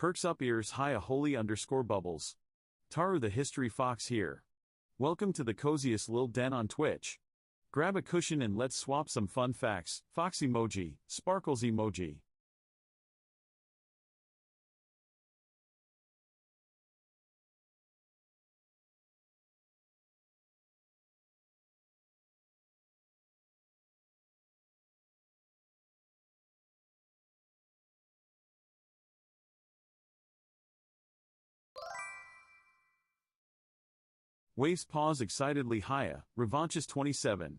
Perks up ears hi a holy underscore bubbles. Taru the history fox here. Welcome to the coziest lil den on Twitch. Grab a cushion and let's swap some fun facts. Fox emoji, sparkles emoji. Waves pause excitedly hiya, Revanchist 27.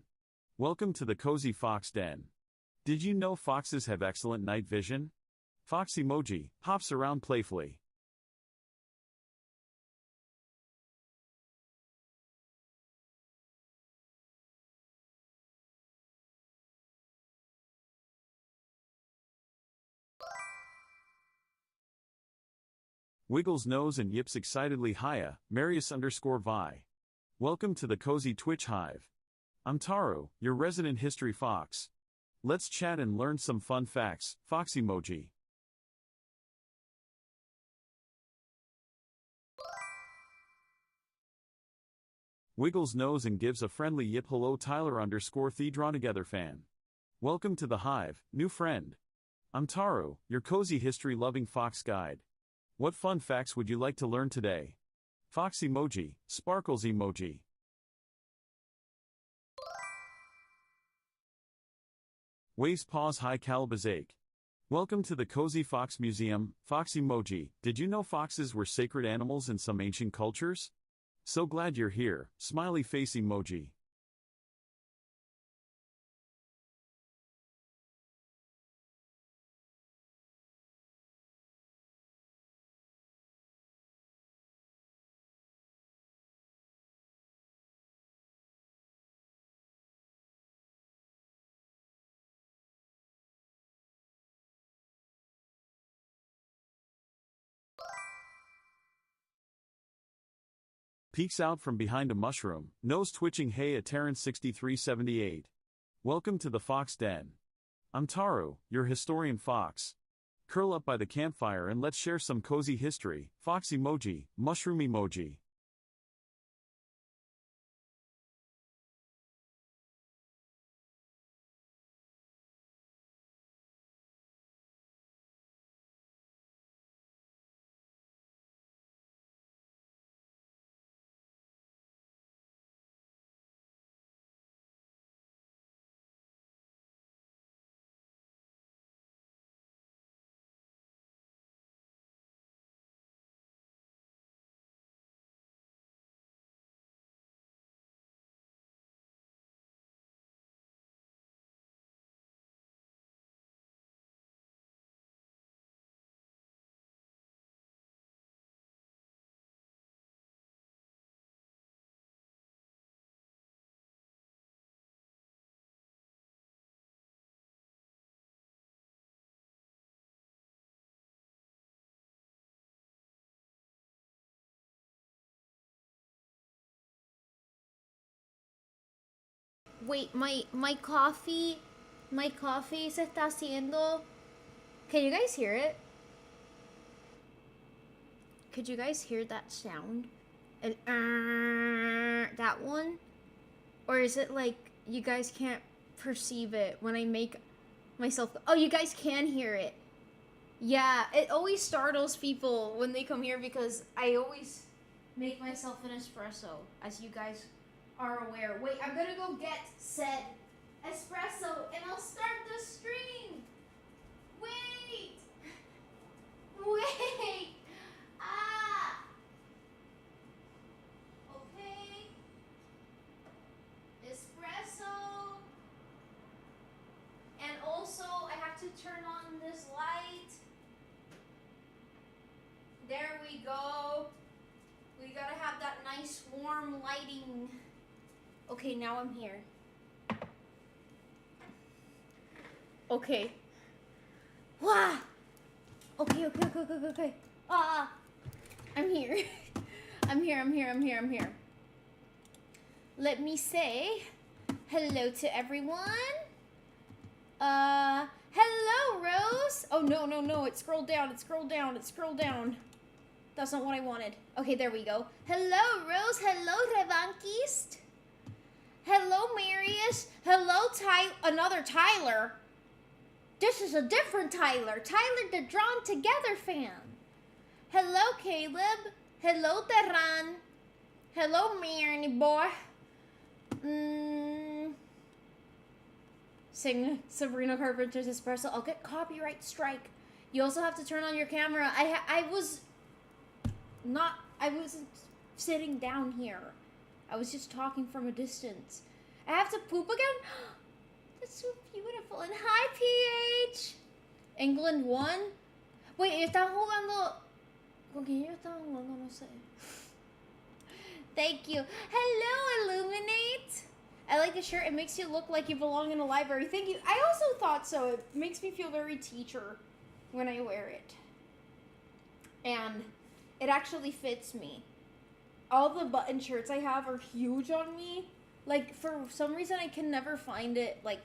Welcome to the cozy fox den. Did you know foxes have excellent night vision? Fox emoji, hops around playfully. Wiggles nose and yips excitedly hiya, Marius underscore Vi. Welcome to the cozy Twitch hive. I'm Taru, your resident history fox. Let's chat and learn some fun facts. Fox emoji. Wiggles nose and gives a friendly yip hello Tyler underscore the draw together fan. Welcome to the hive, new friend. I'm Taru, your cozy history loving fox guide. What fun facts would you like to learn today? Fox emoji, sparkles emoji. Waves pause high calibazake. Welcome to the Cozy Fox Museum, Fox emoji. Did you know foxes were sacred animals in some ancient cultures? So glad you're here, smiley face emoji. Peeks out from behind a mushroom, nose twitching hey a Terran 6378. Welcome to the Fox Den. I'm Taru, your historian fox. Curl up by the campfire and let's share some cozy history. Fox emoji, mushroom emoji. Wait, my coffee se está haciendo. Can you guys hear it? Could you guys hear that sound? And that one? Or is it like you guys can't perceive it when I make myself? Oh, you guys can hear it. Yeah, it always startles people when they come here because I always make myself an espresso, as you guys are aware. Wait, I'm gonna go get said espresso and I'll start the stream. Wait! Wait! Ah! Okay. Espresso. And also, I have to turn on this light. There we go. We gotta have that nice warm lighting. Okay, now I'm here. Okay. Wah! Okay. Ah! I'm here. I'm here. Let me say hello to everyone. Hello, Rose. Oh, no, no, no. It scrolled down. It scrolled down. It scrolled down. That's not what I wanted. Okay, there we go. Hello, Rose. Hello, Revankist. Hello, Marius. Hello, another Tyler. This is a different Tyler. Tyler, the Drawn Together fan. Hello, Caleb. Hello, Terran. Hello, Marnie boy. Sing Sabrina Carpenter's Espresso. I'll get copyright strike. You also have to turn on your camera. I wasn't sitting down here. I was just talking from a distance. I have to poop again? That's so beautiful. And hi, PH. England won? Wait, están jugando... ¿Con quién ellos están jugando? No sé. Thank you. Hello, Illuminate. I like the shirt. It makes you look like you belong in a library. Thank you. I also thought so. It makes me feel very teacher when I wear it. And it actually fits me. All the button shirts I have are huge on me. Like, for some reason, I can never find it, like,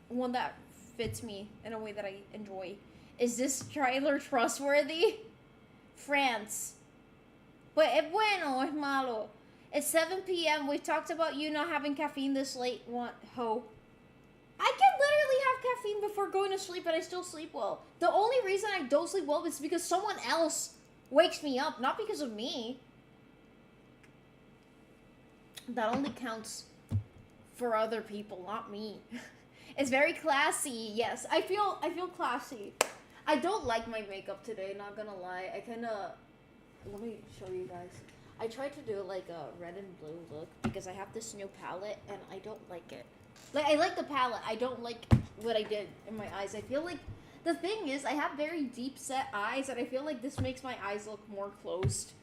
one that fits me in a way that I enjoy. Is this trailer trustworthy? France. But es bueno, es malo. It's 7 p.m. We talked about you not having caffeine this late. What? Ho. I can literally have caffeine before going to sleep and I still sleep well. The only reason I don't sleep well is because someone else wakes me up, not because of me. That only counts for other people, not me. It's very classy. Yes, I feel classy. I don't like my makeup today, not gonna lie. I kind of... Let me show you guys. I tried to do like a red and blue look because I have this new palette and I don't like it. Like, I like the palette. I don't like what I did in my eyes. I feel like... The thing is, I have very deep set eyes and I feel like this makes my eyes look more closed.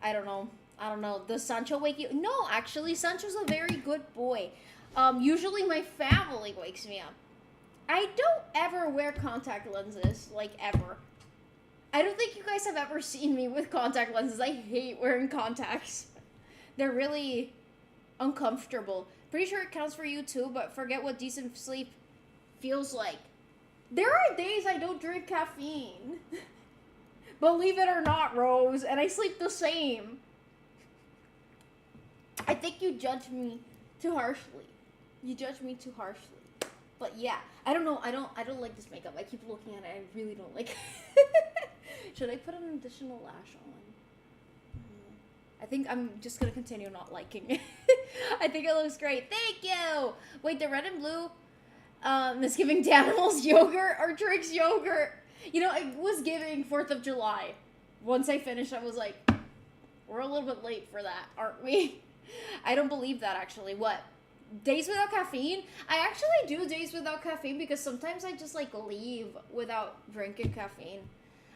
I don't know. Does Sancho wake you? No, actually, Sancho's a very good boy. Usually my family wakes me up. I don't ever wear contact lenses, like, ever. I don't think you guys have ever seen me with contact lenses. I hate wearing contacts. They're really uncomfortable. Pretty sure it counts for you too, but forget what decent sleep feels like. There are days I don't drink caffeine. Believe it or not, Rose, and I sleep the same. I think you judge me too harshly. You judge me too harshly. But yeah, I don't know. I don't like this makeup. I keep looking at it. I really don't like it. Should I put an additional lash on? I think I'm just gonna continue not liking it. I think it looks great. Thank you. Wait, the red and blue is giving Danimals yogurt or Trix yogurt. You know, it was giving 4th of July. Once I finished, I was like, we're a little bit late for that, aren't we? I don't believe that, actually. What? Days without caffeine? I actually do days without caffeine because sometimes I just, like, leave without drinking caffeine.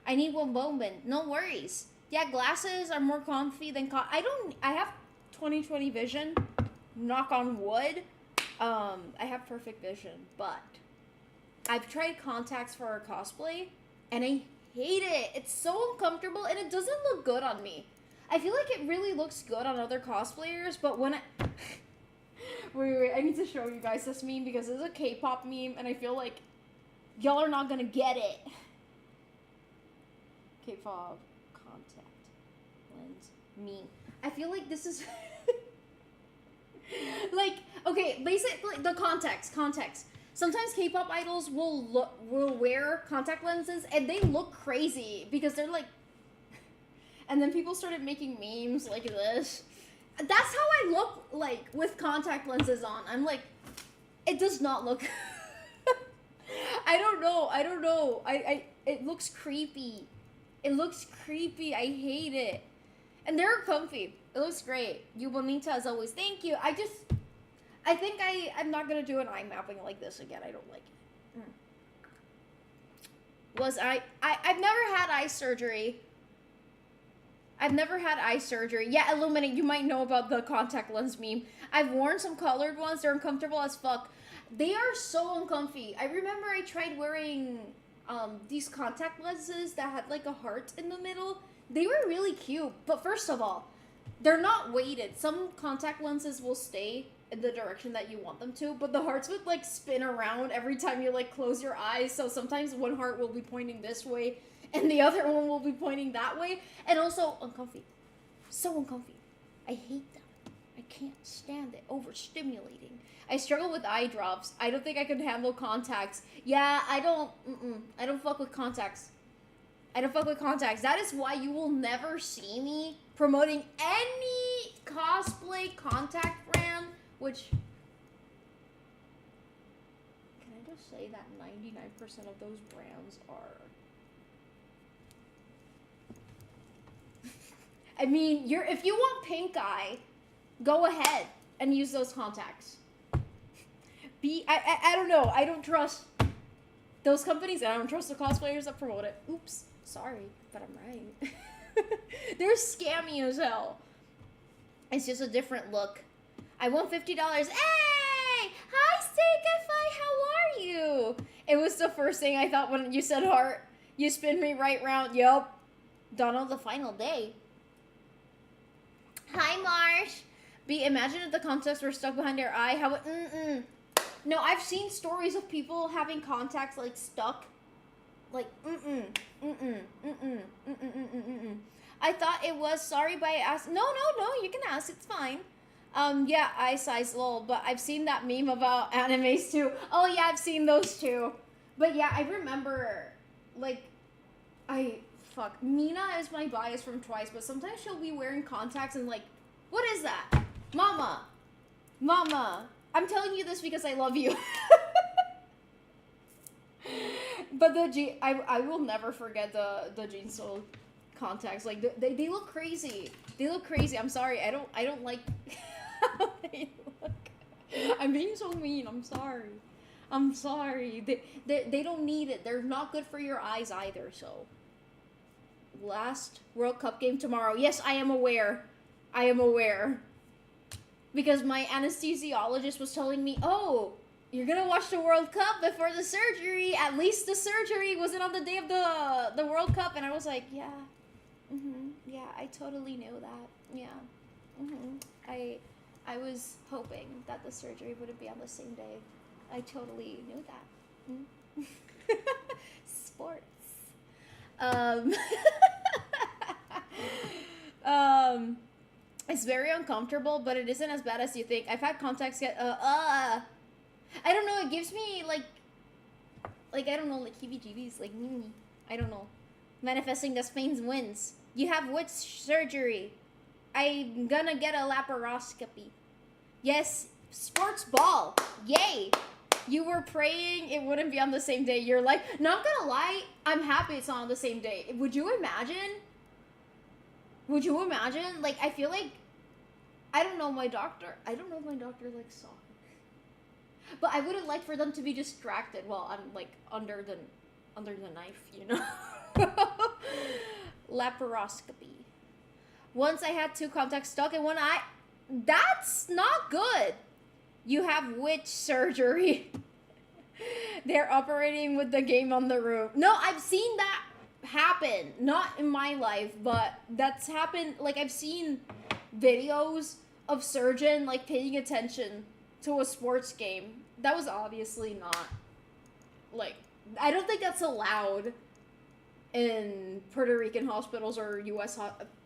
I need one moment. No worries. Yeah, glasses are more comfy than... I have 20/20 vision. Knock on wood. I have perfect vision, but I've tried contacts for our cosplay, and I hate it. It's so uncomfortable, and it doesn't look good on me. I feel like it really looks good on other cosplayers, but when I... wait, I need to show you guys this meme, because it's a K-pop meme, and I feel like y'all are not gonna get it. K-pop contact lens meme. I feel like this is... like, okay, basically, the context. Sometimes K-pop idols will wear contact lenses, and they look crazy, because they're like... And then people started making memes like this. That's how I look, like, with contact lenses on. I'm like, it does not look... I don't know. It looks creepy. It looks creepy. I hate it. And they're comfy. It looks great. You bonita as always. Thank you. I think I'm not going to do an eye mapping like this again. I don't like it. I've never had eye surgery. Yeah, Illuminate, you might know about the contact lens meme. I've worn some colored ones. They're uncomfortable as fuck. They are so uncomfy. I remember I tried wearing these contact lenses that had like a heart in the middle. They were really cute. But first of all, they're not weighted. Some contact lenses will stay in the direction that you want them to, but the hearts would like spin around every time you like close your eyes. So sometimes one heart will be pointing this way and the other one will be pointing that way, and also uncomfy. So uncomfy. I hate them. I can't stand it. Overstimulating. I struggle with eye drops. I don't think I could handle contacts. Yeah, I don't fuck with contacts. I don't fuck with contacts. That is why you will never see me promoting any cosplay contact brand, which... Can I just say that 99% of those brands are... I mean, if you want pink eye, go ahead and use those contacts. I don't know. I don't trust those companies, and I don't trust the cosplayers that promote it. Oops. Sorry, but I'm right. They're scammy as hell. It's just a different look. I won $50. Hey! Hi, Steakify! How are you? It was the first thing I thought when you said heart. You spin me right round. Yup. Donald, the final day. Hi, Marsh. Imagine if the contacts were stuck behind your eye. How would... No, I've seen stories of people having contacts, like, stuck. Like, I thought it was, sorry, but I asked. No, you can ask, it's fine. Yeah, eye size, lol, but I've seen that meme about animes, too. Oh, yeah, I've seen those, too. But, yeah, I remember, like, Mina is my bias from Twice, but sometimes she'll be wearing contacts and, like, what is that? Mama, I'm telling you this because I love you. But I will never forget the Jean Soul contacts. Like, they look crazy. They look crazy. I'm sorry. I don't like how they look. I'm being so mean. I'm sorry. They don't need it. They're not good for your eyes either, so. Last World Cup game tomorrow. Yes, I am aware. Because my anesthesiologist was telling me, oh, you're gonna watch the World Cup before the surgery. At least the surgery wasn't on the day of the World Cup. And I was like, yeah. Yeah, I totally knew that. Yeah. I was hoping that the surgery wouldn't be on the same day. I totally knew that. Sports. It's very uncomfortable, but it isn't as bad as you think. I've had contacts get, I don't know, it gives me, like, I don't know, like, heebie-jeebies, like, I don't know. Manifesting the Spain wins. You have which surgery? I'm gonna get a laparoscopy. Yes, sports ball. Yay! You were praying it wouldn't be on the same day. You're like, not gonna lie, I'm happy it's not on the same day. Would you imagine? Like, I feel like, I don't know if my doctor likes soccer. But I wouldn't like for them to be distracted while I'm, like, under the knife, you know? Laparoscopy. Once I had 2 contacts stuck in one eye. That's not good. You have which surgery? They're operating with the game on the room. No, I've seen that happen. Not in my life, but that's happened. Like, I've seen videos of surgeon, like, paying attention to a sports game. That was obviously not, like, I don't think that's allowed in Puerto Rican hospitals or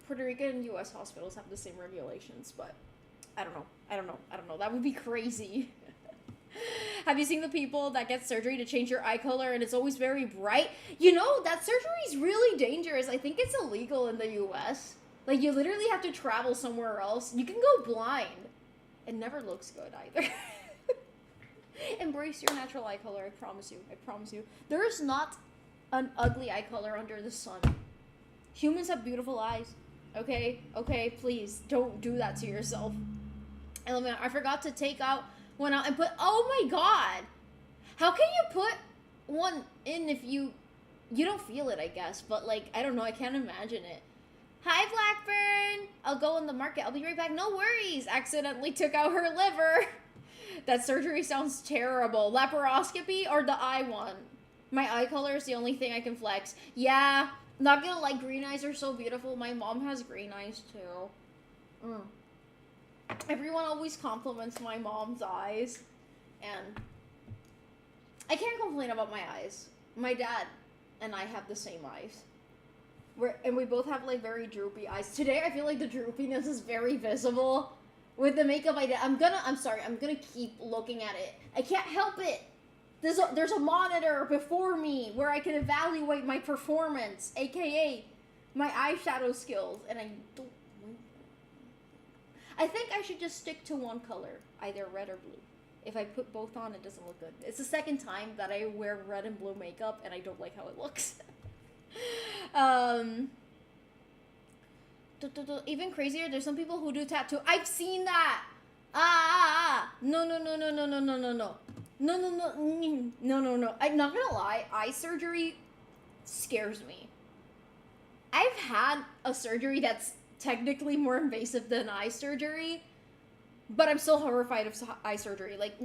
Puerto Rican and U.S. hospitals have the same regulations, but I don't know. That would be crazy. Have you seen the people that get surgery to change your eye color and it's always very bright? You know, that surgery is really dangerous. I think it's illegal in the U.S. Like, you literally have to travel somewhere else. You can go blind. It never looks good either. Embrace your natural eye color, I promise you. There is not an ugly eye color under the sun. Humans have beautiful eyes. Okay, please, don't do that to yourself. And I forgot to take out one out and put, oh my god! How can you put one in if you don't feel it, I guess, but, like, I don't know, I can't imagine it. Hi, Blackburn! I'll go in the market, I'll be right back. No worries! Accidentally took out her liver. That surgery sounds terrible. Laparoscopy or the eye one? My eye color is the only thing I can flex. Yeah, not gonna lie, green eyes are so beautiful. My mom has green eyes too. Everyone always compliments my mom's eyes, and I can't complain about my eyes. My dad and I have the same eyes. And we both have like very droopy eyes. Today I feel like the droopiness is very visible with the makeup I did. I'm gonna keep looking at it. I can't help it. There's a monitor before me where I can evaluate my performance, aka my eyeshadow skills, and I don't. I think I should just stick to one color, either red or blue. If I put both on, it doesn't look good. It's the second time that I wear red and blue makeup, and I don't like how it looks. Even crazier, there's some people who do tattoo. I've seen that. No. No. I'm not gonna lie. Eye surgery scares me. I've had a surgery that's technically more invasive than eye surgery, but I'm still horrified of eye surgery. Like,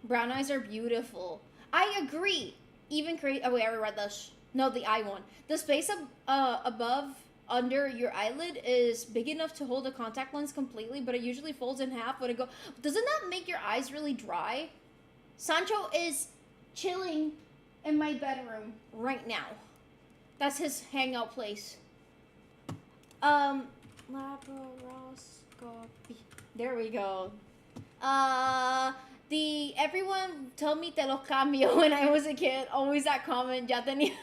Brown eyes are beautiful. I agree. Even crazy. Oh wait, I already read this. No, the eye one. The space above under your eyelid is big enough to hold a contact lens completely, but it usually folds in half when it go. Doesn't that make your eyes really dry? Sancho is chilling in my bedroom right now. That's his hangout place. Laparoscopy. There we go. Everyone told me te lo cambio when I was a kid. Always that comment. Ya tenía.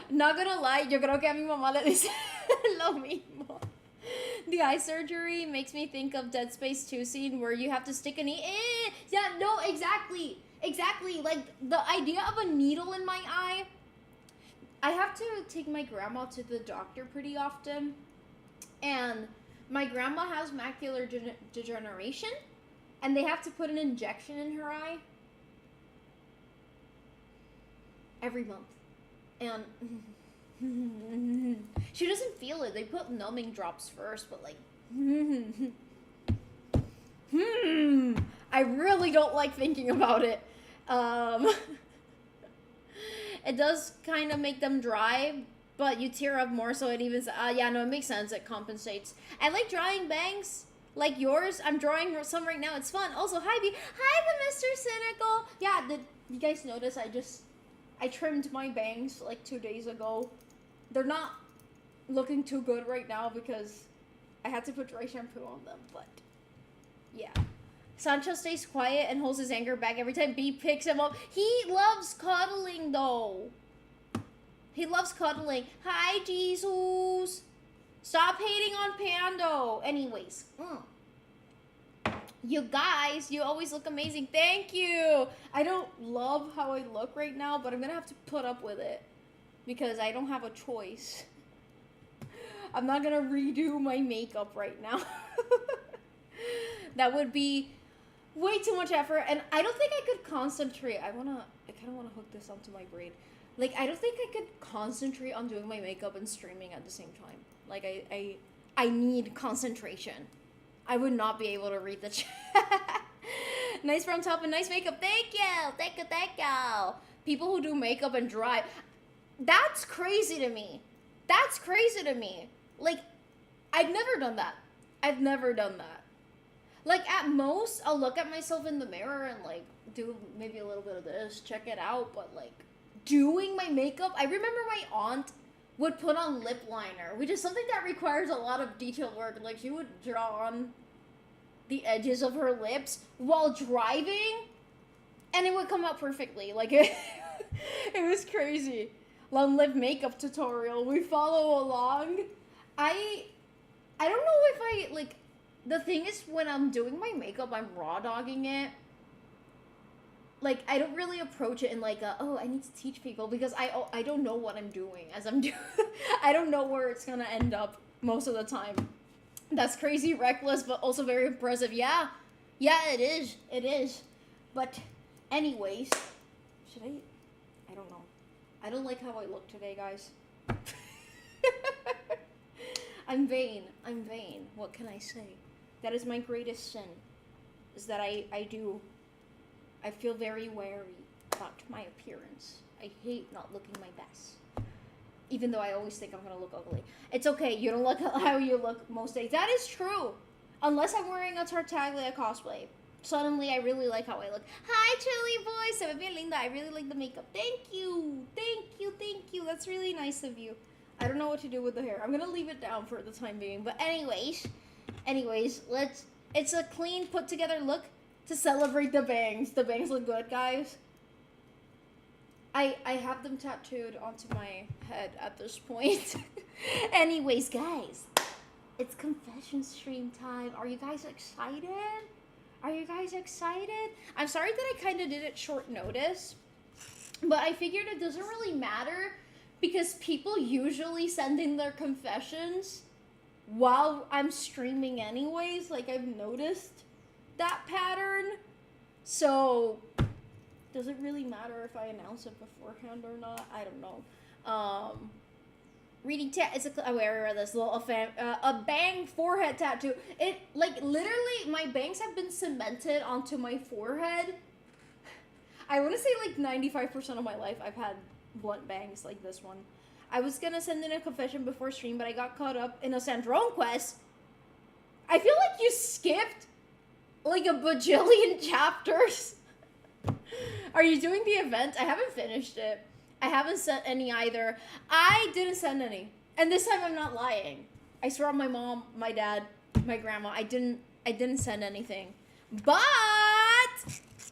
Not gonna lie, yo creo que a mi mamá le dice lo mismo. The eye surgery makes me think of Dead Space 2 scene where you have to stick a needle. Yeah, no, exactly. Like, the idea of a needle in my eye. I have to take my grandma to the doctor pretty often. And my grandma has macular degeneration. And they have to put an injection in her eye every month. And she doesn't feel it. They put numbing drops first, but like, I really don't like thinking about it. It does kind of make them dry, but you tear up more, so it evens. Yeah, no, it makes sense. It compensates. I like drawing bangs. Like yours, I'm drawing some right now. It's fun. Also, hi, the Mr. Cynical. Yeah, did you guys notice I trimmed my bangs like 2 days ago. They're not looking too good right now because I had to put dry shampoo on them, but yeah. Sancho stays quiet and holds his anger back every time B picks him up. He loves cuddling, though. He loves cuddling. Hi, Jesus. Stop hating on Pando. Anyways. You guys, you always look amazing. Thank you. I don't love how I look right now, but I'm going to have to put up with it because I don't have a choice. I'm not going to redo my makeup right now. That would be way too much effort, and I don't think I could concentrate. I kind of want to hook this onto my brain. Like, I don't think I could concentrate on doing my makeup and streaming at the same time. Like, I need concentration. I would not be able to read the chat. Nice from top and nice makeup. Thank you. People who do makeup and dry. That's crazy to me. Like, I've never done that. Like, at most, I'll look at myself in the mirror and, like, do maybe a little bit of this, check it out, but, like, doing my makeup, I remember my aunt would put on lip liner, which is something that requires a lot of detailed work. Like, she would draw on the edges of her lips while driving, and it would come out perfectly. Like, it was crazy. Long live makeup tutorial. We follow along. I don't know if I, like, the thing is, when I'm doing my makeup, I'm raw dogging it. Like, I don't really approach it in like I need to teach people, because I don't know what I'm doing as I'm doing. I don't know where it's gonna end up most of the time. That's crazy reckless, but also very impressive. Yeah, it is. But anyways, should I don't know. I don't like how I look today, guys. I'm vain. What can I say? That is my greatest sin, is that I feel very wary about my appearance. I hate not looking my best. Even though I always think I'm gonna look ugly. It's okay, you don't look how you look most days. That is true. Unless I'm wearing a Tartaglia cosplay. Suddenly, I really like how I look. Hi, Chili Boy! Se ve bien linda. I really like the makeup. Thank you! Thank you, thank you. That's really nice of you. I don't know what to do with the hair. I'm gonna leave it down for the time being. But anyways, it's a clean, put together look to celebrate the bangs. The bangs look good, guys. I have them tattooed onto my head at this point. Anyways, guys, it's confession stream time. Are you guys excited? Are you guys excited? I'm sorry that I kind of did it short notice, but I figured it doesn't really matter because people usually send in their confessions while I'm streaming anyways. Like, I've noticed that pattern. So does it really matter if I announce it beforehand or not? I don't know. Reading it's a where this little a bang forehead tattoo. It like literally my bangs have been cemented onto my forehead. I want to say like 95% of my life I've had blunt bangs like this one. I was gonna send in a confession before stream, but I got caught up in a Sandrone quest. I feel like you skipped like a bajillion chapters. Are you doing the event? I haven't finished it. I haven't sent any either. I didn't send any. And this time I'm not lying. I swear on my mom, my dad, my grandma, I didn't send anything. But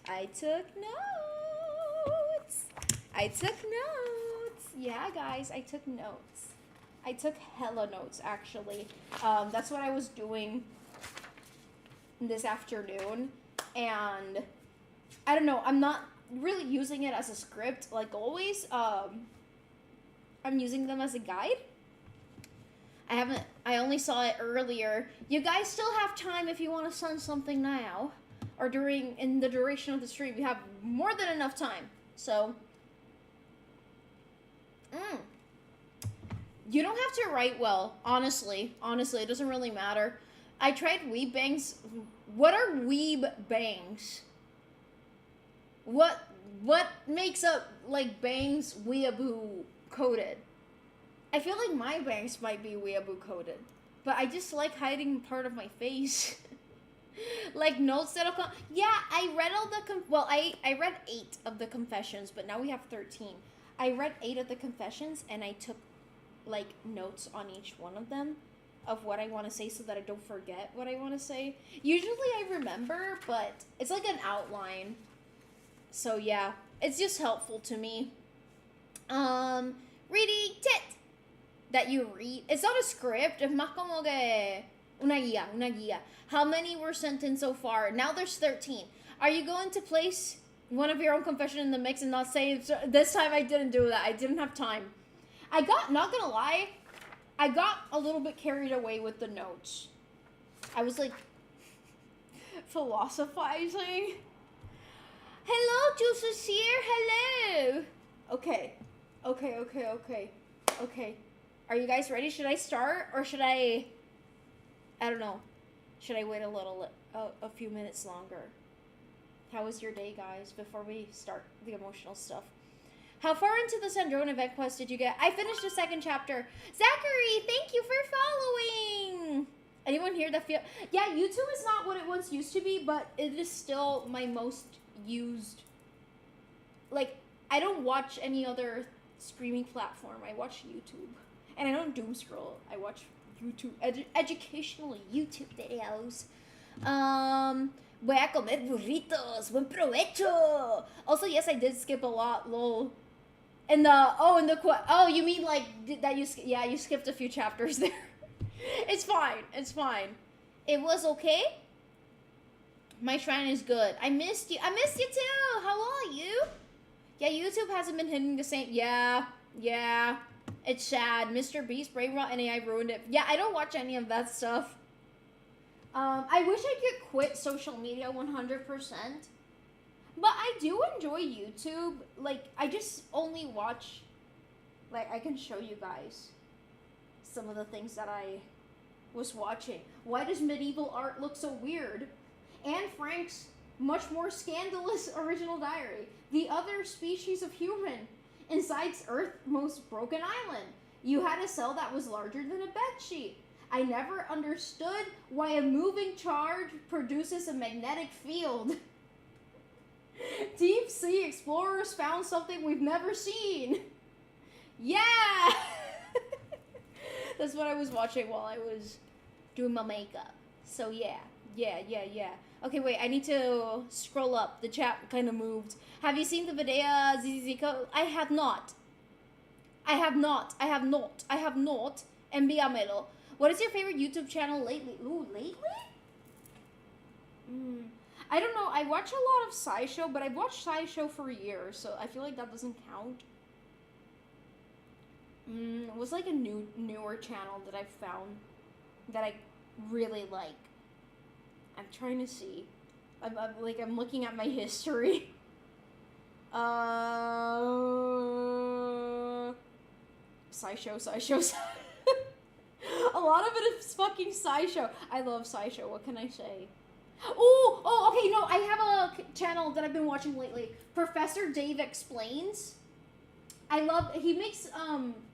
I took notes. Yeah, guys, I took notes. I took hella notes, actually. That's what I was doing this afternoon. And I don't know, I'm not really using it as a script like always. I'm using them as a guide. I only saw it earlier. You guys still have time if you want to send something now or in the duration of the stream. You have more than enough time. So you don't have to write well, honestly, it doesn't really matter. I tried weeb bangs. What are weeb bangs? What makes up, like, bangs weeaboo coded? I feel like my bangs might be weeaboo coded, but I just like hiding part of my face. Like, notes that'll come. Yeah, I read all the, I read 8 of the confessions, but now we have 13. I read 8 of the confessions, and I took, like, notes on each one of them of what I want to say so that I don't forget what I want to say. Usually I remember, but it's like an outline. So yeah, it's just helpful to me. Reading tit that you read. It's not a script. Es más como que una guía. How many were sent in so far? Now there's 13. Are you going to place one of your own confession in the mix and not say this time? I didn't do that. I didn't have time. Not gonna lie, I got a little bit carried away with the notes. I was like philosophizing. Hello, Juices here. Hello. Okay. Are you guys ready? Should I start or should I don't know. Should I wait a few minutes longer? How was your day, guys, before we start the emotional stuff? How far into the Sandrone event quest did you get? I finished the 2nd chapter. Zachary, thank you for following. Anyone here that feel... Yeah, YouTube is not what it once used to be, but it is still my most used... Like, I don't watch any other streaming platform. I watch YouTube. And I don't doom scroll. I watch YouTube, educational YouTube videos. Voy a comer burritos. Buen provecho. Also, yes, I did skip a lot, lol. You mean like that you skipped a few chapters there. It's fine. It was okay. My shrine is good. I missed you too. How are you? Yeah, YouTube hasn't been hitting the same. Yeah. It's sad. Mr. Beast, Brain Rot, and AI ruined it. Yeah, I don't watch any of that stuff. I wish I could quit social media 100%. But I do enjoy YouTube. Like, I just only watch... Like, I can show you guys some of the things that I was watching. Why does medieval art look so weird? Anne Frank's much more scandalous original diary. The other species of human inside Earth's most broken island. You had a cell that was larger than a bedsheet. I never understood why a moving charge produces a magnetic field. Deep sea explorers found something we've never seen. Yeah! That's what I was watching while I was doing my makeup. So yeah. Okay, wait, I need to scroll up. The chat kind of moved. Have you seen the video Ziziko? I have not. Envíamelo. What is your favorite YouTube channel lately? Ooh, lately? I don't know. I watch a lot of SciShow, but I've watched SciShow for years, so I feel like that doesn't count. It was like a newer channel that I found that I really like. I'm trying to see. I'm looking at my history. SciShow. A lot of it is fucking SciShow. I love SciShow. What can I say? Oh, okay, no, I have a channel that I've been watching lately. Professor Dave Explains. He makes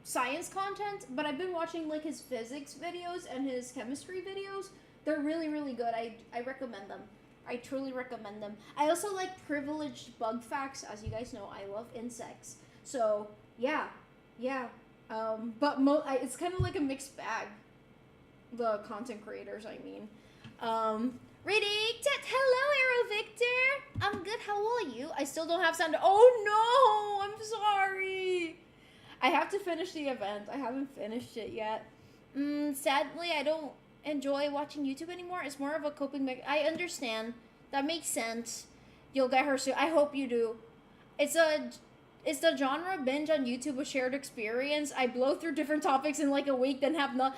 science content, but I've been watching like his physics videos and his chemistry videos. They're really, really good. I recommend them. I truly recommend them. I also like Privileged Bug Facts. As you guys know, I love insects. So, yeah. But it's kind of like a mixed bag. The content creators, I mean. Hello, Aero Victor. I'm good. How are you? I still don't have sound. Oh no, I'm sorry. I have to finish the event. I haven't finished it yet. Sadly, I don't enjoy watching YouTube anymore. It's more of a coping I understand. That makes sense. You'll get her soon. I hope you do. It's the genre binge on YouTube a shared experience. I blow through different topics in like a week, then have not.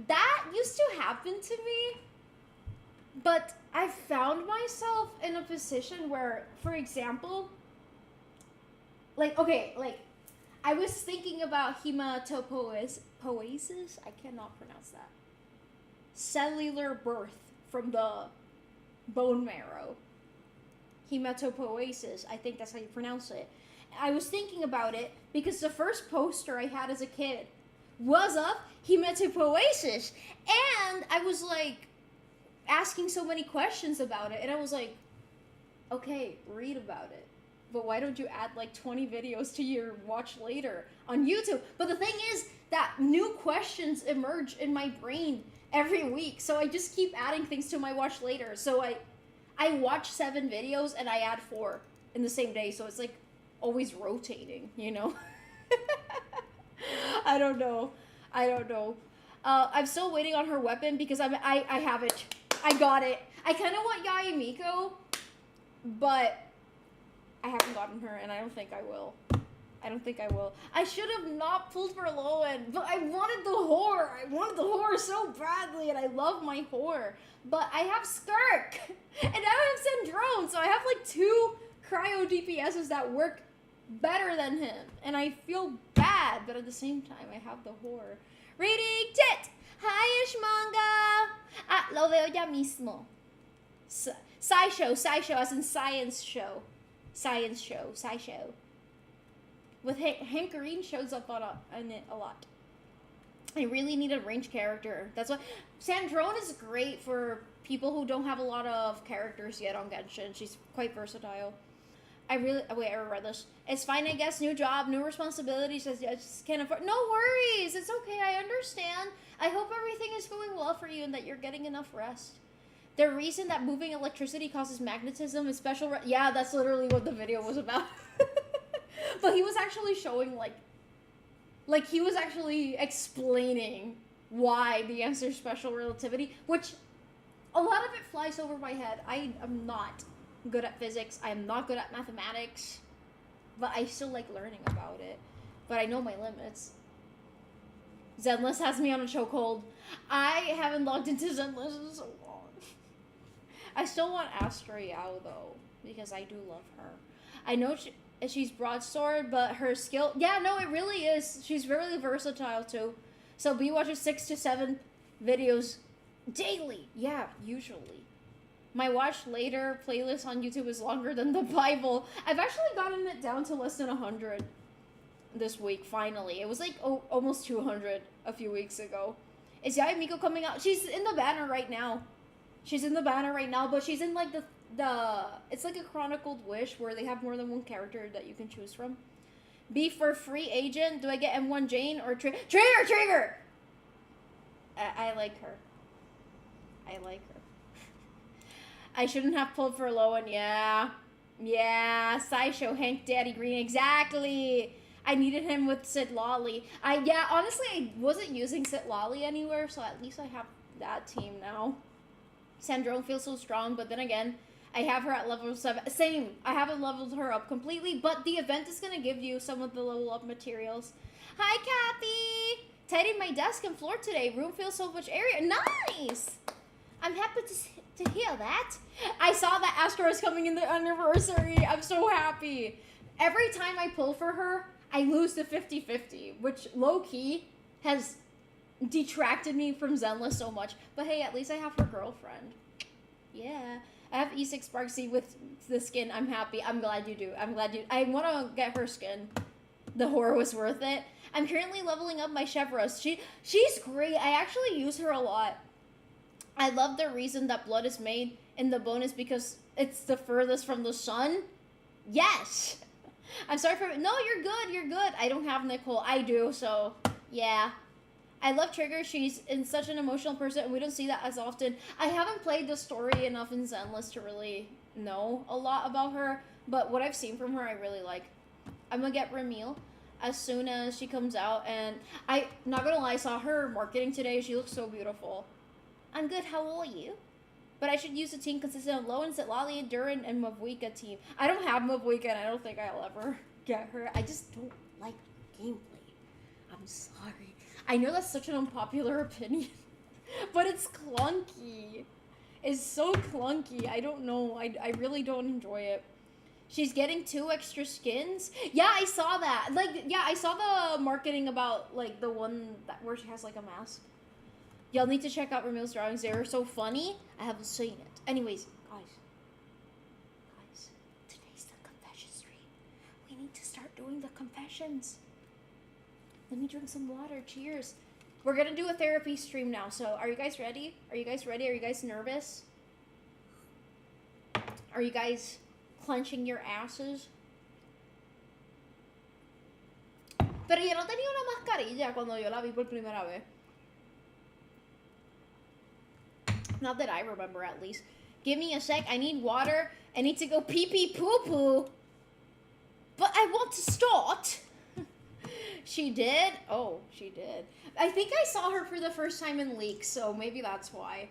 That used to happen to me. But I found myself in a position where, for example, I was thinking about hematopoiesis. I cannot pronounce that. Cellular birth from the bone marrow. Hematopoiesis. I think that's how you pronounce it. I was thinking about it because the first poster I had as a kid was of hematopoiesis. And I was like asking so many questions about it. And I was like, okay, read about it. But why don't you add like 20 videos to your watch later on YouTube? But the thing is that new questions emerge in my brain every week. So I just keep adding things to my watch later. So I watch 7 videos and I add 4 in the same day. So it's like always rotating, you know? I don't know. I'm still waiting on her weapon because I have it. I got it. I kind of want Yaya Miko, but I haven't gotten her, and I don't think I will. I should have not pulled for Lowen, but I wanted the whore. I wanted the whore so badly, and I love my whore. But I have Skirk, and now I have Sandrone, so I have like 2 cryo DPSs that work better than him, and I feel bad, but at the same time, I have the whore. Reading Tit! Hi, Ishmanga! Lo veo ya mismo. SciShow, as in science show. SciShow. With Hank Green shows up in it a lot. I really need a ranged character. That's why Sandrone is great for people who don't have a lot of characters yet on Genshin. She's quite versatile. I read this. It's fine, I guess. New job, new responsibilities. I just can't afford. No worries. It's okay. I understand. I hope everything is going well for you and that you're getting enough rest. The reason that moving electricity causes magnetism is special. Yeah, that's literally what the video was about. But he was actually showing like he was actually explaining why the answer is special relativity, which a lot of it flies over my head. I am not good at physics. I am not good at mathematics, but I still like learning about it. But I know my limits. Zenless has me on a chokehold. I haven't logged into Zenless in so long. I still want Astra Yao though, because I do love her. I know she's broadsword, but her skill... Yeah, no, it really is. She's really versatile too. So B watches 6 to 7 videos daily. Yeah, usually. My watch later playlist on YouTube is longer than the Bible. I've actually gotten it down to less than 100. this week, finally. It was like almost 200 a few weeks ago. Is Yaya Miko coming out? She's in the banner right now. But she's in like the it's like a chronicled wish where they have more than one character that you can choose from. B for free agent. Do I get M1 Jane or Trigger? I like her. I shouldn't have pulled for Lowen. Yeah. Sideshow Hank Daddy Green. Exactly. I needed him with Sid Lolly. Honestly, I wasn't using Sid Lolly anywhere, so at least I have that team now. Sandrone feels so strong, but then again, I have her at level 7. Same. I haven't leveled her up completely, but the event is going to give you some of the level up materials. Hi, Kathy! Tidied my desk and floor today. Room feels so much area. Nice! I'm happy to hear that. I saw that Astro is coming in the anniversary. I'm so happy. Every time I pull for her, I lose the 50-50, which low-key has detracted me from Zenless so much. But hey, at least I have her girlfriend. Yeah. I have E6 Sparksy with the skin. I'm happy. I'm glad you do. I want to get her skin. The horror was worth it. I'm currently leveling up my Chevros. She's great. I actually use her a lot. I love the reason that blood is made in the bonus because it's the furthest from the sun. Yes. I'm sorry for... No, you're good. I don't have Nicole. I do, so... Yeah. I love Trigger. She's such an emotional person, and we don't see that as often. I haven't played the story enough in Zenless to really know a lot about her, but what I've seen from her, I really like. I'm gonna get Ramil as soon as she comes out, and not gonna lie, I saw her marketing today. She looks so beautiful. I'm good. How are you? But I should use a team consistent of Lowen, Zitlali, Durin, and Mavwika team. I don't have Mavwika, and I don't think I'll ever get her. I just don't like gameplay. I'm sorry. I know that's such an unpopular opinion, but it's clunky. It's so clunky. I don't know. I really don't enjoy it. She's getting 2 extra skins. Yeah, I saw that. I saw the marketing about, like, the one where she has, like, a mask. Y'all need to check out Ramil's drawings. They're so funny. I haven't seen it. Anyways, guys, today's the confession stream. We need to start doing the confessions. Let me drink some water. Cheers. We're gonna do a therapy stream now. So, are you guys ready? Are you guys nervous? Are you guys clenching your asses? Pero yo no tenía una mascarilla cuando yo la vi por primera vez. Not that I remember, at least. Give me a sec. I need water. I need to go pee-pee poo-poo. But I want to start. She did? Oh, she did. I think I saw her for the first time in Leaks, so maybe that's why.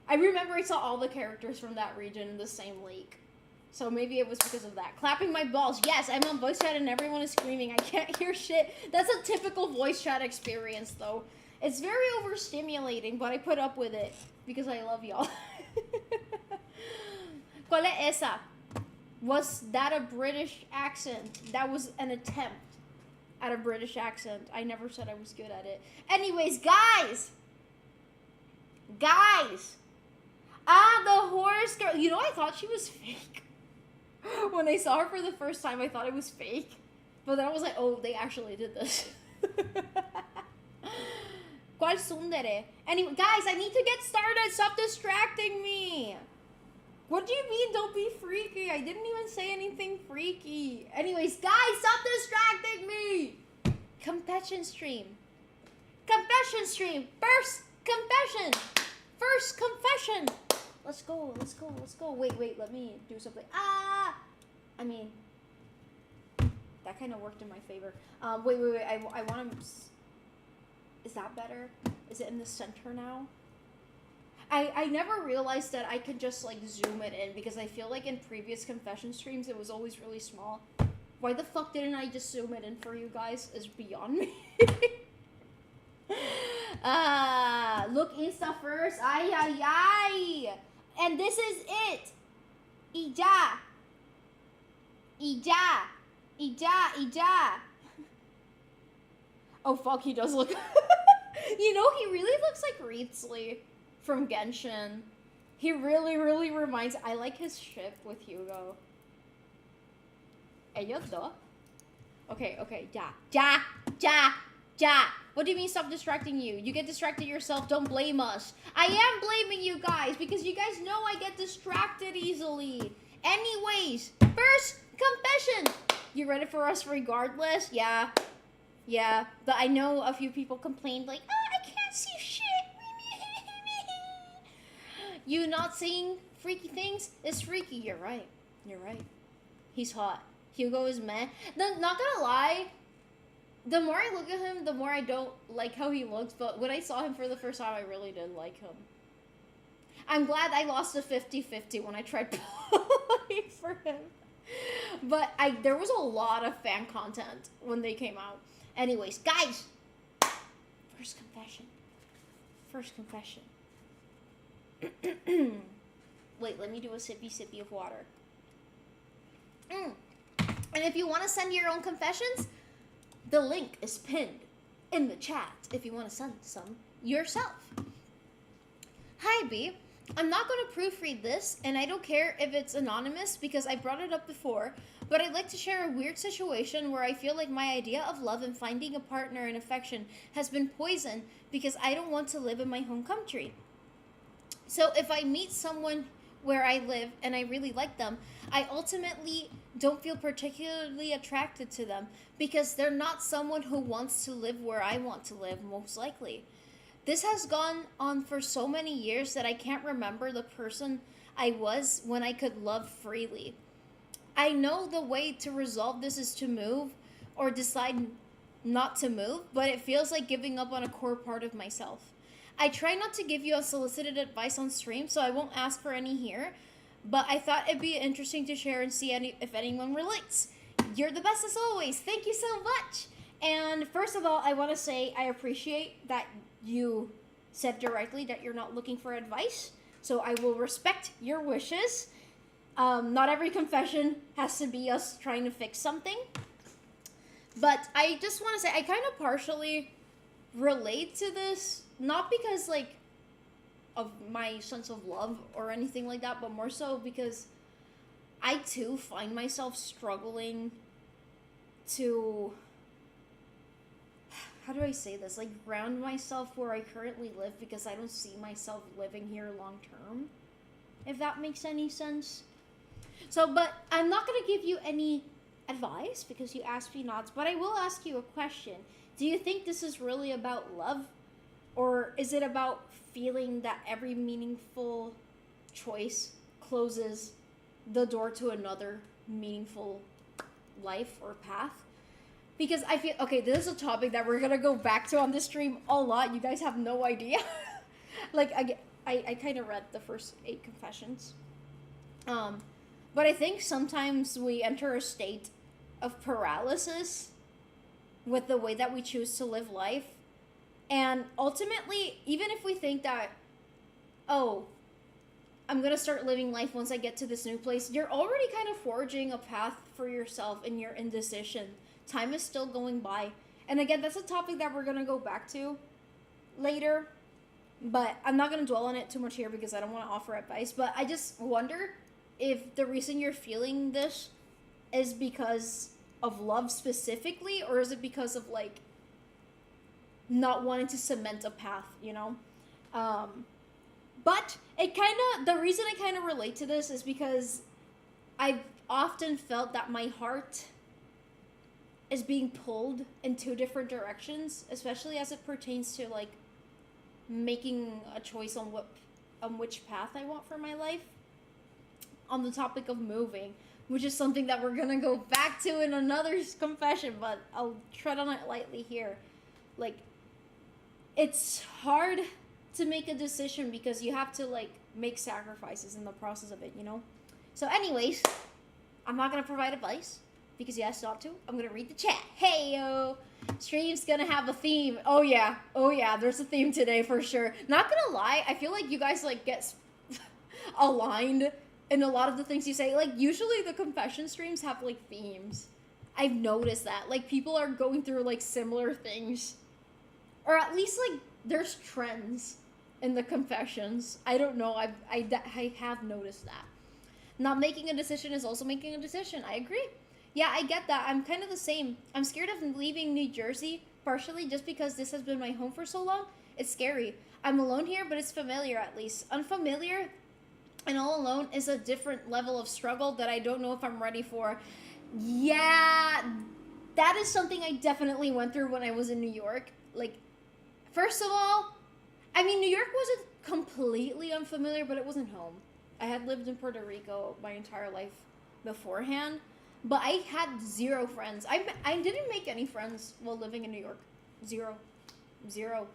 I remember I saw all the characters from that region in the same leak. So maybe it was because of that. Clapping my balls. Yes, I'm on voice chat and everyone is screaming. I can't hear shit. That's a typical voice chat experience, though. It's very overstimulating, but I put up with it because I love y'all. ¿Cuál es esa? Was that a British accent? That was an attempt at a British accent. I never said I was good at it. Anyways, guys! The horse girl. You know, I thought she was fake. When I saw her for the first time, I thought it was fake. But then I was like, oh, they actually did this. ¿Cuál sundere? Anyway, guys, I need to get started. Stop distracting me. What do you mean, don't be freaky? I didn't even say anything freaky. Anyways, guys, stop distracting me. Confession stream. First confession. Let's go. Wait, let me do something. I mean, that kind of worked in my favor. Wait. I want to... Is that better? Is it in the center now? I never realized that I could just, like, zoom it in, because I feel like in previous confession streams it was always really small. Why the fuck didn't I just zoom it in for you guys is beyond me. Look Insta first. Ay. And this is it. Ija. Oh fuck, he does look... You know, he really looks like Reetsley from Genshin. He really reminds... I like his ship with Hugo. Ellos dos. Okay. Ja. What do you mean stop distracting you? You get distracted yourself. Don't blame us. I am blaming you guys because you guys know I get distracted easily. Anyways, first confession. You ready for us regardless? Yeah. But I know a few people complained like, oh, I can't see shit. You not seeing freaky things is freaky. You're right. He's hot. Hugo is meh. Not gonna lie, the more I look at him, the more I don't like how he looks, but when I saw him for the first time, I really did like him. I'm glad I lost a 50-50 when I tried pulling for him. But there was a lot of fan content when they came out. Anyways, guys, first confession. Wait, let me do a sippy of water. And if you want to send your own confessions, the link is pinned in the chat if you want to send some yourself. Hi, B. I'm not going to proofread this, and I don't care if it's anonymous because I brought it up before, but I'd like to share a weird situation where I feel like my idea of love and finding a partner and affection has been poisoned because I don't want to live in my home country. So if I meet someone where I live and I really like them, I ultimately don't feel particularly attracted to them because they're not someone who wants to live where I want to live, most likely. This has gone on for so many years that I can't remember the person I was when I could love freely. I know the way to resolve this is to move or decide not to move, but it feels like giving up on a core part of myself. I try not to give you unsolicited advice on stream, so I won't ask for any here, but I thought it'd be interesting to share and see if anyone relates. You're the best as always. Thank you so much. And first of all, I want to say I appreciate that you said directly that you're not looking for advice, so I will respect your wishes. Not every confession has to be us trying to fix something, but I just want to say I kind of partially relate to this, not because like of my sense of love or anything like that, but more so because I too find myself struggling to, how do I say this, like ground myself where I currently live because I don't see myself living here long term, if that makes any sense. So, but I'm not going to give you any advice because you asked me not, but I will ask you a question. Do you think this is really about love, or is it about feeling that every meaningful choice closes the door to another meaningful life or path? Because I feel, okay, this is a topic that we're gonna go back to on this stream a lot. You guys have no idea. Like, I kind of read the first 8 confessions. But I think sometimes we enter a state of paralysis with the way that we choose to live life. And ultimately, even if we think that, oh, I'm gonna start living life once I get to this new place, you're already kind of forging a path for yourself in your indecision. Time is still going by. And again, that's a topic that we're gonna go back to later, but I'm not gonna dwell on it too much here because I don't want to offer advice. But I just wonder if the reason you're feeling this is because of love specifically, or is it because of like not wanting to cement a path, you know? But it kind of, the reason I kind of relate to this is because I've often felt that my heart is being pulled in 2 different directions, especially as it pertains to like making a choice on which path I want for my life. On the topic of moving, which is something that we're gonna go back to in another confession, but I'll tread on it lightly here. Like, it's hard to make a decision because you have to like make sacrifices in the process of it, you know? So anyways, I'm not gonna provide advice because you asked not to. I'm gonna read the chat. Hey yo, stream's gonna have a theme. Oh yeah, there's a theme today for sure. Not gonna lie, I feel like you guys like get aligned in a lot of the things you say. Like, usually the confession streams have like themes. I've noticed that. Like, people are going through like similar things. Or at least like there's trends in the confessions. I don't know. I have noticed that. Not making a decision is also making a decision. I agree. Yeah, I get that. I'm kind of the same. I'm scared of leaving New Jersey, partially just because this has been my home for so long. It's scary. I'm alone here, but it's familiar at least. Unfamiliar and all alone is a different level of struggle that I don't know if I'm ready for. Yeah, that is something I definitely went through when I was in New York. Like, first of all, I mean, New York wasn't completely unfamiliar, but it wasn't home. I had lived in Puerto Rico my entire life beforehand, but I had zero friends. I didn't make any friends while living in New York. Zero. Zero.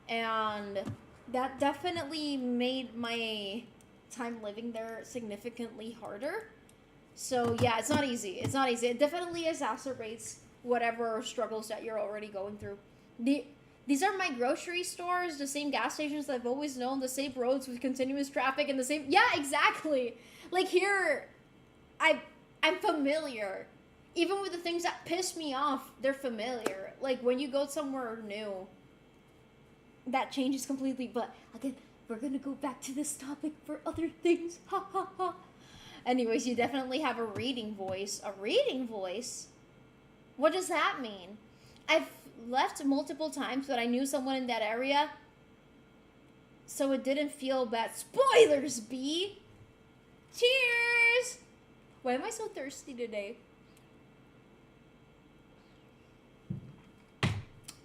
And that definitely made my time living there significantly harder. So yeah, it's not easy. It's not easy. It definitely exacerbates whatever struggles that you're already going through. These are my grocery stores, the same gas stations that I've always known, the same roads with continuous traffic, and the same. Yeah, exactly. Like here, I'm familiar. Even with the things that piss me off, they're familiar. Like when you go somewhere new, that changes completely. But again, we're gonna go back to this topic for other things. Ha ha ha. Anyways, you definitely have a reading voice. A reading voice? What does that mean? I've left multiple times, but I knew someone in that area, so it didn't feel bad. Spoilers, B! Cheers! Why am I so thirsty today?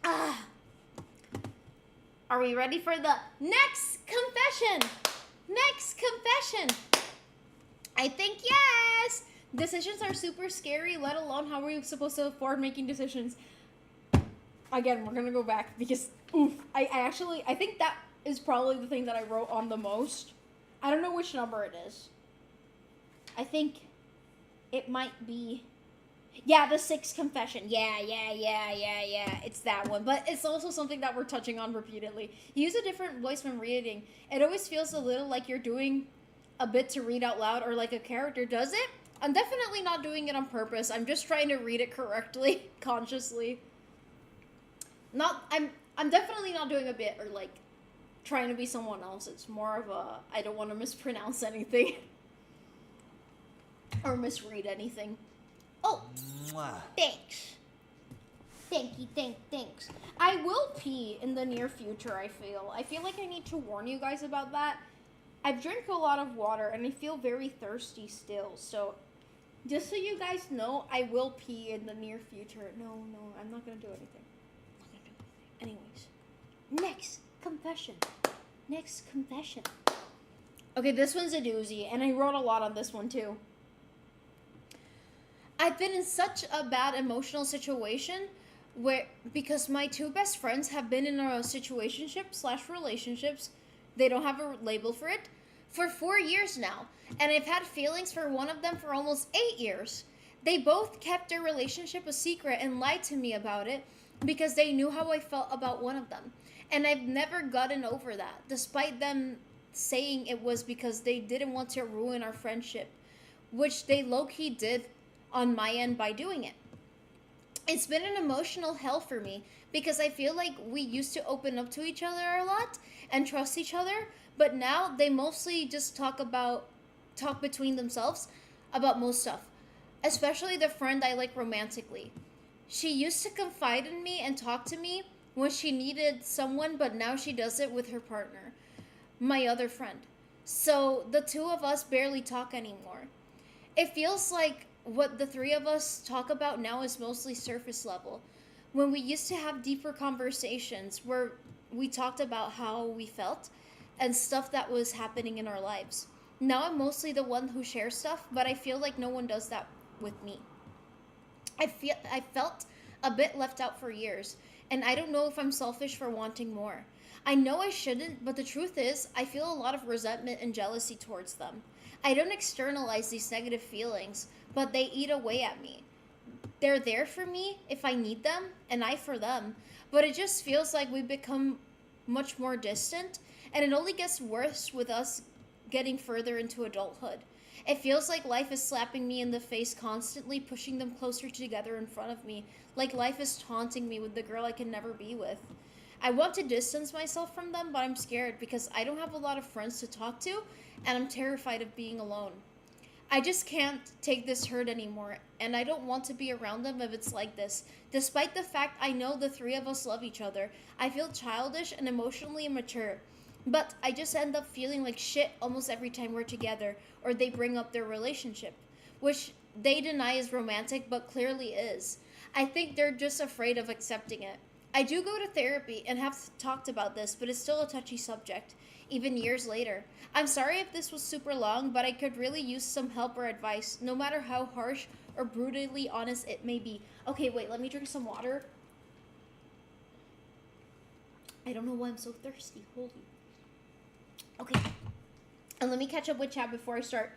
Ah! Are we ready for the next confession? Next confession! I think yes! Decisions are super scary, let alone how are we supposed to afford making decisions? Again, we're gonna go back because, oof, I think that is probably the thing that I wrote on the most. I don't know which number it is. I think it might be, yeah, the sixth confession. Yeah. It's that one. But it's also something that we're touching on repeatedly. Use a different voice when reading. It always feels a little like you're doing a bit to read out loud or like a character does it. I'm definitely not doing it on purpose. I'm just trying to read it correctly, consciously. I'm definitely not doing a bit or like trying to be someone else. It's more of a I don't want to mispronounce anything or misread anything. Oh, mwah. Thanks. Thanks. I will pee in the near future, I feel like I need to warn you guys about that. I've drank a lot of water and I feel very thirsty still, so just so you guys know, I will pee in the near future. No, I'm not gonna do anything. Anyways, next confession. Okay, this one's a doozy, and I wrote a lot on this one too. I've been in such a bad emotional situation where, because my two best friends have been in a situationship/relationships, they don't have a label for it, for 4 years now, and I've had feelings for one of them for almost 8 years. They both kept their relationship a secret and lied to me about it because they knew how I felt about one of them. And I've never gotten over that, despite them saying it was because they didn't want to ruin our friendship, which they low-key did on my end by doing it. It's been an emotional hell for me because I feel like we used to open up to each other a lot and trust each other, but now they mostly just talk between themselves about most stuff, especially the friend I like romantically. She used to confide in me and talk to me when she needed someone, but now she does it with her partner, my other friend. So the two of us barely talk anymore. It feels like what the three of us talk about now is mostly surface level, when we used to have deeper conversations where we talked about how we felt and stuff that was happening in our lives. Now I'm mostly the one who shares stuff, but I feel like no one does that with me. I felt a bit left out for years, and I don't know if I'm selfish for wanting more. I know I shouldn't, but the truth is, I feel a lot of resentment and jealousy towards them. I don't externalize these negative feelings, but they eat away at me. They're there for me if I need them, and I for them, but it just feels like we've become much more distant, and it only gets worse with us getting further into adulthood. It feels like life is slapping me in the face constantly, pushing them closer together in front of me, like life is taunting me with the girl I can never be with. I want to distance myself from them, but I'm scared because I don't have a lot of friends to talk to, and I'm terrified of being alone. I just can't take this hurt anymore, and I don't want to be around them if it's like this. Despite the fact I know the three of us love each other, I feel childish and emotionally immature. But I just end up feeling like shit almost every time we're together, or they bring up their relationship, which they deny is romantic, but clearly is. I think they're just afraid of accepting it. I do go to therapy and have talked about this, but it's still a touchy subject, even years later. I'm sorry if this was super long, but I could really use some help or advice, no matter how harsh or brutally honest it may be. Okay, wait, let me drink some water. I don't know why I'm so thirsty. Holy. Okay. And let me catch up with chat before I start.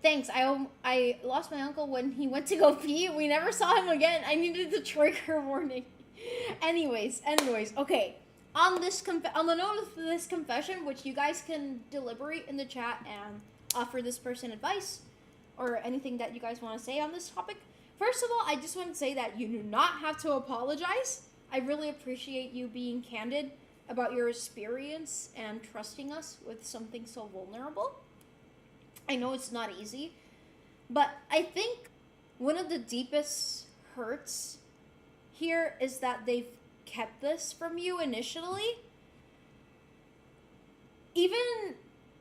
Thanks. I lost my uncle when he went to go pee. We never saw him again. I needed the trigger warning. anyways, okay. On the note of this confession, which you guys can deliberate in the chat and offer this person advice or anything that you guys want to say on this topic. First of all, I just want to say that you do not have to apologize. I really appreciate you being candid about your experience and trusting us with something so vulnerable. I know it's not easy, but I think one of the deepest hurts here is that they've kept this from you initially. Even,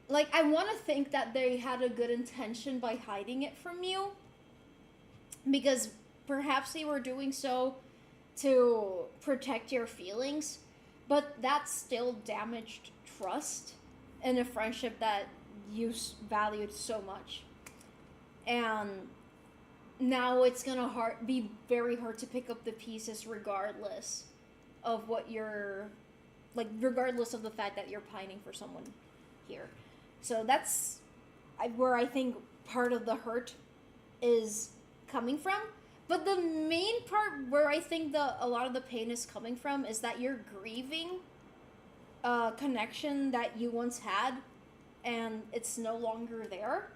like, I want to think that they had a good intention by hiding it from you, because perhaps they were doing so to protect your feelings, but that still damaged trust in a friendship that you valued so much. And now it's gonna be very hard to pick up the pieces regardless of what you're, like, regardless of the fact that you're pining for someone here. So that's where I think part of the hurt is coming from. But the main part where I think a lot of the pain is coming from is that you're grieving a connection that you once had, and it's no longer there.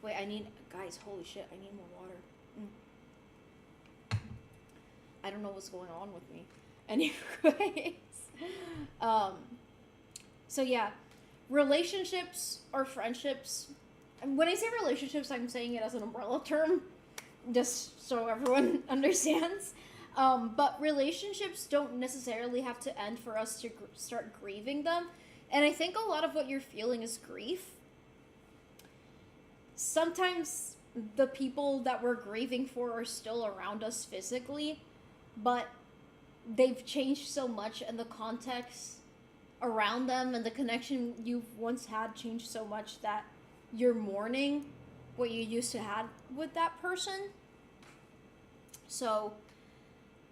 Wait, guys, holy shit, I need more water. I don't know what's going on with me. Anyways, so yeah, relationships or friendships. And when I say relationships, I'm saying it as an umbrella term, just so everyone understands. But relationships don't necessarily have to end for us to start grieving them. And I think a lot of what you're feeling is grief. Sometimes the people that we're grieving for are still around us physically, but they've changed so much, and the context around them and the connection you've once had changed so much that you're mourning what you used to have with that person. So,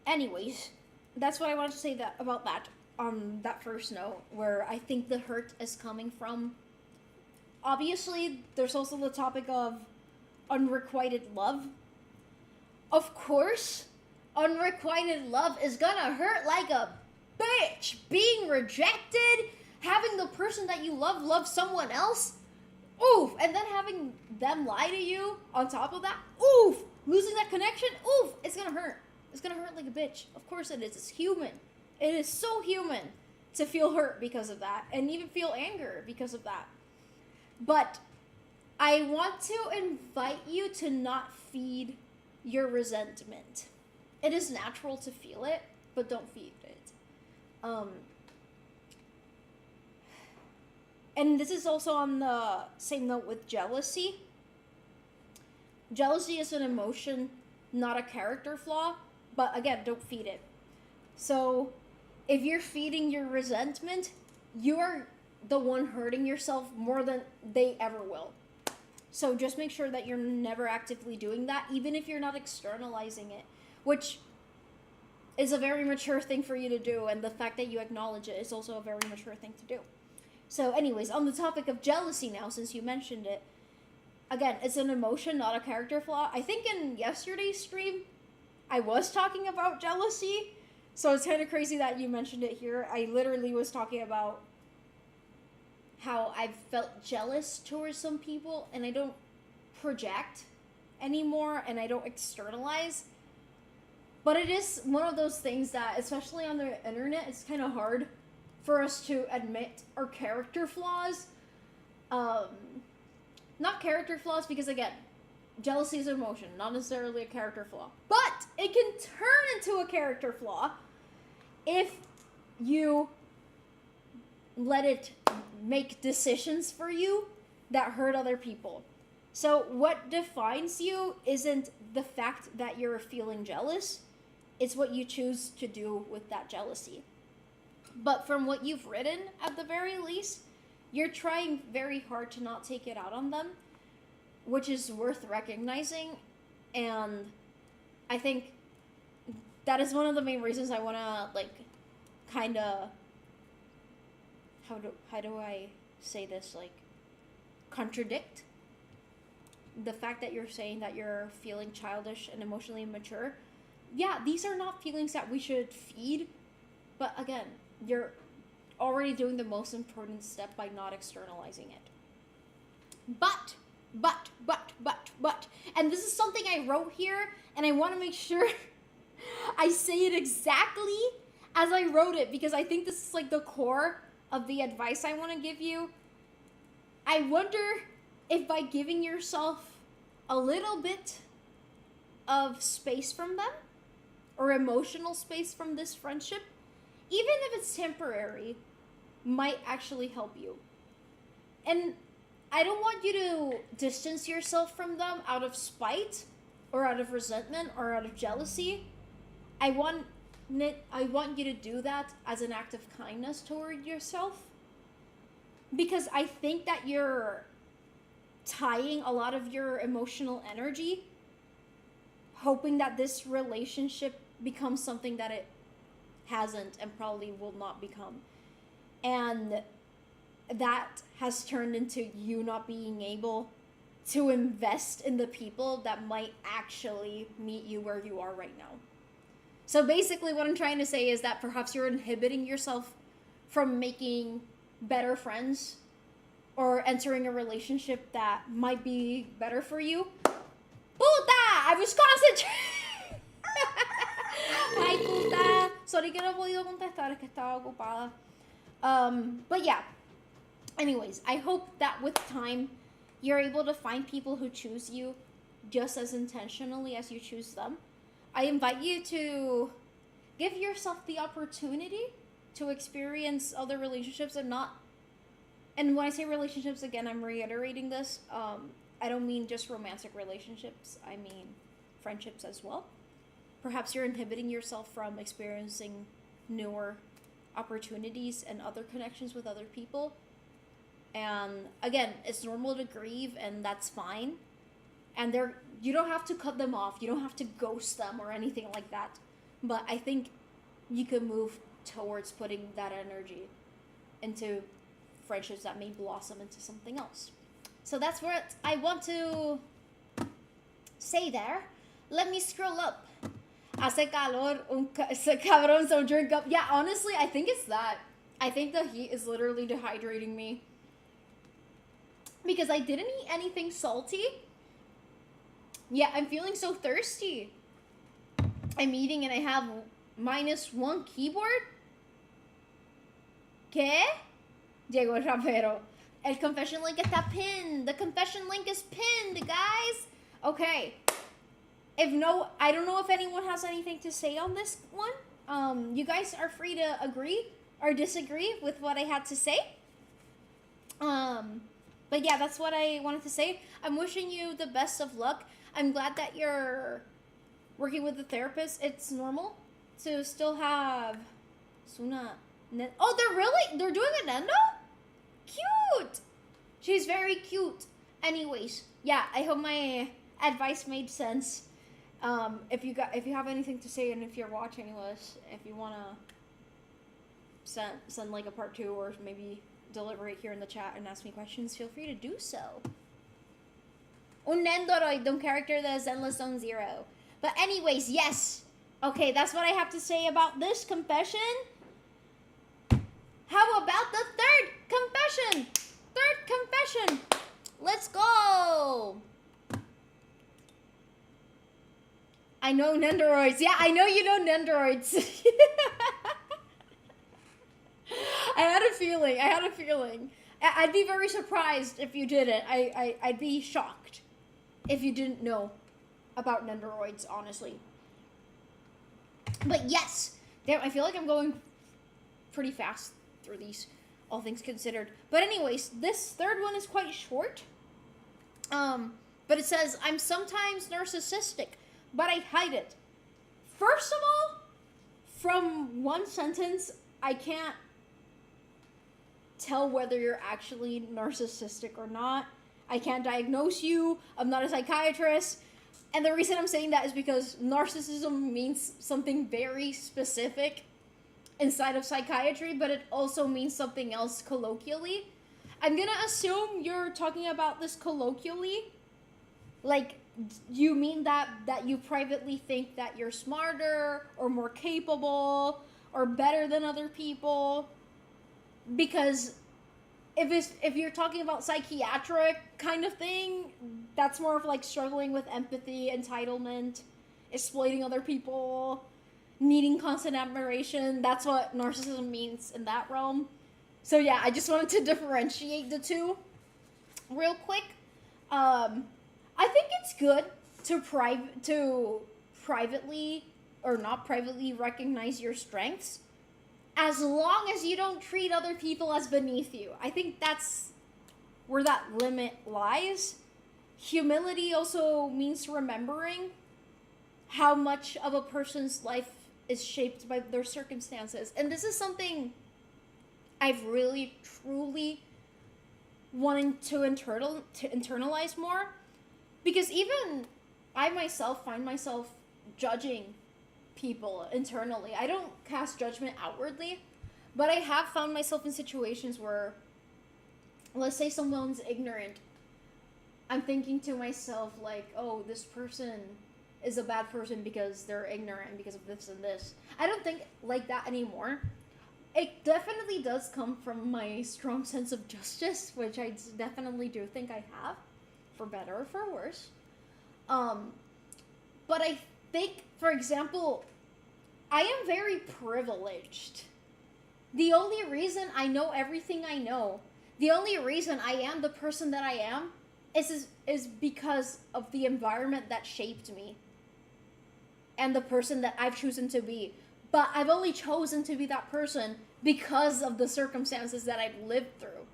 anyways, that's what I wanted to say about that on that first note, where I think the hurt is coming from. Obviously, there's also the topic of unrequited love. Of course, unrequited love is gonna hurt like a bitch. Being rejected, having the person that you love someone else, oof, and then having them lie to you on top of that, oof, losing that connection, oof, it's gonna hurt. It's gonna hurt like a bitch. Of course it is. It's human. It is so human to feel hurt because of that, and even feel anger because of that. But I want to invite you to not feed your resentment. It is natural to feel it, but don't feed it. And this is also on the same note with jealousy. Jealousy is an emotion, not a character flaw, but again, don't feed it. So if you're feeding your resentment, you're the one hurting yourself more than they ever will. So just make sure that you're never actively doing that, even if you're not externalizing it, which is a very mature thing for you to do, and the fact that you acknowledge it is also a very mature thing to do. So anyways, on the topic of jealousy now, since you mentioned it, again, it's an emotion, not a character flaw. I think in yesterday's stream, I was talking about jealousy, so it's kind of crazy that you mentioned it here. I literally was talking about how I've felt jealous towards some people, and I don't project anymore, and I don't externalize. But it is one of those things that, especially on the internet, it's kind of hard for us to admit our character flaws. Not character flaws, because again, jealousy is an emotion, not necessarily a character flaw. But it can turn into a character flaw if you let it make decisions for you that hurt other people. So what defines you isn't the fact that you're feeling jealous, it's what you choose to do with that jealousy. But from what you've written, at the very least, you're trying very hard to not take it out on them, which is worth recognizing. And I think that is one of the main reasons I want to, like, kind of, how do I say this, like, contradict the fact that you're saying that you're feeling childish and emotionally immature. Yeah, these are not feelings that we should feed, but again, you're already doing the most important step by not externalizing it. But, and this is something I wrote here, and I want to make sure I say it exactly as I wrote it, because I think this is like the core of the advice I want to give you. I wonder if by giving yourself a little bit of space from them, or emotional space from this friendship, even if it's temporary, might actually help you. And I don't want you to distance yourself from them out of spite, or out of resentment, or out of jealousy. I want you to do that as an act of kindness toward yourself. Because I think that you're tying a lot of your emotional energy, hoping that this relationship becomes something that it hasn't and probably will not become. And that has turned into you not being able to invest in the people that might actually meet you where you are right now. So basically what I'm trying to say is that perhaps you're inhibiting yourself from making better friends or entering a relationship that might be better for you. Puta! I was concentrating! Ay, puta. Sorry que no he podido contestar, es que estaba ocupada. But yeah. Anyways, I hope that with time, you're able to find people who choose you just as intentionally as you choose them. I invite you to give yourself the opportunity to experience other relationships and when I say relationships, again, I'm reiterating this, I don't mean just romantic relationships, I mean friendships as well. Perhaps you're inhibiting yourself from experiencing newer opportunities and other connections with other people. And again, it's normal to grieve, and that's fine. And you don't have to cut them off. You don't have to ghost them or anything like that. But I think you can move towards putting that energy into friendships that may blossom into something else. So that's what I want to say there. Let me scroll up. Hace calor, ese cabrón, so drink up. Yeah, honestly, I think it's that. I think the heat is literally dehydrating me. Because I didn't eat anything salty. Yeah, I'm feeling so thirsty. I'm eating and I have -1 keyboard. ¿Qué? Llegó el rapero. El confession link está pinned. The confession link is pinned, guys. Okay. I don't know if anyone has anything to say on this one. You guys are free to agree or disagree with what I had to say. But yeah, that's what I wanted to say. I'm wishing you the best of luck. I'm glad that you're working with a therapist. It's normal to still have they're doing a Nendo? Cute! She's very cute. Anyways, yeah, I hope my advice made sense. If you have anything to say, and if you're watching this, if you wanna send like a part 2 or maybe deliver it here in the chat and ask me questions, feel free to do so. Un Nendoroid, un character that is endless zone 0. But anyways, yes. Okay, that's what I have to say about this confession. How about the third confession? Third confession. Let's go. I know Nendoroids. Yeah, I know you know Nendoroids. I had a feeling. I'd be very surprised if you didn't. I'd be shocked if you didn't know about Nendoroids, honestly. But yes, damn, I feel like I'm going pretty fast through these, all things considered. But anyways, this third one is quite short. But it says, I'm sometimes narcissistic, but I hide it. First of all, from one sentence, I can't tell whether you're actually narcissistic or not. I can't diagnose you. I'm not a psychiatrist. And the reason I'm saying that is because narcissism means something very specific inside of psychiatry, but it also means something else colloquially. I'm gonna assume you're talking about this colloquially. Like, you mean that you privately think that you're smarter or more capable or better than other people? Because if you're talking about psychiatric kind of thing, that's more of like struggling with empathy, entitlement, exploiting other people, needing constant admiration. That's what narcissism means in that realm. So yeah, I just wanted to differentiate the two real quick. I think it's good to privately or not privately recognize your strengths, as long as you don't treat other people as beneath you. I think that's where that limit lies. Humility also means remembering how much of a person's life is shaped by their circumstances. And this is something I've really, truly wanting to internalize more. Because even I myself find myself judging people internally. I don't cast judgment outwardly, but I have found myself in situations where, let's say someone's ignorant. I'm thinking to myself like, oh, this person is a bad person because they're ignorant because of this and this. I don't think like that anymore. It definitely does come from my strong sense of justice, which I definitely do think I have, for better or for worse. But I think, for example, I am very privileged. The only reason I know everything I know, the only reason I am the person that I am, is because of the environment that shaped me and the person that I've chosen to be. But I've only chosen to be that person because of the circumstances that I've lived through.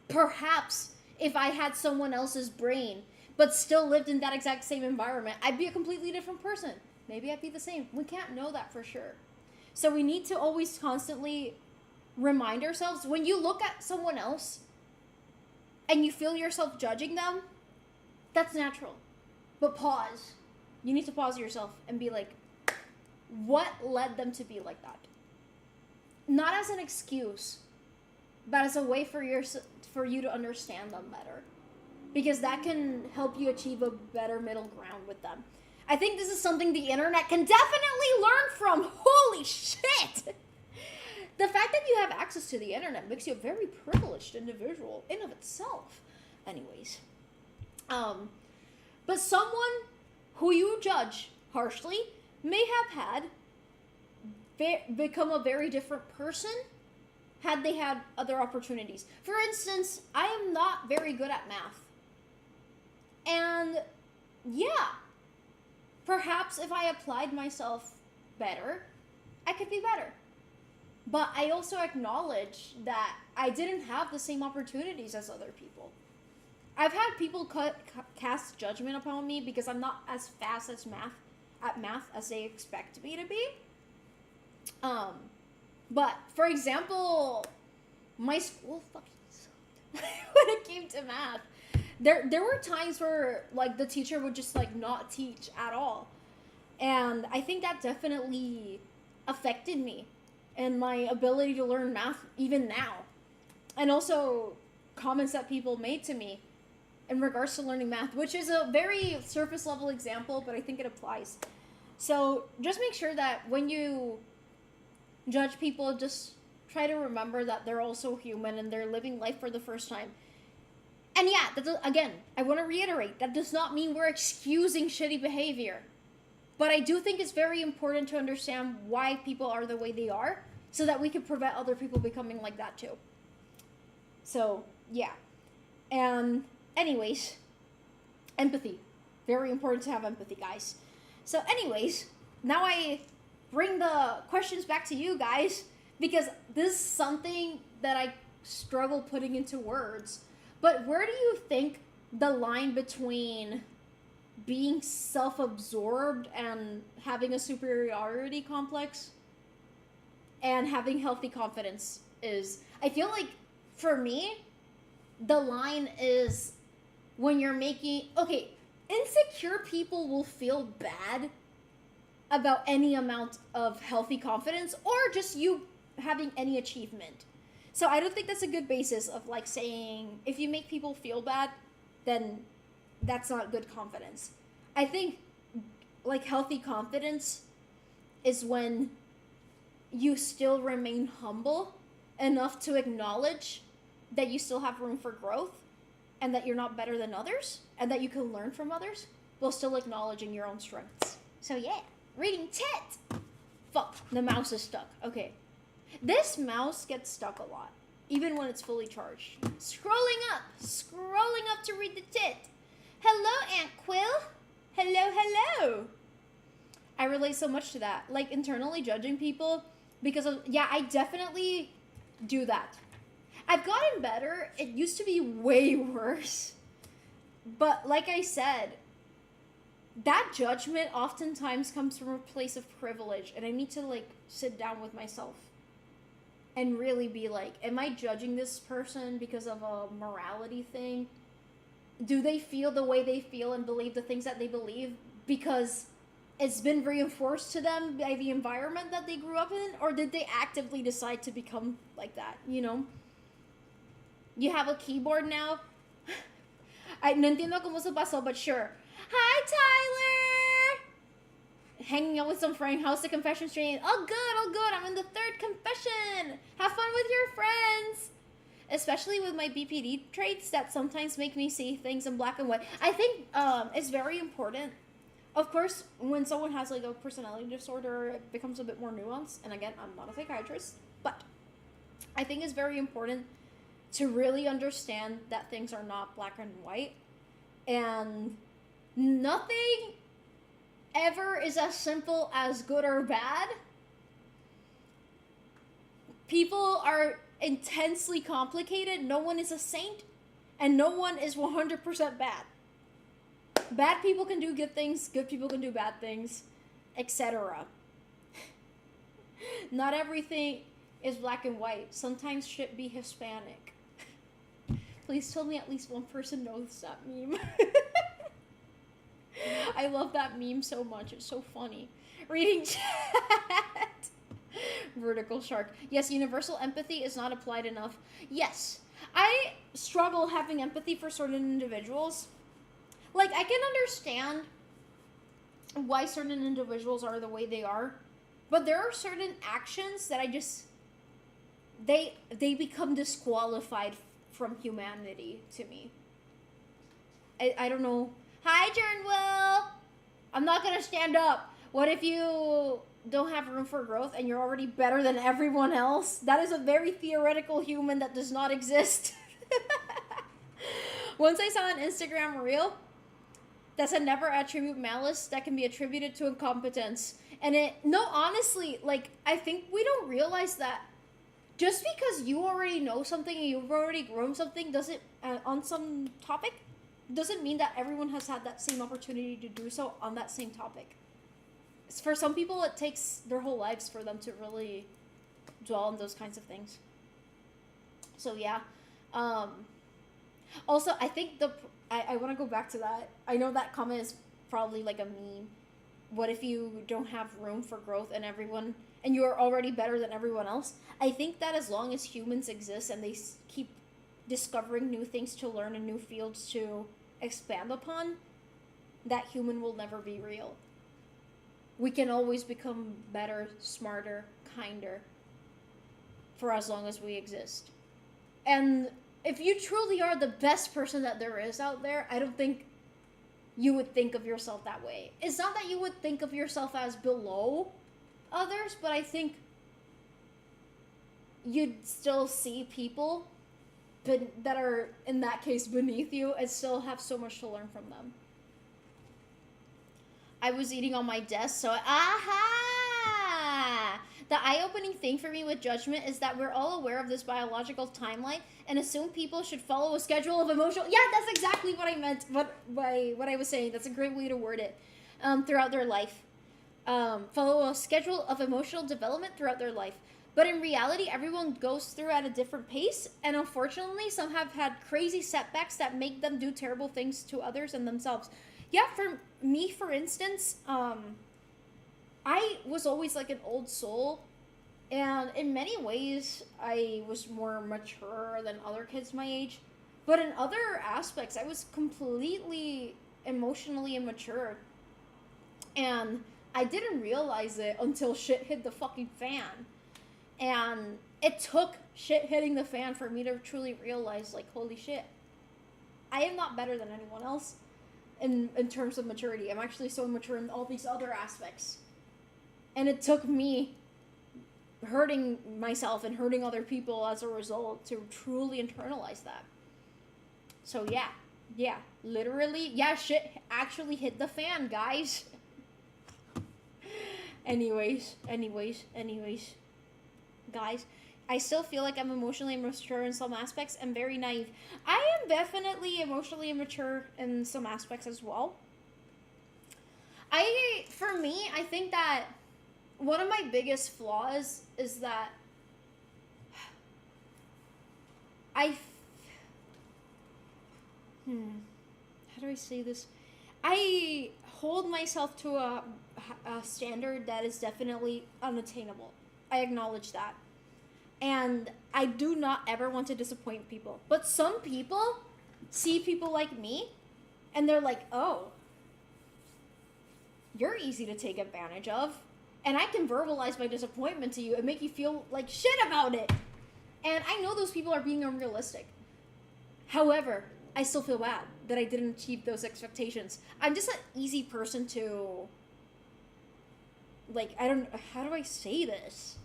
Perhaps if I had someone else's brain, but still lived in that exact same environment, I'd be a completely different person. Maybe I'd be the same. We can't know that for sure. So we need to always constantly remind ourselves, when you look at someone else and you feel yourself judging them, that's natural. But pause. You need to pause yourself and be like, what led them to be like that? Not as an excuse, but as a way for you to understand them better. Because that can help you achieve a better middle ground with them. I think this is something the internet can definitely learn from. Holy shit! The fact that you have access to the internet makes you a very privileged individual in of itself. Anyways. But someone who you judge harshly may have had become a very different person had they had other opportunities. For instance, I am not very good at math. And yeah, perhaps if I applied myself better, I could be better. But I also acknowledge that I didn't have the same opportunities as other people. I've had people cast judgment upon me because I'm not as fast at math as they expect me to be. But for example, my school fucking sucked when it came to math. There were times where like the teacher would just like not teach at all. And I think that definitely affected me and my ability to learn math even now. And also comments that people made to me in regards to learning math, which is a very surface level example, but I think it applies. So just make sure that when you judge people, just try to remember that they're also human and they're living life for the first time. And yeah, again, I want to reiterate, that does not mean we're excusing shitty behavior. But I do think it's very important to understand why people are the way they are, so that we can prevent other people becoming like that too. So, yeah. And anyways, empathy. Very important to have empathy, guys. So anyways, now I bring the questions back to you guys, because this is something that I struggle putting into words. But where do you think the line between being self-absorbed and having a superiority complex and having healthy confidence is? I feel like for me, the line is when you're making, okay, insecure people will feel bad about any amount of healthy confidence or just you having any achievement. So I don't think that's a good basis of like saying if you make people feel bad, then that's not good confidence. I think like healthy confidence is when you still remain humble enough to acknowledge that you still have room for growth and that you're not better than others and that you can learn from others while still acknowledging your own strengths. So yeah, reading tit. Fuck, the mouse is stuck. Okay. This mouse gets stuck a lot, even when it's fully charged. Scrolling up to read the tit. Hello, Aunt Quill. Hello. I relate so much to that. Like internally judging people because of, yeah, I definitely do that. I've gotten better. It used to be way worse. But like I said, that judgment oftentimes comes from a place of privilege, and I need to like sit down with myself and really be like, am I judging this person because of a morality thing? Do they feel the way they feel and believe the things that they believe because it's been reinforced to them by the environment that they grew up in? Or did they actively decide to become like that, you know? You have a keyboard now? I no entiendo cómo se pasó, but sure. Hi, Tyler! Hanging out with some friend. How's the confession stream? Oh, good. I'm in the 3rd confession. Have fun with your friends. Especially with my BPD traits that sometimes make me see things in black and white. I think it's very important. Of course, when someone has like a personality disorder, it becomes a bit more nuanced. And again, I'm not a psychiatrist, but I think it's very important to really understand that things are not black and white. And nothing ever is as simple as good or bad. People are intensely complicated. No one is a saint, and no one is 100% bad. Bad people can do good things, good people can do bad things, etc. Not everything is black and white. Sometimes shit be Hispanic. Please tell me at least one person knows that meme. I love that meme so much. It's so funny. Reading chat. Vertical shark. Yes, universal empathy is not applied enough. Yes. I struggle having empathy for certain individuals. Like, I can understand why certain individuals are the way they are, but there are certain actions that I just... They become disqualified from humanity to me. I don't know. Hi, Jernwill! I'm not gonna stand up. What if you don't have room for growth and you're already better than everyone else? That is a very theoretical human that does not exist. Once I saw an Instagram reel that said never attribute malice that can be attributed to incompetence. And honestly, like, I think we don't realize that just because you already know something and you've already grown something doesn't, on some topic, doesn't mean that everyone has had that same opportunity to do so on that same topic. For some people, it takes their whole lives for them to really dwell on those kinds of things. So yeah. Also, I think I want to go back to that. I know that comment is probably like a meme. What if you don't have room for growth and you are already better than everyone else? I think that as long as humans exist and they keep discovering new things to learn and new fields to expand upon, that human will never be real. We can always become better, smarter, kinder for as long as we exist. And if you truly are the best person that there is out there, I don't think you would think of yourself that way. It's not that you would think of yourself as below others, but I think you'd still see people that are, in that case, beneath you, and still have so much to learn from them. I was eating on my desk, so aha! The eye-opening thing for me with judgment is that we're all aware of this biological timeline and assume people should follow a schedule of emotional. Yeah, that's exactly what I meant. What I was saying. That's a great way to word it. Throughout their life, follow a schedule of emotional development throughout their life. But in reality, everyone goes through at a different pace, and unfortunately, some have had crazy setbacks that make them do terrible things to others and themselves. Yeah, for me, for instance, I was always like an old soul, and in many ways, I was more mature than other kids my age. But in other aspects, I was completely emotionally immature. And I didn't realize it until shit hit the fucking fan. And it took shit hitting the fan for me to truly realize, like, holy shit, I am not better than anyone else in terms of maturity. I'm actually so immature in all these other aspects. And it took me hurting myself and hurting other people as a result to truly internalize that. So yeah, literally, yeah, shit actually hit the fan, guys. Anyways, guys, I still feel like I'm emotionally immature in some aspects and very naive. I am definitely emotionally immature in some aspects as well. For me, I think that one of my biggest flaws is that how do I say this? I hold myself to a standard that is definitely unattainable. I acknowledge that. And I do not ever want to disappoint people. But some people see people like me and they're like, oh, you're easy to take advantage of. And I can verbalize my disappointment to you and make you feel like shit about it. And I know those people are being unrealistic. However, I still feel bad that I didn't achieve those expectations. I'm just an easy person to, like, how do I say this?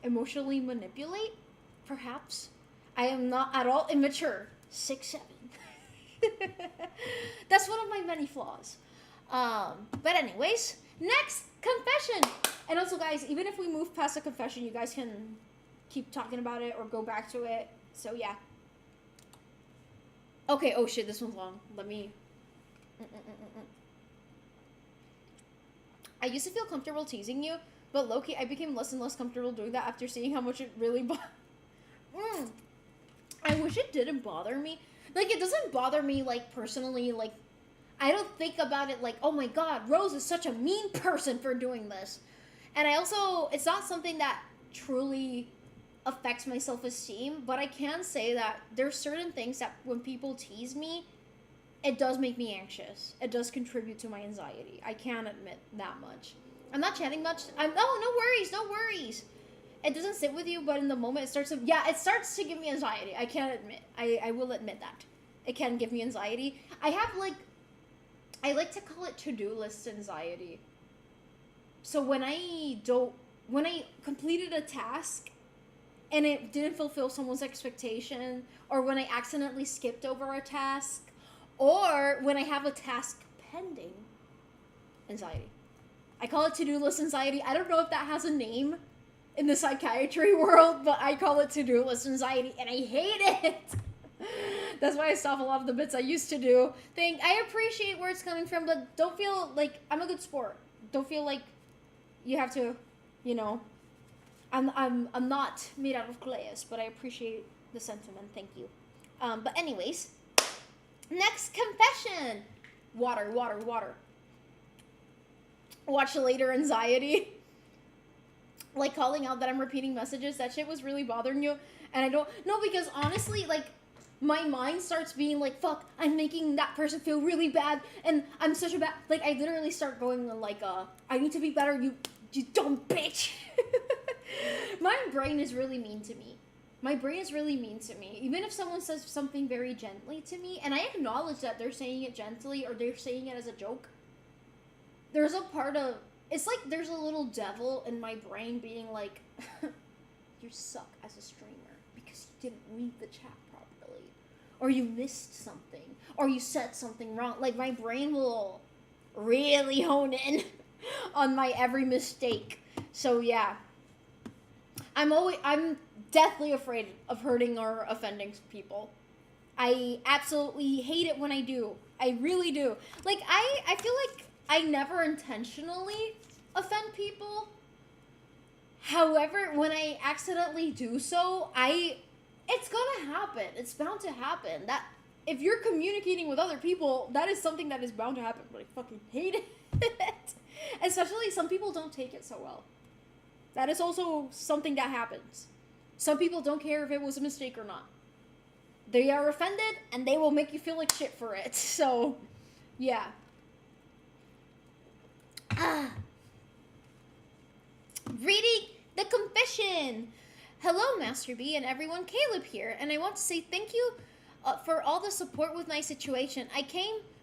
Emotionally manipulate, perhaps. I am not at all immature. 6'7". That's one of my many flaws. But anyways, next, confession. And also, guys, even if we move past the confession, you guys can keep talking about it or go back to it. So yeah. Okay, oh shit, this one's long. Let me... I used to feel comfortable teasing you, but low-key, I became less and less comfortable doing that after seeing how much it really I wish it didn't bother me. Like, it doesn't bother me, like, personally, like, I don't think about it like, oh my god, Rose is such a mean person for doing this. And I also, it's not something that truly affects my self-esteem, but I can say that there's certain things that when people tease me, it does make me anxious. It does contribute to my anxiety. I can admit that much. I'm not chatting much. No worries. It doesn't sit with you, but in the moment it starts to give me anxiety. I can't admit. I will admit that. It can give me anxiety. I like to call it to-do list anxiety. So when I completed a task and it didn't fulfill someone's expectation, or when I accidentally skipped over a task, or when I have a task pending, anxiety. I call it to-do list anxiety. I don't know if that has a name in the psychiatry world, but I call it to-do list anxiety, and I hate it. That's why I stop a lot of the bits I used to do. I appreciate where it's coming from, but don't feel like I'm a good sport. Don't feel like you have to, I'm not made out of glass, but I appreciate the sentiment. Thank you. But anyways, next confession. Water. Watch later anxiety. Like calling out that I'm repeating messages. That shit was really bothering you. And I don't know, because honestly, like, my mind starts being like, fuck, I'm making that person feel really bad, and I'm such a bad, like, I literally start going like, I need to be better, you dumb bitch. My brain is really mean to me. Even if someone says something very gently to me, and I acknowledge that they're saying it gently, or they're saying it as a joke, there's a part of, it's like there's a little devil in my brain being like, you suck as a streamer because you didn't read the chat properly, or you missed something, or you said something wrong. Like, my brain will really hone in on my every mistake. So yeah, I'm deathly afraid of hurting or offending people. I absolutely hate it when I do. I really do. Like, I feel like I never intentionally offend people. However, when I accidentally do so, it's gonna happen. It's bound to happen. That if you're communicating with other people, that is something that is bound to happen. But I fucking hate it. Especially some people don't take it so well. That is also something that happens. Some people don't care if it was a mistake or not. They are offended, and they will make you feel like shit for it. So, yeah. Reading the confession. Hello, Master B and everyone. Caleb here, and I want to say thank you for all the support with my situation. I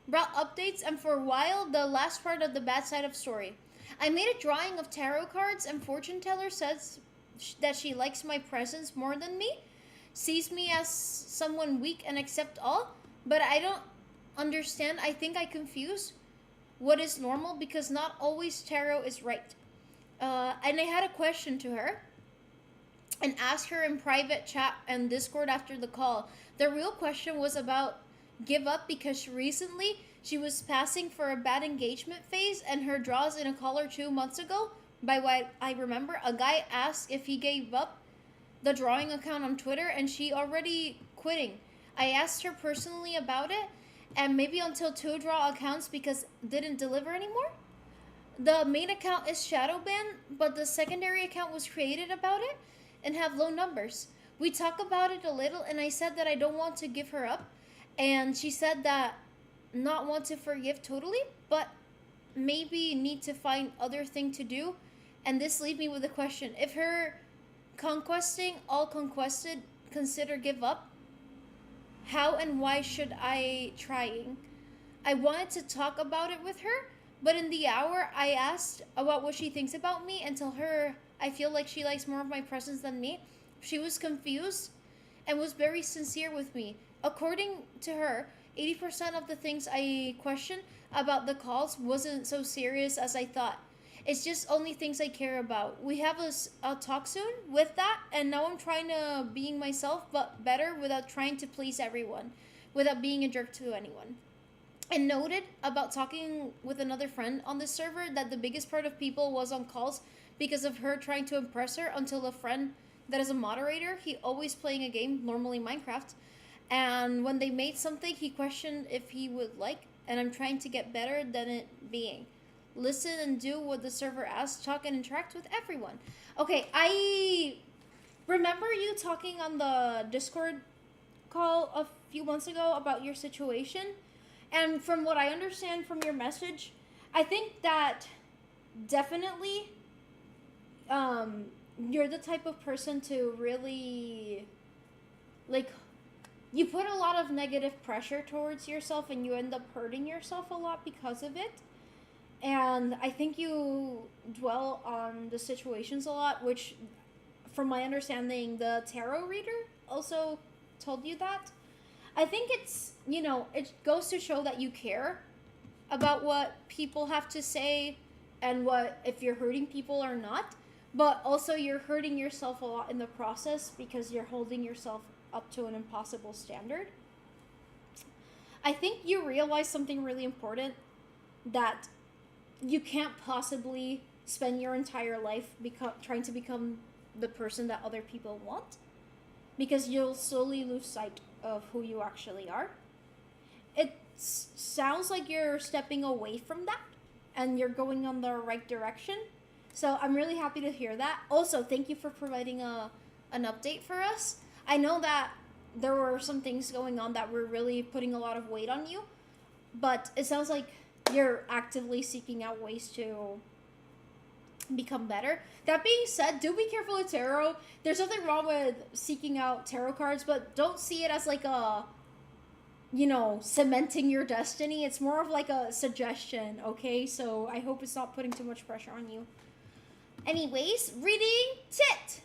brought updates, and for a while, the last part of the bad side of story. I made a drawing of tarot cards, and fortune teller says that she likes my presence more than me, sees me as someone weak and accept all, but I don't understand. I think I confuse what is normal because not always tarot is right. And I had a question to her and asked her in private chat and Discord after the call. The real question was about give up because recently she was passing for a bad engagement phase, and her draws in a call or 2 months ago, by what I remember, a guy asked if he gave up the drawing account on Twitter, and she already quitting. I asked her personally about it, and maybe until 2 draw accounts because didn't deliver anymore. The main account is shadow banned, but the secondary account was created about it and have low numbers. We talked about it a little, and I said that I don't want to give her up, and she said that not want to forgive totally, but maybe need to find other thing to do. And this leaves me with a question: if her conquesting all conquested consider give up, how and why should I trying? I wanted to talk about it with her, but in the hour I asked about what she thinks about me and tell her I feel like she likes more of my presence than me. She was confused and was very sincere with me. According to her, 80% of the things I questioned about the calls wasn't so serious as I thought. It's just only things I care about. We have a talk soon with that, and now I'm trying to being myself, but better without trying to please everyone, without being a jerk to anyone. And noted about talking with another friend on this server that the biggest part of people was on calls because of her trying to impress her until a friend that is a moderator, he always playing a game, normally Minecraft, and when they made something, he questioned if he would like, and I'm trying to get better than it being. Listen and do what the server asks, talk and interact with everyone. Okay, I remember you talking on the Discord call a few months ago about your situation, and from what I understand from your message, I think that definitely you're the type of person to really, like, you put a lot of negative pressure towards yourself and you end up hurting yourself a lot because of it. And I think you dwell on the situations a lot, which, from my understanding, the tarot reader also told you that. I think it's, it goes to show that you care about what people have to say and what, if you're hurting people or not. But also you're hurting yourself a lot in the process because you're holding yourself up to an impossible standard. I think you realize something really important, that you can't possibly spend your entire life trying to become the person that other people want, because you'll slowly lose sight of who you actually are. It sounds like you're stepping away from that and you're going on the right direction. So I'm really happy to hear that. Also, thank you for providing an update for us. I know that there were some things going on that were really putting a lot of weight on you, but it sounds like you're actively seeking out ways to become better. That being said, do be careful with tarot. There's nothing wrong with seeking out tarot cards, but don't see it as like a, cementing your destiny. It's more of like a suggestion, okay? So I hope it's not putting too much pressure on you. Anyways, reading tit.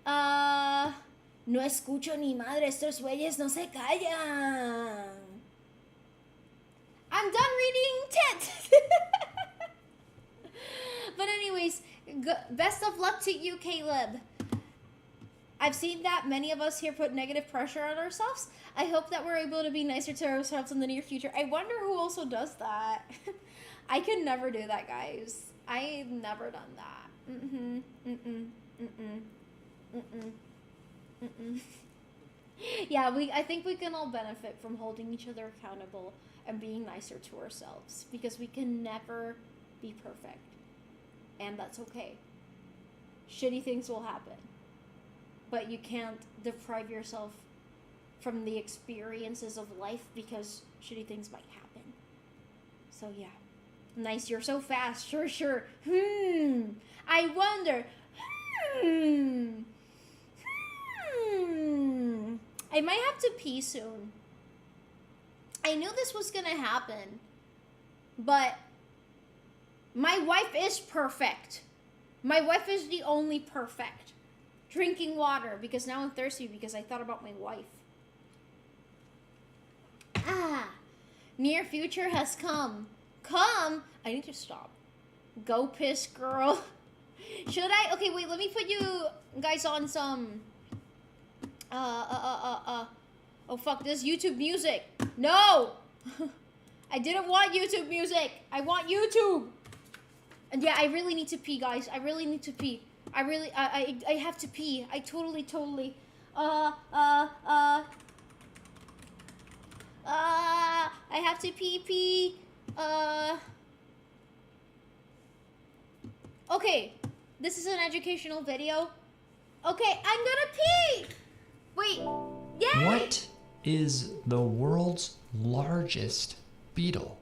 No escucho ni madre, estos güeyes no se callan. I'm done reading tit. But anyways, best of luck to you, Caleb. I've seen that many of us here put negative pressure on ourselves. I hope that we're able to be nicer to ourselves in the near future. I wonder who also does that. I could never do that, guys. I've never done that. Yeah, I think we can all benefit from holding each other accountable and being nicer to ourselves, because we can never be perfect. And that's okay. Shitty things will happen. But you can't deprive yourself from the experiences of life, because shitty things might happen. So yeah. Nice, you're so fast. Sure. I wonder. I might have to pee soon. I knew this was gonna happen, but my wife is perfect. My wife is the only perfect. Drinking water, because now I'm thirsty because I thought about my wife. Near future has come. Come? I need to stop. Go piss, girl. Should I? Okay, wait, let me put you guys on some... Oh, fuck, this YouTube music. No! I didn't want YouTube music. I want YouTube. And yeah, I really need to pee, guys. I really need to pee. I have to pee. I totally. I have to pee. Okay. This is an educational video. Okay, I'm gonna pee! Wait. Yay! What is the world's largest beetle?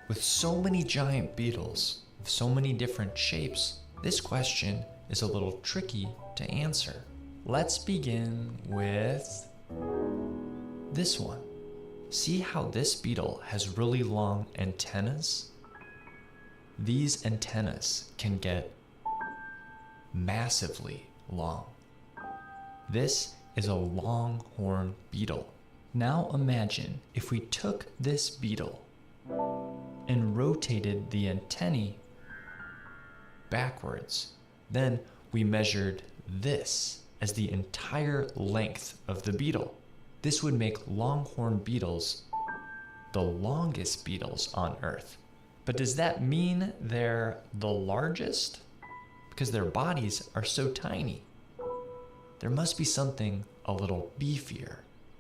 With so many giant beetles of so many different shapes, this question is a little tricky to answer. Let's begin with this one. See how this beetle has really long antennas? These antennas can get massively long. This is a longhorn beetle. Now imagine if we took this beetle and rotated the antennae backwards. Then we measured this as the entire length of the beetle. This would make longhorn beetles the longest beetles on Earth. But does that mean they're the largest? Because their bodies are so tiny. There must be something a little beefier,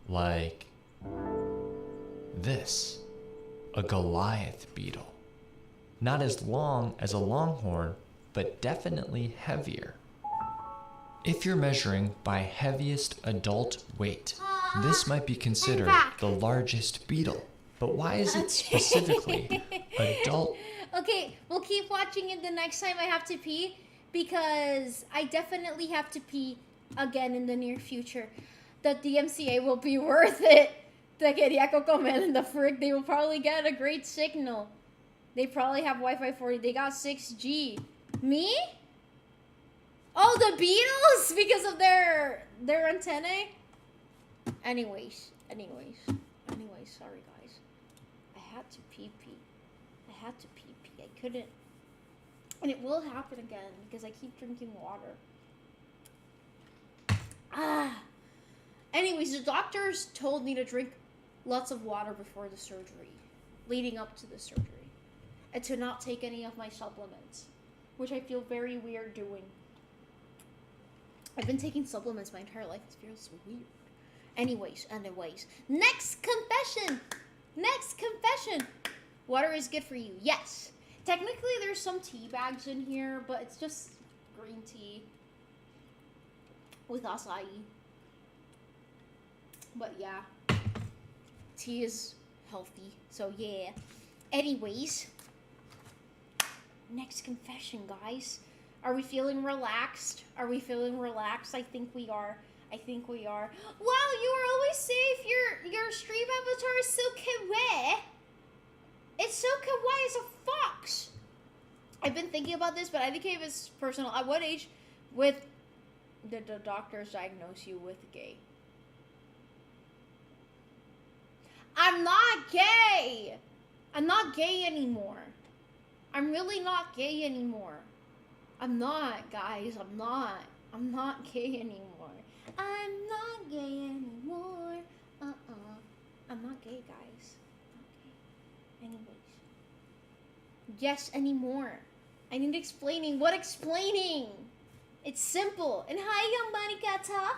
like this, a Goliath beetle. Not as long as a longhorn, but definitely heavier. If you're measuring by heaviest adult weight, this might be considered the largest beetle. But why is it specifically adult? Okay, we'll keep watching it the next time I have to pee, because I definitely have to pee again in the near future. The DMCA will be worth it. Te quería comer in the frick. They will probably get a great signal. They probably have Wi-Fi 40. They got 6G. Me? Oh, the Beatles? Because of their antennae? Anyways, sorry guys. I had to pee. I couldn't. And it will happen again because I keep drinking water. Anyways, the doctors told me to drink lots of water before the surgery, leading up to the surgery, and to not take any of my supplements, which I feel very weird doing. I've been taking supplements my entire life. It feels weird. Anyways. Next confession. Water is good for you. Yes. Technically, there's some tea bags in here, but it's just green tea with acai. But yeah, tea is healthy, so yeah. Anyways, next confession, guys. Are we feeling relaxed? I think we are. Wow, you are always safe. Your stream avatar is so kawaii. It's so kawaii as a fox. I've been thinking about this, but I think it's personal. At what age, with did the doctors diagnose you with gay? I'm not gay! I'm not gay anymore. I'm really not gay anymore. I'm not, guys. I'm not. I'm not gay anymore. I'm not gay anymore. I'm not gay, guys. Not gay. Anyways. Yes, anymore. I need explaining. What explaining? It's simple. And hi, Maricata.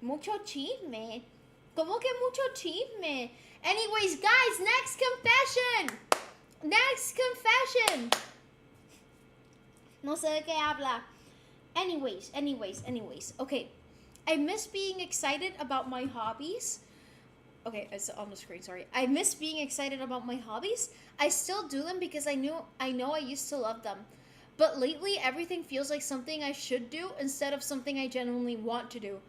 Mucho chisme. Como que mucho chisme? Anyways, guys, next confession. Next confession. No sé de qué habla. Anyways. Okay. I miss being excited about my hobbies. Okay, it's on the screen, sorry. I miss being excited about my hobbies. I still do them because I know I used to love them. But lately, everything feels like something I should do instead of something I genuinely want to do.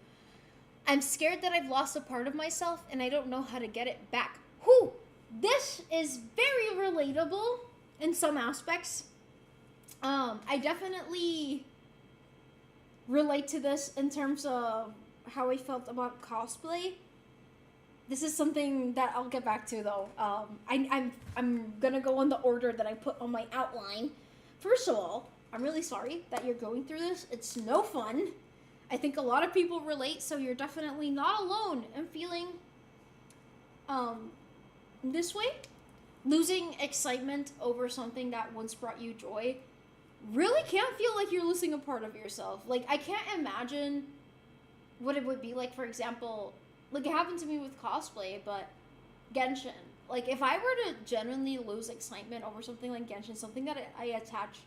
I'm scared that I've lost a part of myself and I don't know how to get it back. Whew! This is very relatable in some aspects. I definitely relate to this in terms of how I felt about cosplay. This is something that I'll get back to though. I'm gonna go in the order that I put on my outline. First of all, I'm really sorry that you're going through this. It's no fun. I think a lot of people relate, so you're definitely not alone in feeling this way. Losing excitement over something that once brought you joy really can't feel like you're losing a part of yourself. Like, I can't imagine what it would be like, for example, like it happened to me with cosplay, but Genshin. Like, if I were to genuinely lose excitement over something like Genshin, something that I attach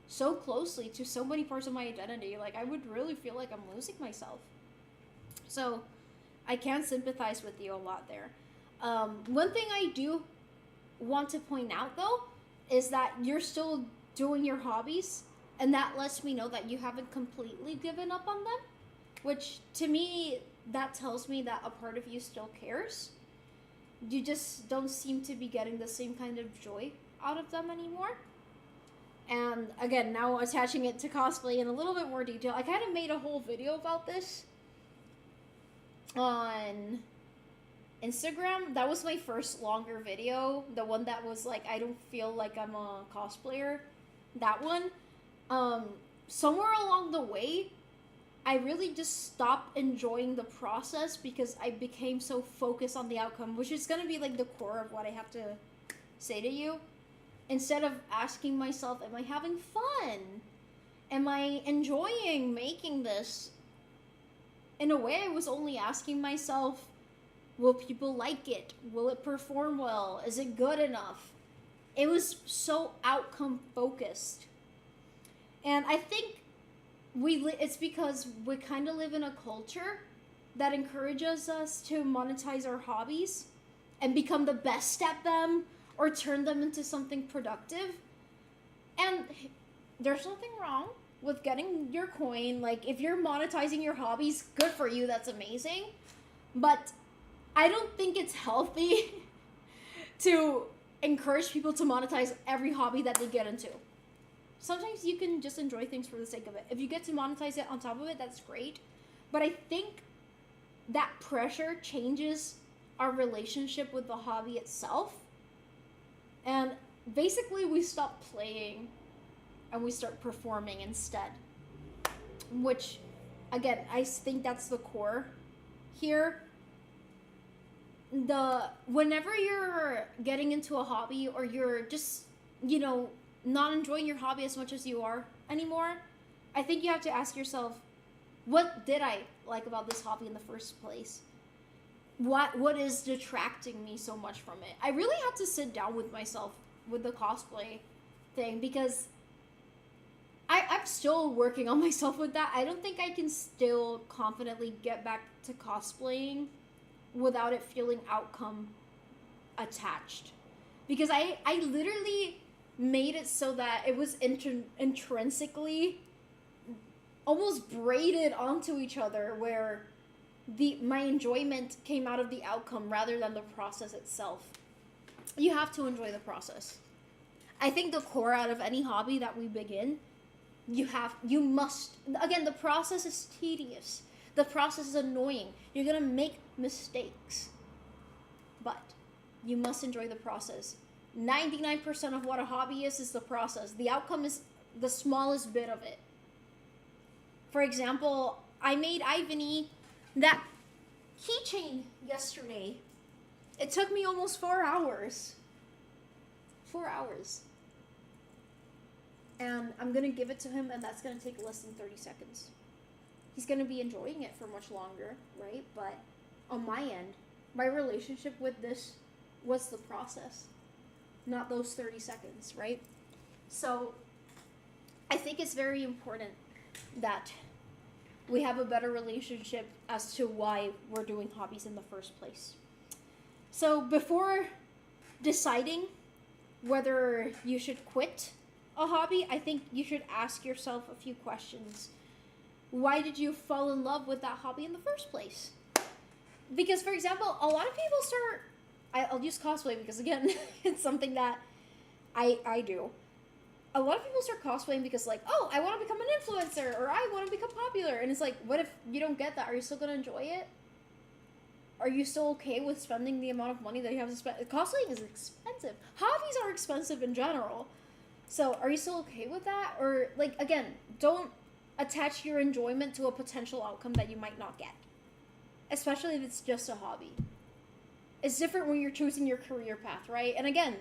so closely to so many parts of my identity, like, I would really feel like I'm losing myself. So, I can sympathize with you a lot there. One thing I do want to point out, though, is that you're still doing your hobbies, and that lets me know that you haven't completely given up on them, which, to me, that tells me that a part of you still cares. You just don't seem to be getting the same kind of joy out of them anymore. And again, now attaching it to cosplay in a little bit more detail, I kind of made a whole video about this on Instagram. That was my first longer video, the one that was like, I don't feel like I'm a cosplayer. That one. Somewhere along the way, I really just stopped enjoying the process because I became so focused on the outcome, which is going to be like the core of what I have to say to you. Instead of asking myself, am I having fun? Am I enjoying making this? In a way, I was only asking myself, will people like it? Will it perform well? Is it good enough? It was so outcome focused. And I think it's because we kind of live in a culture that encourages us to monetize our hobbies and become the best at them or turn them into something productive. And there's nothing wrong with getting your coin. Like, if you're monetizing your hobbies, good for you, that's amazing. But I don't think it's healthy to encourage people to monetize every hobby that they get into. Sometimes you can just enjoy things for the sake of it. If you get to monetize it on top of it, that's great. But I think that pressure changes our relationship with the hobby itself. And basically we stop playing and we start performing instead. Which, again, I think that's the core here. Whenever you're getting into a hobby or you're just, not enjoying your hobby as much as you are anymore, I think you have to ask yourself, what did I like about this hobby in the first place? What is detracting me so much from it? I really had to sit down with myself with the cosplay thing because I'm still working on myself with that. I don't think I can still confidently get back to cosplaying without it feeling outcome attached. Because I literally made it so that it was intrinsically almost braided onto each other, where my enjoyment came out of the outcome rather than the process itself. You have to enjoy the process. I think the core out of any hobby that we begin You must, again, the process is tedious. The process is annoying. You're gonna make mistakes. But you must enjoy the process. 99% of what a hobby is the process. The outcome is the smallest bit of it. For example, I made Ivany that keychain yesterday. It took me almost 4 hours. 4 hours. And I'm gonna give it to him, and that's gonna take less than 30 seconds. He's gonna be enjoying it for much longer, right? But on my end, my relationship with this was the process, not those 30 seconds, right? So I think it's very important that we have a better relationship as to why we're doing hobbies in the first place. So before deciding whether you should quit a hobby, I think you should ask yourself a few questions. Why did you fall in love with that hobby in the first place? Because, for example, a lot of people start... I'll use cosplay because, again, it's something that I do. A lot of people start cosplaying because, like, oh, I want to become an influencer, or I want to become popular. And it's like, what if you don't get that? Are you still going to enjoy it? Are you still okay with spending the amount of money that you have to spend? Cosplaying is expensive. Hobbies are expensive in general. So are you still okay with that? Or, like, again, don't attach your enjoyment to a potential outcome that you might not get. Especially if it's just a hobby. It's different when you're choosing your career path, right? And again,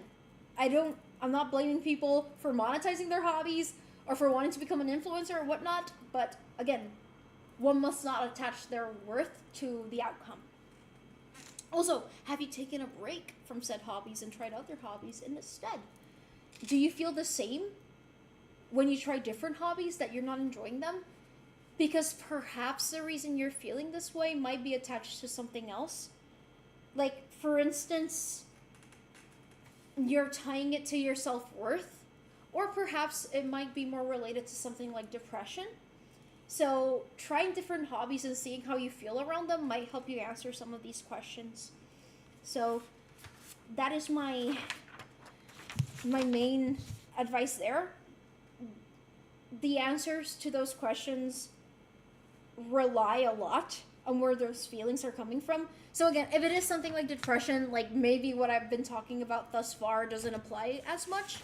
I'm not blaming people for monetizing their hobbies or for wanting to become an influencer or whatnot. But again, one must not attach their worth to the outcome. Also, have you taken a break from said hobbies and tried other hobbies instead? Do you feel the same when you try different hobbies, that you're not enjoying them? Because perhaps the reason you're feeling this way might be attached to something else. Like, for instance, you're tying it to your self-worth, or perhaps it might be more related to something like depression. So trying different hobbies and seeing how you feel around them might help you answer some of these questions. So that is my main advice there. The answers to those questions rely a lot on where those feelings are coming from. So again, if it is something like depression, like maybe what I've been talking about thus far doesn't apply as much,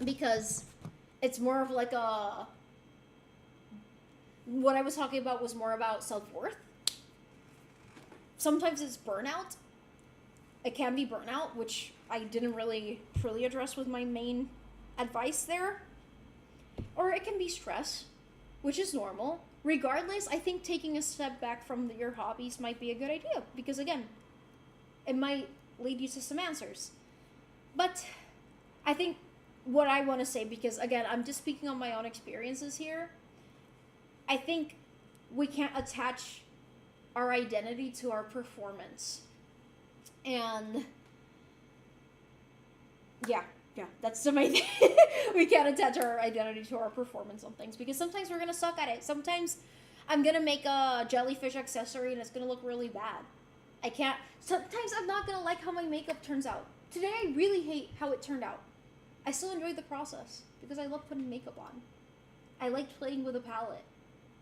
because it's more of like what I was talking about was more about self-worth. Sometimes it's burnout. It can be burnout, which I didn't really truly address with my main advice there. Or it can be stress, which is normal. Regardless, I think taking a step back from your hobbies might be a good idea, because again, it might lead you to some answers. But I think what I want to say, because again, I'm just speaking on my own experiences here, I think we can't attach our identity to our performance. And yeah, that's the main thing. We can't attach our identity to our performance on things, because sometimes we're going to suck at it. Sometimes I'm going to make a jellyfish accessory and it's going to look really bad. Sometimes I'm not going to like how my makeup turns out. Today I really hate how it turned out. I still enjoyed the process because I love putting makeup on. I liked playing with a palette.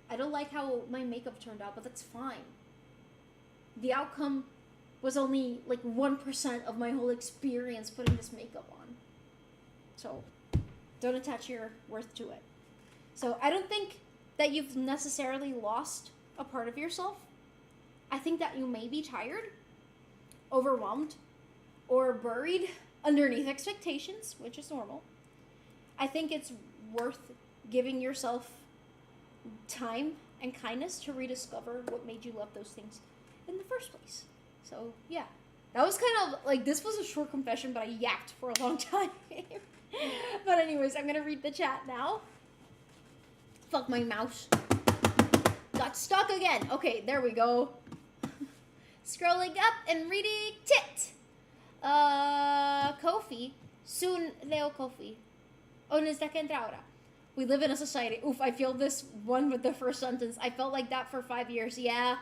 I don't like how my makeup turned out, but that's fine. The outcome was only like 1% of my whole experience putting this makeup on. So don't attach your worth to it. So I don't think that you've necessarily lost a part of yourself. I think that you may be tired, overwhelmed, or buried underneath expectations, which is normal. I think it's worth giving yourself time and kindness to rediscover what made you love those things in the first place. So yeah, that was kind of like, this was a short confession, but I yacked for a long time. But anyways, I'm gonna read the chat now. Fuck, my mouse got stuck again. Okay, there we go. Scrolling up and reading tit. Kofi. Soon leo Kofi. Oh, desde que entra ahora. We live in a society. Oof, I feel this one with the first sentence. I felt like that for 5 years. Yeah.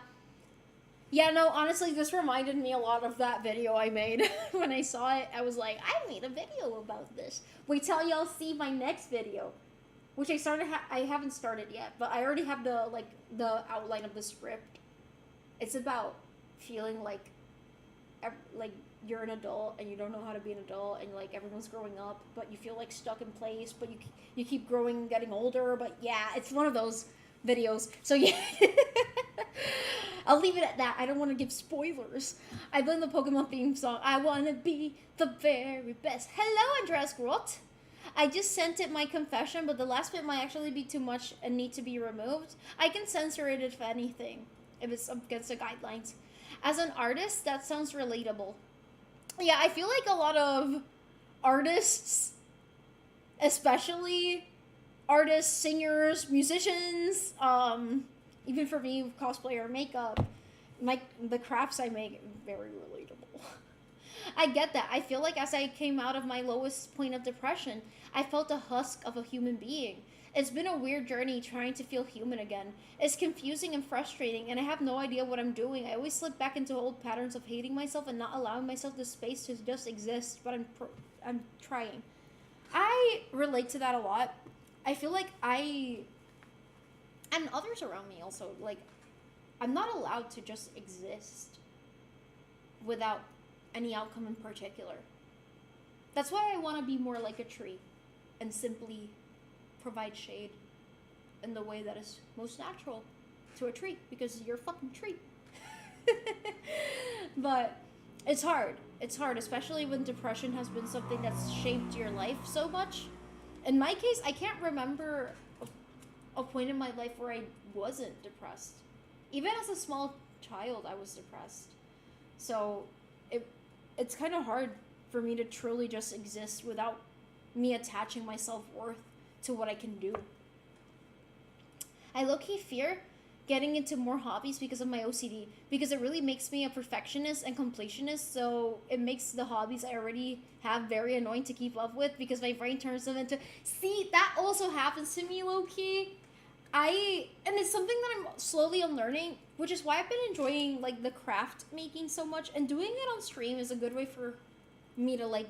Yeah, no, honestly, this reminded me a lot of that video I made. When I saw it, I was like, I made a video about this. Wait till y'all see my next video. which I haven't started yet, but I already have the outline of the script. It's about feeling like you're an adult and you don't know how to be an adult, and like everyone's growing up, but you feel like stuck in place, but you keep growing and getting older. But yeah, it's one of those videos. So yeah. I'll leave it at that. I don't want to give spoilers. I blame the Pokemon theme song. I want to be the very best. Hello, Andreas Groth. I just sent it my confession, but the last bit might actually be too much and need to be removed. I can censor it if anything, if it's against the guidelines. As an artist, that sounds relatable. Yeah, I feel like a lot of artists, especially artists, singers, musicians, even for me, cosplayer, makeup, the crafts I make, very relatable. I get that. I feel like as I came out of my lowest point of depression, I felt a husk of a human being. It's been a weird journey trying to feel human again. It's confusing and frustrating, and I have no idea what I'm doing. I always slip back into old patterns of hating myself and not allowing myself the space to just exist, but I'm trying. I relate to that a lot. I feel like and others around me also, like, I'm not allowed to just exist without any outcome in particular. That's why I want to be more like a tree and simply provide shade in the way that is most natural to a tree, because you're a fucking tree. But it's hard, especially when depression has been something that's shaped your life so much. In my case, I can't remember a point in my life where I wasn't depressed. Even as a small child, I was depressed. So it's kind of hard for me to truly just exist without me attaching my self-worth to what I can do. I low-key fear getting into more hobbies because of my OCD, because it really makes me a perfectionist and completionist, so it makes the hobbies I already have very annoying to keep up with, because my brain turns them into... See, that also happens to me low-key. And it's something that I'm slowly unlearning, which is why I've been enjoying, like, the craft making so much, and doing it on stream is a good way for me to, like,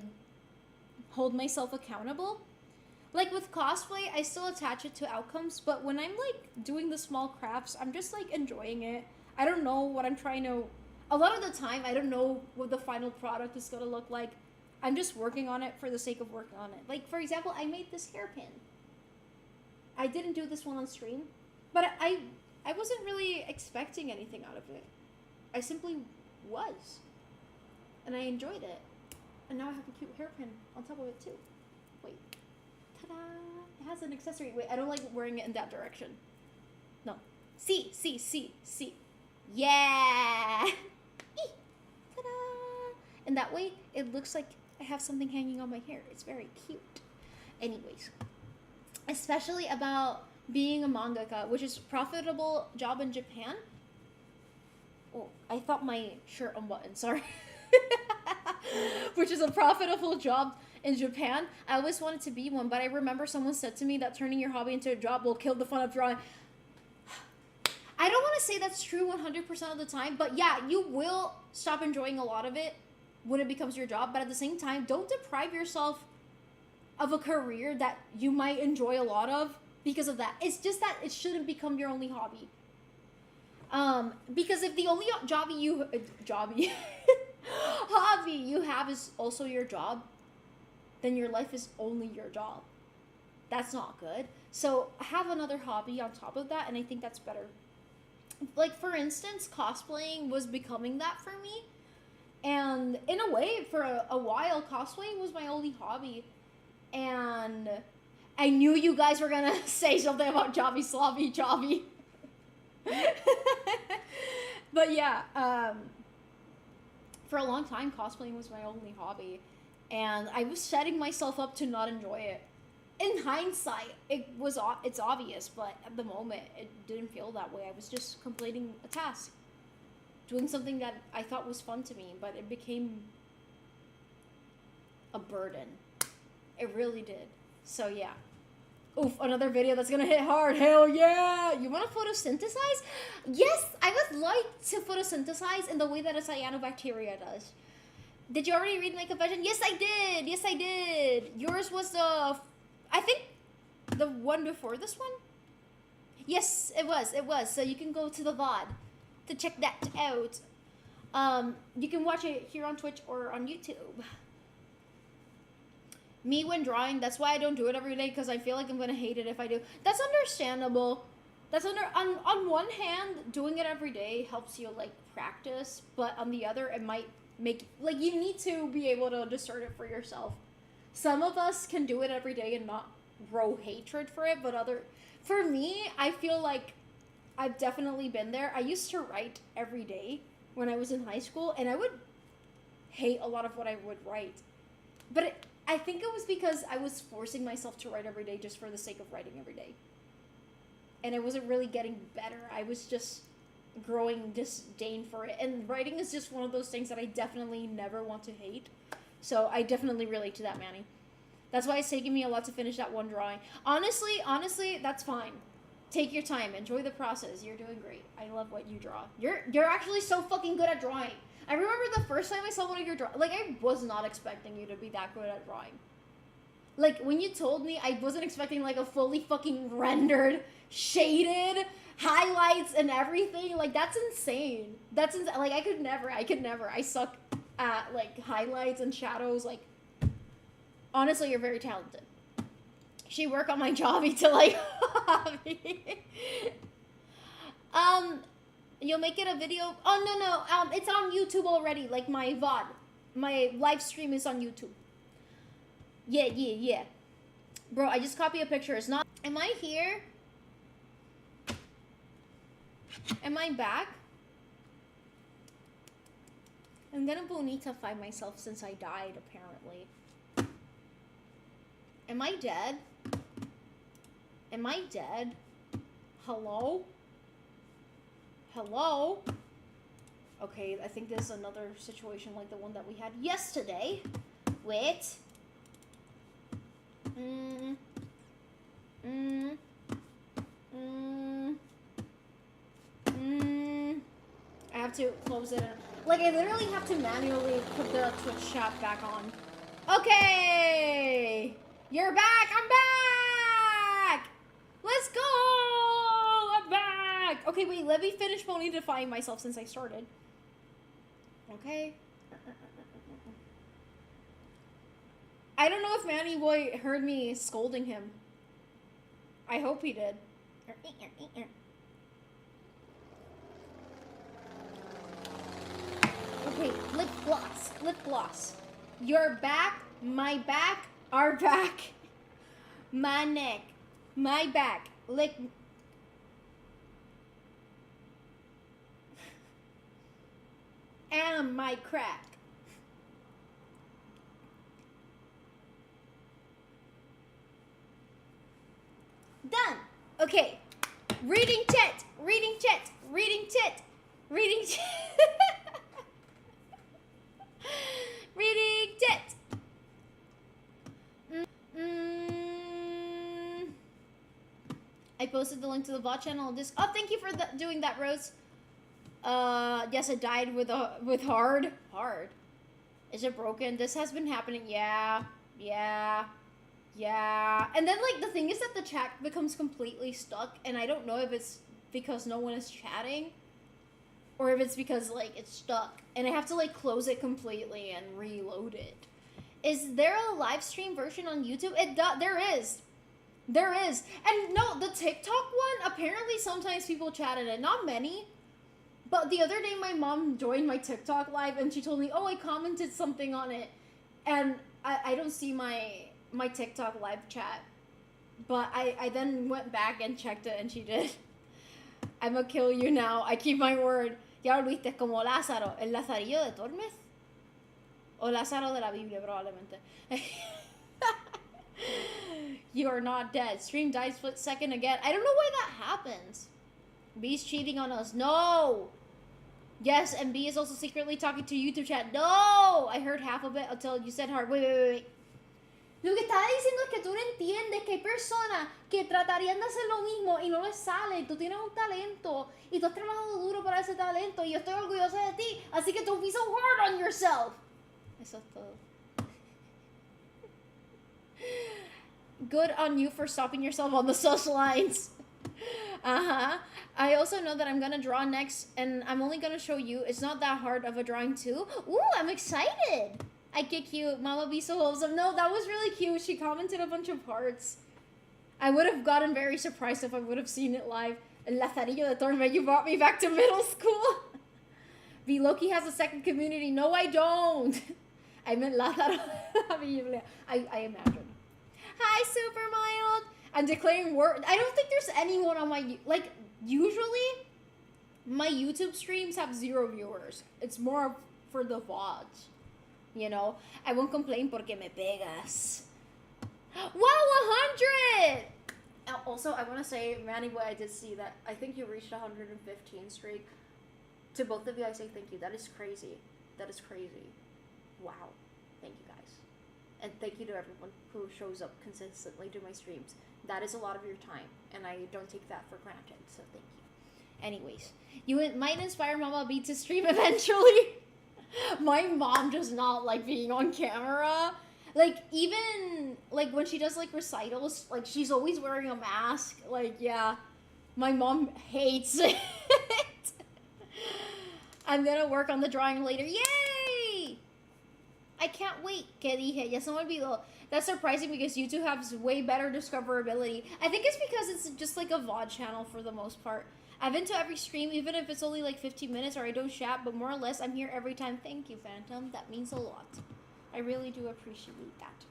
hold myself accountable. Like, with cosplay, I still attach it to outcomes, but when I'm, like, doing the small crafts, I'm just, like, enjoying it. I don't know what I'm trying to... A lot of the time, I don't know what the final product is gonna look like. I'm just working on it for the sake of working on it. Like, for example, I made this hairpin. I didn't do this one on stream, but I wasn't really expecting anything out of it. I simply was. And I enjoyed it. And now I have a cute hairpin on top of it, too. Wait. Ta-da! It has an accessory. Wait, I don't like wearing it in that direction. No. See. Yeah! Ta-da! And that way, it looks like I have something hanging on my hair. It's very cute. Anyways. Especially about being a mangaka, which is a profitable job in Japan. Oh, I thought my shirt unbuttoned, sorry. Which is a profitable job in Japan. I always wanted to be one, but I remember someone said to me that turning your hobby into a job will kill the fun of drawing. I don't want to say that's true 100% of the time, but yeah, you will stop enjoying a lot of it when it becomes your job, but at the same time, don't deprive yourself of a career that you might enjoy a lot of because of that. It's just that it shouldn't become your only hobby. Because if the only hobby you have is also your job, then your life is only your job. That's not good. So have another hobby on top of that, and I think that's better. Like, for instance, cosplaying was becoming that for me. And in a way, for a while, cosplaying was my only hobby. And I knew you guys were gonna say something about Jobby Slobby Jobby. But yeah, for a long time, cosplaying was my only hobby. And I was setting myself up to not enjoy it. In hindsight, it's obvious, but at the moment, it didn't feel that way. I was just completing a task. Doing something that I thought was fun to me, but it became a burden. It really did. So yeah. Oof, another video that's gonna hit hard. Hell yeah! You wanna photosynthesize? Yes, I would like to photosynthesize in the way that a cyanobacteria does. Did you already read my confession? Yes, I did! Yes, I did! Yours was the... I think The one before this one? Yes, it was. So you can go to the VOD to check that out. You can watch it here on Twitch or on YouTube. Me when drawing, that's why I don't do it every day, because I feel like I'm gonna hate it if I do. That's understandable. On one hand, doing it every day helps you like practice, but on the other, it might make like you need to be able to discern it for yourself. Some of us can do it every day and not grow hatred for it, but for me, I feel like I've definitely been there. I used to write every day when I was in high school, and I would hate a lot of what I would write. But I think it was because I was forcing myself to write every day just for the sake of writing every day. And I wasn't really getting better. I was just growing disdain for it. And writing is just one of those things that I definitely never want to hate. So I definitely relate to that, Manny. That's why it's taking me a lot to finish that one drawing. Honestly, that's fine. Take your time. Enjoy the process. You're doing great. I love what you draw. You're actually so fucking good at drawing. I remember the first time I saw one of your drawings. Like, I was not expecting you to be that good at drawing. Like, when you told me, I wasn't expecting, like, a fully fucking rendered, shaded, highlights and everything. Like, that's insane. Like, I could never. I suck at, like, highlights and shadows. Like, honestly, you're very talented. She work on my jobby to, like, hobby. You'll make it a video. Oh, no. It's on YouTube already. Like, my VOD. My live stream is on YouTube. Yeah. Bro, I just copied a picture. It's not... Am I here? Am I back? I'm gonna bonita-fy myself since I died, apparently. Am I dead? Hello? Okay, I think there's another situation like the one that we had yesterday. Wait. I have to close it. Like, I literally have to manually put the Twitch chat back on. Okay! You're back! I'm back! Let's go! I'm back! Okay, wait, let me finish bonifying myself since I started. Okay. I don't know if Manny Boy heard me scolding him. I hope he did. Okay, lip gloss. Your back, my back, our back, my neck, my back, lick. And my crack. Done. Okay. Reading chat. Reading chat. Reading chat. Reading chat. Reading chat. I posted the link to the VOD channel. Oh, thank you for doing that, Rose. Yes, it died with hard. Hard. Is it broken? This has been happening. Yeah. And then, like, the thing is that the chat becomes completely stuck, and I don't know if it's because no one is chatting, or if it's because, like, it's stuck, and I have to, like, close it completely and reload it. Is there a live stream version on YouTube? There is. And no, the TikTok one, apparently sometimes people chat in it. Not many. But the other day, my mom joined my TikTok live, and she told me, oh, I commented something on it. And I don't see my TikTok live chat. But I then went back and checked it, and she did. I'ma kill you now. I keep my word. Ya lo viste como Lázaro, el Lazarillo de Tormes. O Lázaro de la Biblia, probablemente. You are not dead. Stream died split second again. I don't know why that happens. B's cheating on us. No! Yes, and B is also secretly talking to YouTube chat. No! I heard half of it until you said hard. Wait. Lo que estaba diciendo es que tú no entiendes que hay personas que tratarían de hacer lo mismo y no les sale. Tú tienes un talento y tú has trabajado duro para ese talento y yo estoy orgullosa de ti. Así que don't be so hard on yourself. Eso es todo. Good on you for stopping yourself on the sus lines. I also know that I'm gonna draw next, and I'm only gonna show you. It's not that hard of a drawing too. Ooh, I'm excited. I get cute. Mama be so wholesome. No, that was really cute. She commented a bunch of hearts. I would have gotten very surprised if I would have seen it live. El Lazarillo de Tormenta brought me back to middle school. V Loki has a second community. No, I don't. I meant Lázaro. I imagine. Hi, Super Mild. I'm declaring war. I don't think there's anyone on my... Like, usually, my YouTube streams have 0 viewers. It's more for the VODs. You know? I won't complain porque me pegas. Wow, 100! Also, I want to say, Manny Boy, I did see that. I think you reached 115 streak. To both of you, I say thank you. That is crazy. That is crazy. Wow. Thank you, guys. And thank you to everyone who shows up consistently to my streams. That is a lot of your time, and I don't take that for granted, so thank you. Anyways, you might inspire Mama B to stream eventually. My mom does not like being on camera. Like, even, like, when she does, like, recitals, like, she's always wearing a mask. Like, yeah, my mom hates it. I'm gonna work on the drawing later. Yay! I can't wait. ¿Qué dije? Ya se me olvidó. That's surprising because YouTube has way better discoverability. I think it's because it's just like a VOD channel for the most part. I've been to every stream, even if it's only like 15 minutes or I don't chat, but more or less I'm here every time. Thank you, Phantom. That means a lot. I really do appreciate that.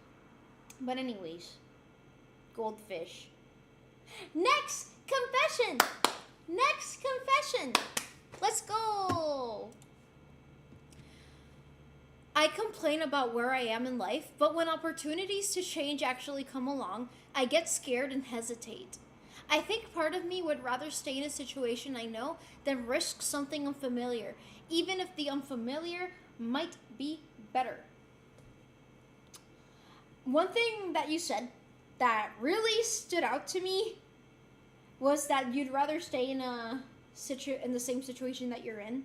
But anyways, goldfish. Next confession! Next confession! Let's go! I complain about where I am in life, but when opportunities to change actually come along, I get scared and hesitate. I think part of me would rather stay in a situation I know than risk something unfamiliar, even if the unfamiliar might be better. One thing that you said that really stood out to me was that you'd rather stay in the same situation that you're in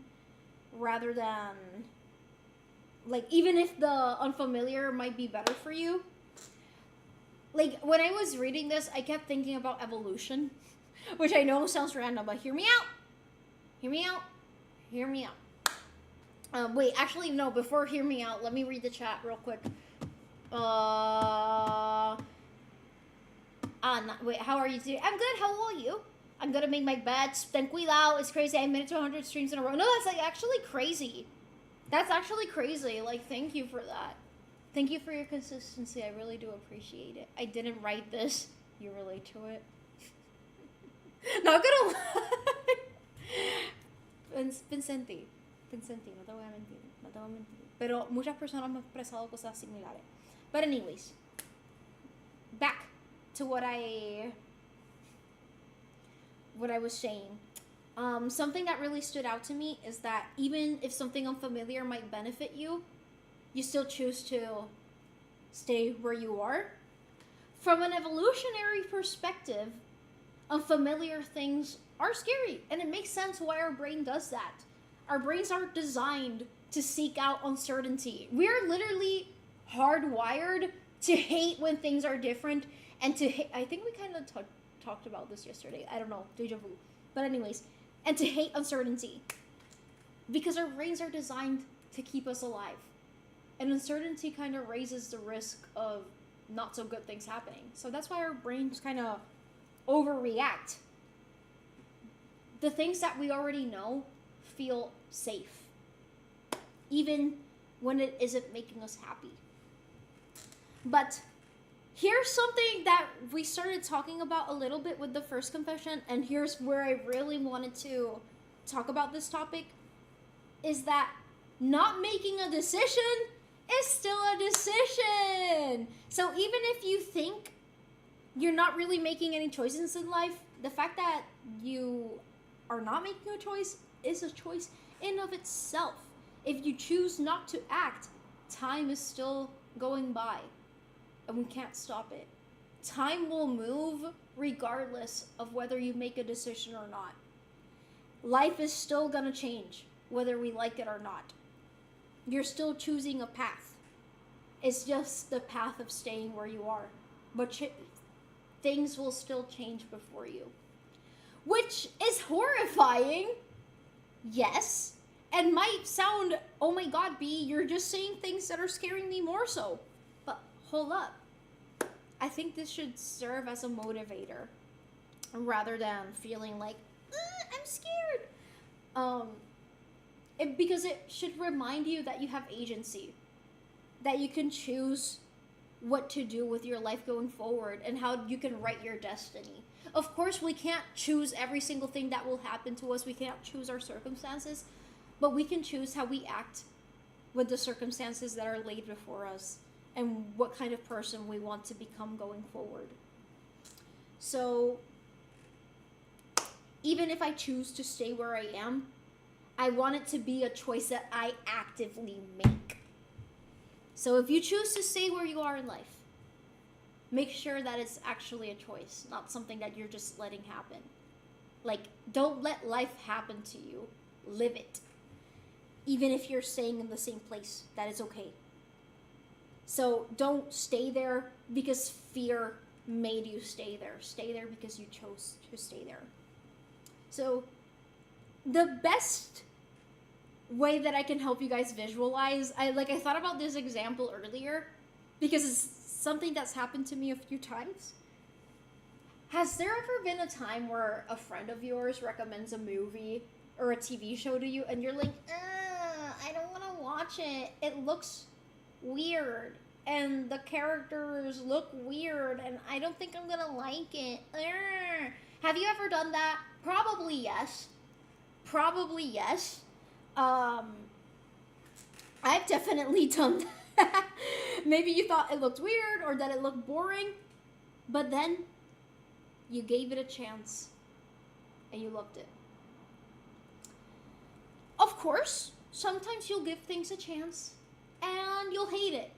rather than, like, even if the unfamiliar might be better for you. Like, when I was reading this, I kept thinking about evolution, which I know sounds random, but hear me out. Hear me out. Hear me out. Wait, actually, no, before hear me out, let me read the chat real quick. Wait, how are you today? I'm good, how are you? I'm gonna make my bets. Ten cuidado, it's crazy. I made it to 100 streams in a row. No, that's like actually crazy. That's actually crazy. Like, thank you for that. Thank you for your consistency. I really do appreciate it. I didn't write this. You relate to it. Not gonna lie. Vincenti, no te voy a mentir. No te voy a mentir. Pero muchas personas me han expresado cosas similares. But anyways, back to what I was saying. Something that really stood out to me is that even if something unfamiliar might benefit you, you still choose to stay where you are. From an evolutionary perspective, unfamiliar things are scary, and it makes sense why our brain does that. Our brains are designed to seek out uncertainty. We are literally hardwired to hate when things are different, and to hate, I think we kind of talked about this yesterday. I don't know, deja vu. But anyways, and to hate uncertainty. Because our brains are designed to keep us alive. And uncertainty kind of raises the risk of not so good things happening. So that's why our brains kind of overreact. The things that we already know feel safe. Even when it isn't making us happy. But here's something that we started talking about a little bit with the first confession, and here's where I really wanted to talk about this topic, is that not making a decision is still a decision. So even if you think you're not really making any choices in life, the fact that you are not making a choice is a choice in of itself. If you choose not to act, time is still going by. And we can't stop it. Time will move regardless of whether you make a decision or not. Life is still gonna change, whether we like it or not. You're still choosing a path. It's just the path of staying where you are. but things will still change before you. Which is horrifying, yes, and might sound, oh my god, B, you're just saying things that are scaring me more so. But hold up. I think this should serve as a motivator rather than feeling like, I'm scared. Because it should remind you that you have agency, that you can choose what to do with your life going forward and how you can write your destiny. Of course, we can't choose every single thing that will happen to us. We can't choose our circumstances, but we can choose how we act with the circumstances that are laid before us and what kind of person we want to become going forward. So, even if I choose to stay where I am, I want it to be a choice that I actively make. So if you choose to stay where you are in life, make sure that it's actually a choice, not something that you're just letting happen. Like, don't let life happen to you. Live it. Even if you're staying in the same place, that is okay. So don't stay there because fear made you stay there. Stay there because you chose to stay there. So the best way that I can help you guys visualize, I thought about this example earlier because it's something that's happened to me a few times. Has there ever been a time where a friend of yours recommends a movie or a TV show to you and you're like, I don't want to watch it. It looks weird and the characters look weird and I don't think I'm going to like it. Have you ever done that? Probably yes. I've definitely done that. Maybe you thought it looked weird or that it looked boring, but then you gave it a chance and you loved it. Of course, sometimes you'll give things a chance and you'll hate it.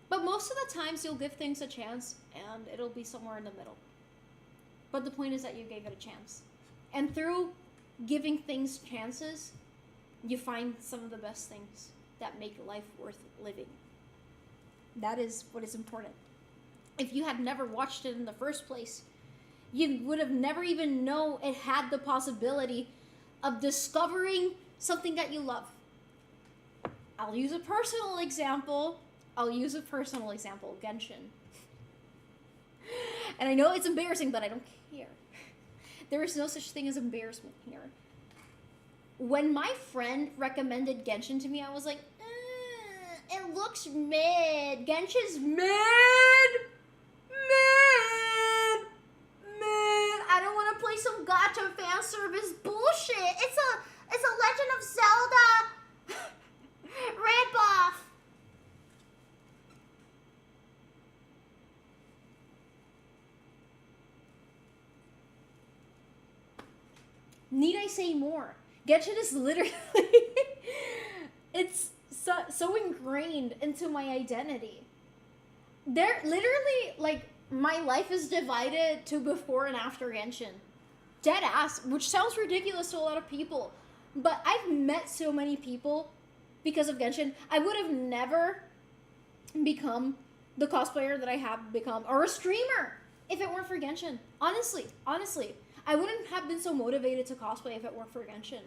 But most of the times you'll give things a chance and it'll be somewhere in the middle. But the point is that you gave it a chance. And through giving things chances, you find some of the best things that make life worth living. That is what is important. If you had never watched it in the first place, you would have never even known it had the possibility of discovering something that you love. I'll use a personal example. Genshin. And I know it's embarrassing, but I don't care. There is no such thing as embarrassment here. When my friend recommended Genshin to me, I was like, it looks mid. Genshin's mid. I don't want to play some gacha fan service bullshit. It's a Legend of Zelda ripoff. Need I say more? Genshin is literally it's so ingrained into my identity. They're literally, like, my life is divided to before and after Genshin. Dead ass, which sounds ridiculous to a lot of people. But I've met so many people because of Genshin. I would have never become the cosplayer that I have become, or a streamer, if it weren't for Genshin. Honestly. I wouldn't have been so motivated to cosplay if it weren't for Genshin.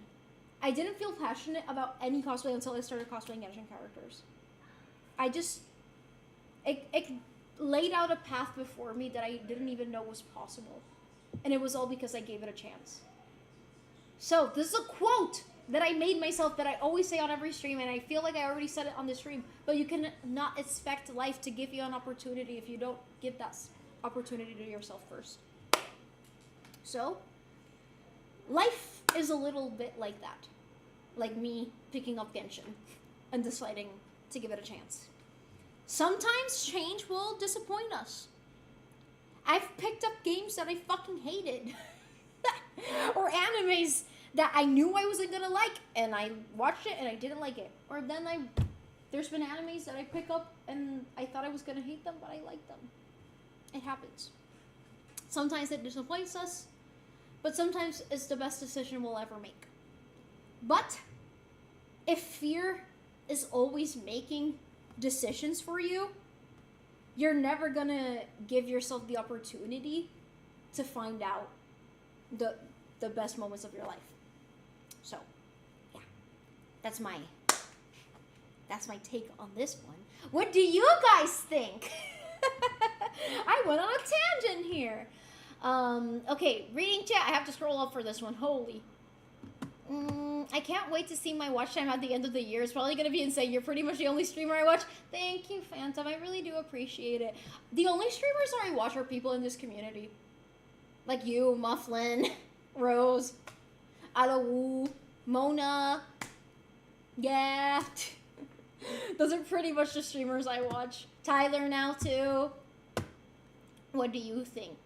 I didn't feel passionate about any cosplay until I started cosplaying Genshin characters. It laid out a path before me that I didn't even know was possible. And it was all because I gave it a chance. So, this is a quote that I made myself that I always say on every stream, and I feel like I already said it on the stream, but you can not expect life to give you an opportunity if you don't give that opportunity to yourself first. So, life is a little bit like that. Like me picking up Genshin and deciding to give it a chance. Sometimes change will disappoint us. I've picked up games that I fucking hated. Or animes that I knew I wasn't gonna like, and I watched it and I didn't like it. Or then there's been animes that I pick up and I thought I was gonna hate them, but I like them. It happens. Sometimes it disappoints us, but sometimes it's the best decision we'll ever make. But if fear is always making decisions for you, you're never gonna give yourself the opportunity to find out the best moments of your life. So, yeah, that's my take on this one. What do you guys think? I went on a tangent here. Okay, reading chat. I have to scroll up for this one. Holy. I can't wait to see my watch time at the end of the year. It's probably going to be insane. You're pretty much the only streamer I watch. Thank you, Phantom. I really do appreciate it. The only streamers I watch are people in this community. Like you, Mufflin, Rose, Alawu, Mona. Yeah. Those are pretty much the streamers I watch. Tyler now, too. What do you think?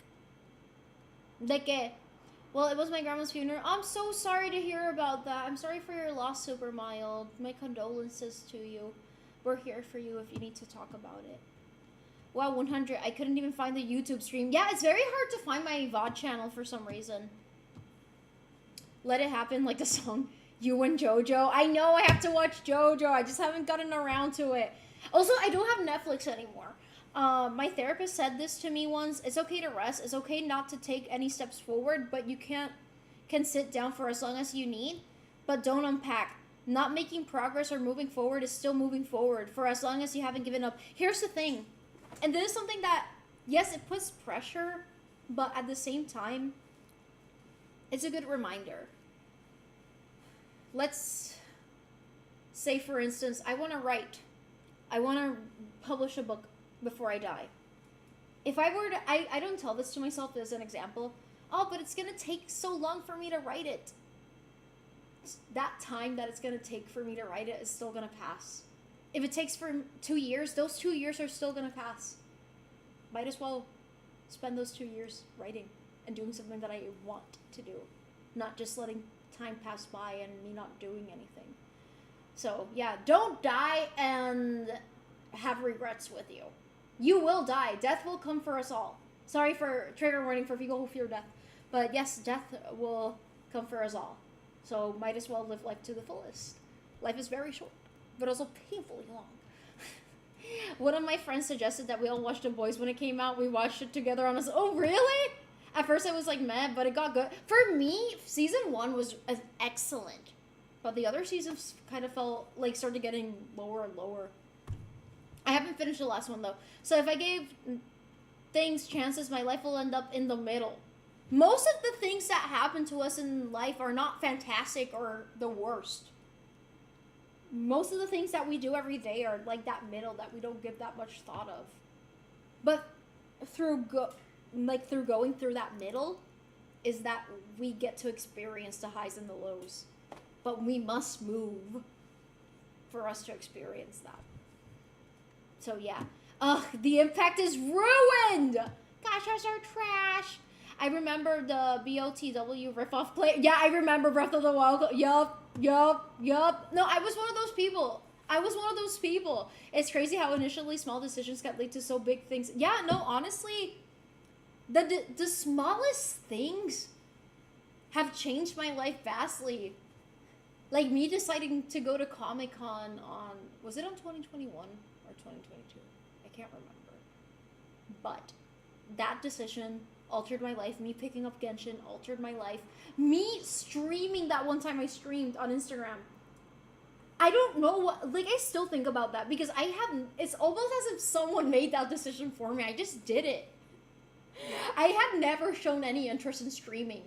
De que? Well, it was my grandma's funeral. I'm so sorry to hear about that. I'm sorry for your loss, Super Mild. My condolences to you. We're here for you if you need to talk about it. Wow, 100. I couldn't even find the YouTube stream. Yeah, it's very hard to find my VOD channel for some reason. Let It Happen, like the song You and JoJo. I know I have to watch JoJo. I just haven't gotten around to it. Also, I don't have Netflix anymore. My therapist said this to me once. It's okay to rest. It's okay not to take any steps forward, but you can sit down for as long as you need, but don't unpack. Not making progress or moving forward is still moving forward for as long as you haven't given up. Here's the thing, and this is something that, yes, it puts pressure, but at the same time, it's a good reminder. Let's say, for instance, I want to write. I want to publish a book before I die. If I were to, I don't tell this to myself as an example. Oh, but it's going to take so long for me to write it. That time that it's going to take for me to write it is still going to pass. If it takes for 2 years, those 2 years are still going to pass. Might as well spend those 2 years writing and doing something that I want to do. Not just letting time pass by and me not doing anything. So, yeah, don't die and have regrets with you. You will die. Death will come for us all. Sorry for trigger warning for people who fear death. But yes, death will come for us all. So might as well live life to the fullest. Life is very short, but also painfully long. One of my friends suggested that we all watch The Boys when it came out. We watched it together on us. Oh, really? At first I was like, meh, but it got good. For me, season 1 was excellent. But the other seasons kind of felt like started getting lower and lower. I haven't finished the last one, though. So if I gave things chances, my life will end up in the middle. Most of the things that happen to us in life are not fantastic or the worst. Most of the things that we do every day are like that middle that we don't give that much thought of. But through going through that middle is that we get to experience the highs and the lows. But we must move for us to experience that. So yeah. Ugh, the impact is ruined! Gosh, that's our trash. I remember the BOTW riff-off play. Yeah, I remember Breath of the Wild. Yup. No, I was one of those people. It's crazy how initially small decisions can lead to so big things. Yeah, no, honestly, the smallest things have changed my life vastly. Like me deciding to go to Comic-Con on, was it on 2021 or 2022? I can't remember. But that decision altered my life. Me picking up Genshin altered my life. Me streaming that one time I streamed on Instagram. I don't know what, like I still think about that because it's almost as if someone made that decision for me. I just did it. I have never shown any interest in streaming.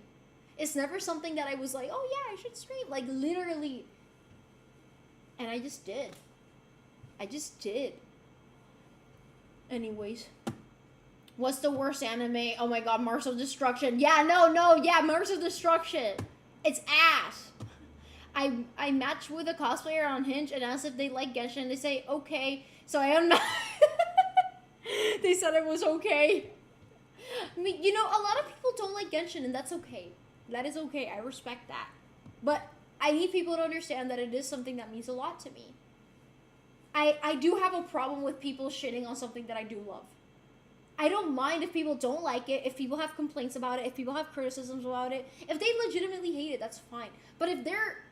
It's never something that I was like, oh yeah, I should stream. Like literally. And I just did. Anyways. What's the worst anime? Oh my god, Mars of Destruction. Yeah, Mars of Destruction. It's ass. I matched with a cosplayer on Hinge and asked if they like Genshin. They say, okay. So I am not. They said it was okay. I mean, a lot of people don't like Genshin and that's okay. That is okay. I respect that. But I need people to understand that it is something that means a lot to me. I do have a problem with people shitting on something that I do love. I don't mind if people don't like it, if people have complaints about it, if people have criticisms about it. If they legitimately hate it, that's fine. But if they're...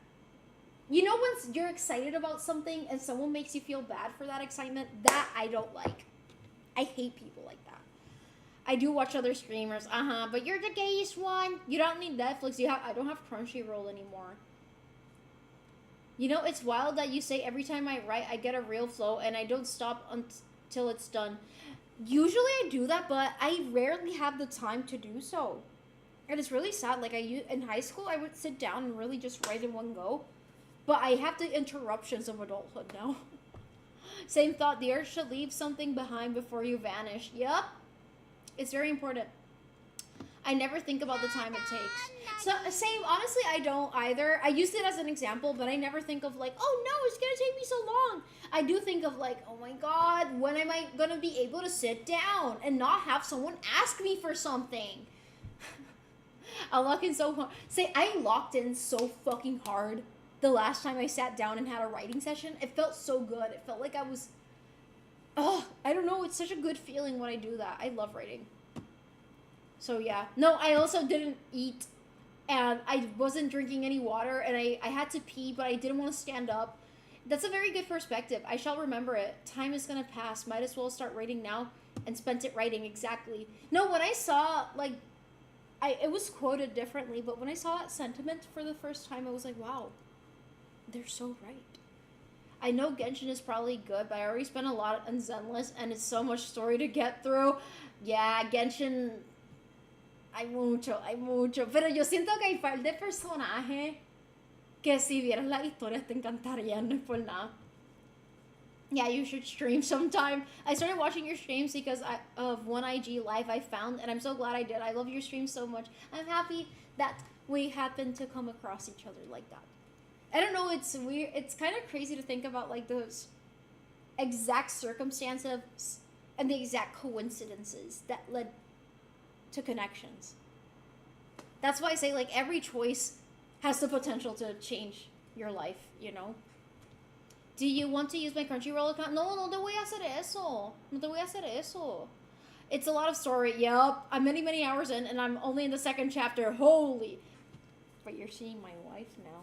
once you're excited about something and someone makes you feel bad for that excitement, that I don't like. I hate people like that. I do watch other streamers, but you're the gayest one. You don't need Netflix. I don't have Crunchyroll anymore. You know, it's wild that you say every time I write, I get a real flow and I don't stop until it's done. Usually I do that, but I rarely have the time to do so. And it's really sad. Like, in high school, I would sit down and really just write in one go. But I have the interruptions of adulthood now. Same thought. The urge to leave something behind before you vanish. Yep. It's very important. I never think about the time it takes. So, same. Honestly, I don't either. I used it as an example, but I never think of like, oh no, it's going to take me so long. I do think of like, oh my God, when am I going to be able to sit down and not have someone ask me for something? I lock in so hard. I locked in so fucking hard the last time I sat down and had a writing session. It felt so good. It felt like I was... Oh, I don't know. It's such a good feeling when I do that. I love writing. So yeah. No, I also didn't eat. And I wasn't drinking any water. And I had to pee, but I didn't want to stand up. That's a very good perspective. I shall remember it. Time is going to pass. Might as well start writing now and spend it writing. Exactly. No, when I saw, like... it was quoted differently, but when I saw that sentiment for the first time, I was like, wow, they're so right. I know Genshin is probably good, but I already spent a lot on Zenless, and it's so much story to get through. Yeah, Genshin, hay mucho. Pero yo siento que hay par de personajes que si vieras las historias te encantarían, no es por nada. Yeah, you should stream sometime. I started watching your streams because of one IG live I found, and I'm so glad I did. I love your streams so much. I'm happy that we happened to come across each other like that. I don't know, it's weird. It's kind of crazy to think about like those exact circumstances and the exact coincidences that led to connections. That's why I say like every choice has the potential to change your life, you know? Do you want to use my Crunchyroll account? No te voy a hacer eso. No te voy a hacer eso. It's a lot of story. Yup. I'm many hours in, and I'm only in the second chapter. Holy. But you're seeing my wife now.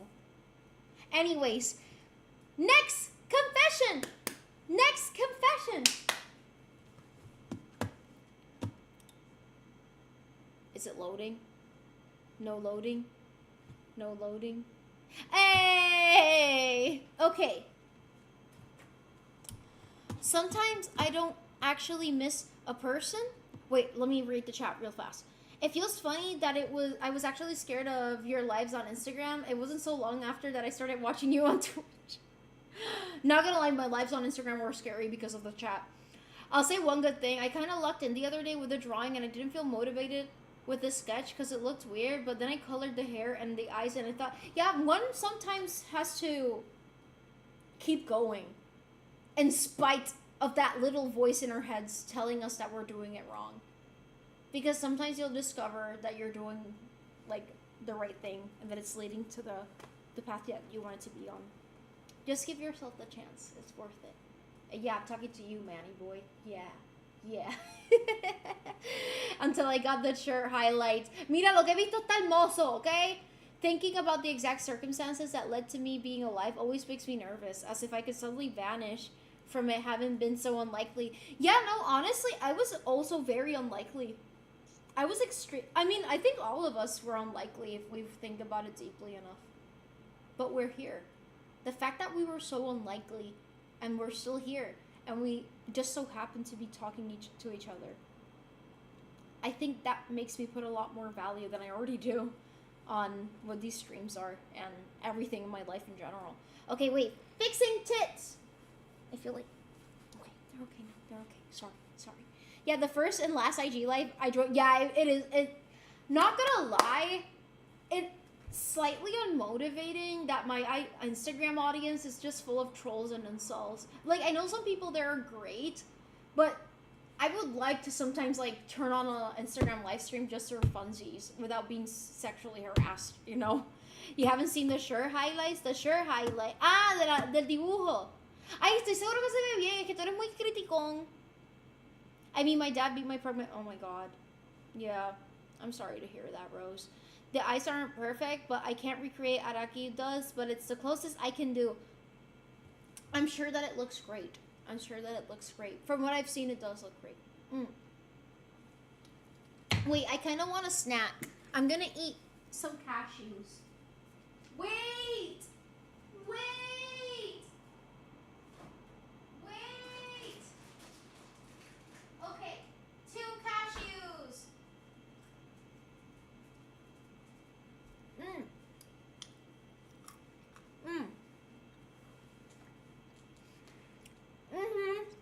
Anyways. Next confession. Is it loading? No loading? Hey! Okay. Sometimes I don't actually miss a person. Wait, let me read the chat real fast. It feels funny that I was actually scared of your lives on Instagram. It wasn't so long after that I started watching you on Twitch. Not gonna lie, my lives on Instagram were scary because of the chat. I'll say one good thing. I kind of lucked in the other day with the drawing and I didn't feel motivated with the sketch because it looked weird, but then I colored the hair and the eyes and I thought, yeah, one sometimes has to keep going in spite of that little voice in our heads telling us that we're doing it wrong. Because sometimes you'll discover that you're doing like the right thing and that it's leading to the path that you want it to be on. Just give yourself the chance. It's worth it. Yeah, I'm talking to you, Manny boy. Yeah. Until I got the shirt highlights. Mira, lo que he visto está hermoso, okay? Thinking about the exact circumstances that led to me being alive always makes me nervous, as if I could suddenly vanish from it having been so unlikely. Yeah, no, honestly, I was also very unlikely. I was extreme. I mean, I think all of us were unlikely if we think about it deeply enough. But we're here. The fact that we were so unlikely and we're still here and we just so happen to be talking to each other, I think that makes me put a lot more value than I already do on what these streams are and everything in my life in general. Okay, wait. Fixing tits! I feel like... Okay, they're okay now. They're okay. Sorry. Yeah, the first and last IG live I joined... Yeah, it is... Not gonna lie, it's slightly unmotivating that my Instagram audience is just full of trolls and insults. Like, I know some people there are great, but I would like to sometimes, like, turn on an Instagram live stream just for funsies without being sexually harassed, you know? You haven't seen the shirt highlights? The shirt highlight... del dibujo. Ay, estoy seguro que se ve bien. Es que tú eres muy criticón. I mean, my dad beat my pregnant... Oh, my God. Yeah. I'm sorry to hear that, Rose. The eyes aren't perfect, but I can't recreate Araki does, but it's the closest I can do. I'm sure that it looks great. From what I've seen, it does look great. Mm. Wait, I kind of want a snack. I'm gonna eat some cashews. Wait! Wait! Wait! Okay, 2 cashews. Mm. Mm.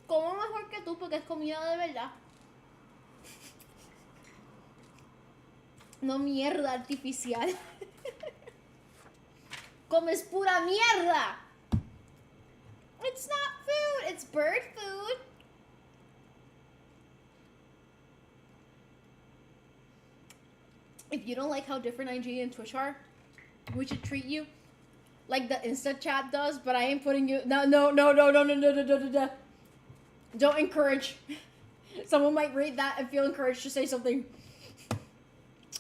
Como mejor que tú porque es comida de verdad. No mierda artificial. Comes pura mierda. It's not food, it's bird food. If you don't like how different IG and Twitch are, we should treat you like the Insta chat does, but I ain't putting you. No. Don't encourage. Someone might read that and feel encouraged to say something.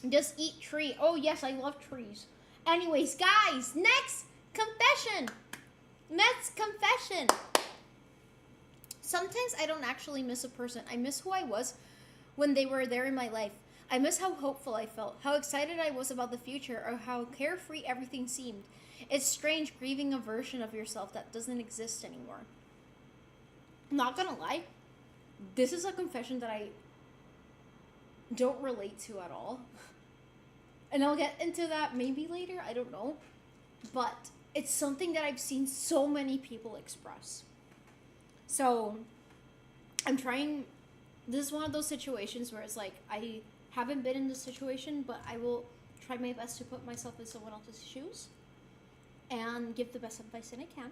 Just eat tree. Oh yes, I love trees. Anyways, guys, next confession. Sometimes I don't actually miss a person. I miss who I was when they were there in my life. I miss how hopeful I felt, how excited I was about the future, or how carefree everything seemed. It's strange grieving a version of yourself that doesn't exist anymore. I'm not gonna lie, this is a confession that I don't relate to at all. And I'll get into that maybe later, I don't know. But it's something that I've seen so many people express. So I'm trying, this is one of those situations where it's like, I haven't been in this situation, but I will try my best to put myself in someone else's shoes and give the best advice that I can.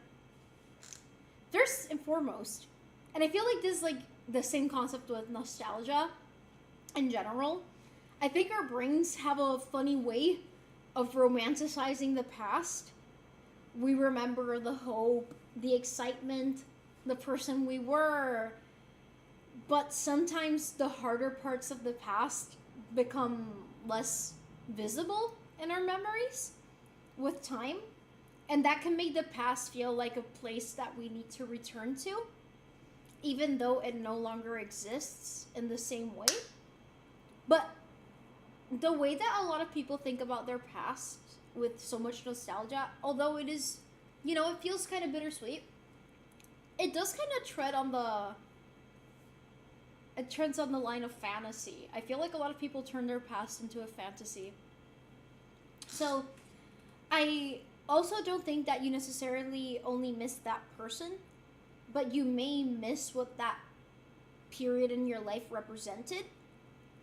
First and foremost, and I feel like this is like the same concept with nostalgia in general. I think our brains have a funny way of romanticizing the past. We remember the hope, the excitement, the person we were. But sometimes the harder parts of the past become less visible in our memories with time. And that can make the past feel like a place that we need to return to, even though it no longer exists in the same way. But the way that a lot of people think about their past with so much nostalgia, although it is, you know, it feels kind of bittersweet, it does kind of treads on the line of fantasy. I feel like a lot of people turn their past into a fantasy. So I also don't think that you necessarily only miss that person, but you may miss what that period in your life represented,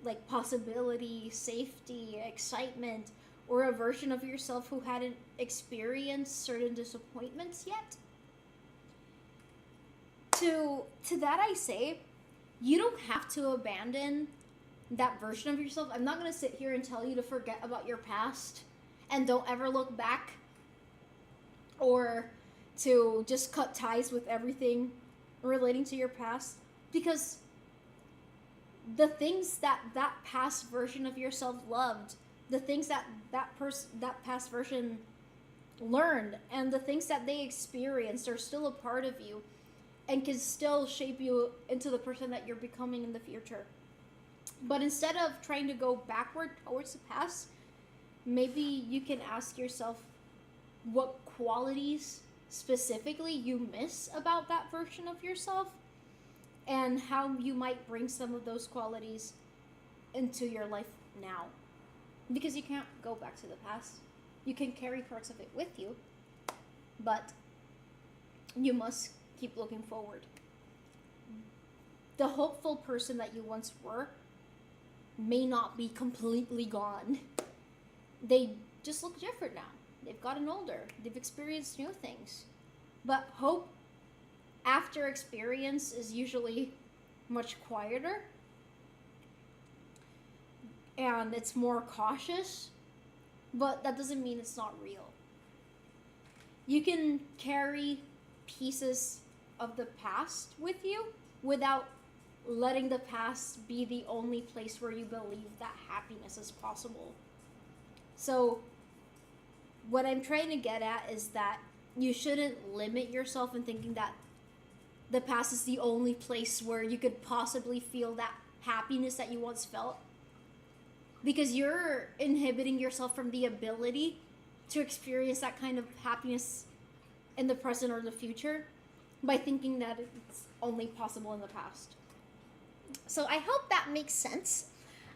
like possibility, safety, excitement, or a version of yourself who hadn't experienced certain disappointments yet. To that I say, you don't have to abandon that version of yourself. I'm not going to sit here and tell you to forget about your past and don't ever look back, or to just cut ties with everything relating to your past, because the things that past version of yourself loved, the things that past version learned, and the things that they experienced are still a part of you and can still shape you into the person that you're becoming in the future. But instead of trying to go backward towards the past, maybe you can ask yourself what qualities specifically you miss about that version of yourself, and how you might bring some of those qualities into your life now. Because you can't go back to the past. You can carry parts of it with you, but you must keep looking forward. The hopeful person that you once were may not be completely gone. They just look different now. They've gotten older. They've experienced new things. But hope after experience is usually much quieter, and it's more cautious, but that doesn't mean it's not real. You can carry pieces of the past with you without letting the past be the only place where you believe that happiness is possible. So what I'm trying to get at is that you shouldn't limit yourself in thinking that the past is the only place where you could possibly feel that happiness that you once felt. Because you're inhibiting yourself from the ability to experience that kind of happiness in the present or the future by thinking that it's only possible in the past. So I hope that makes sense.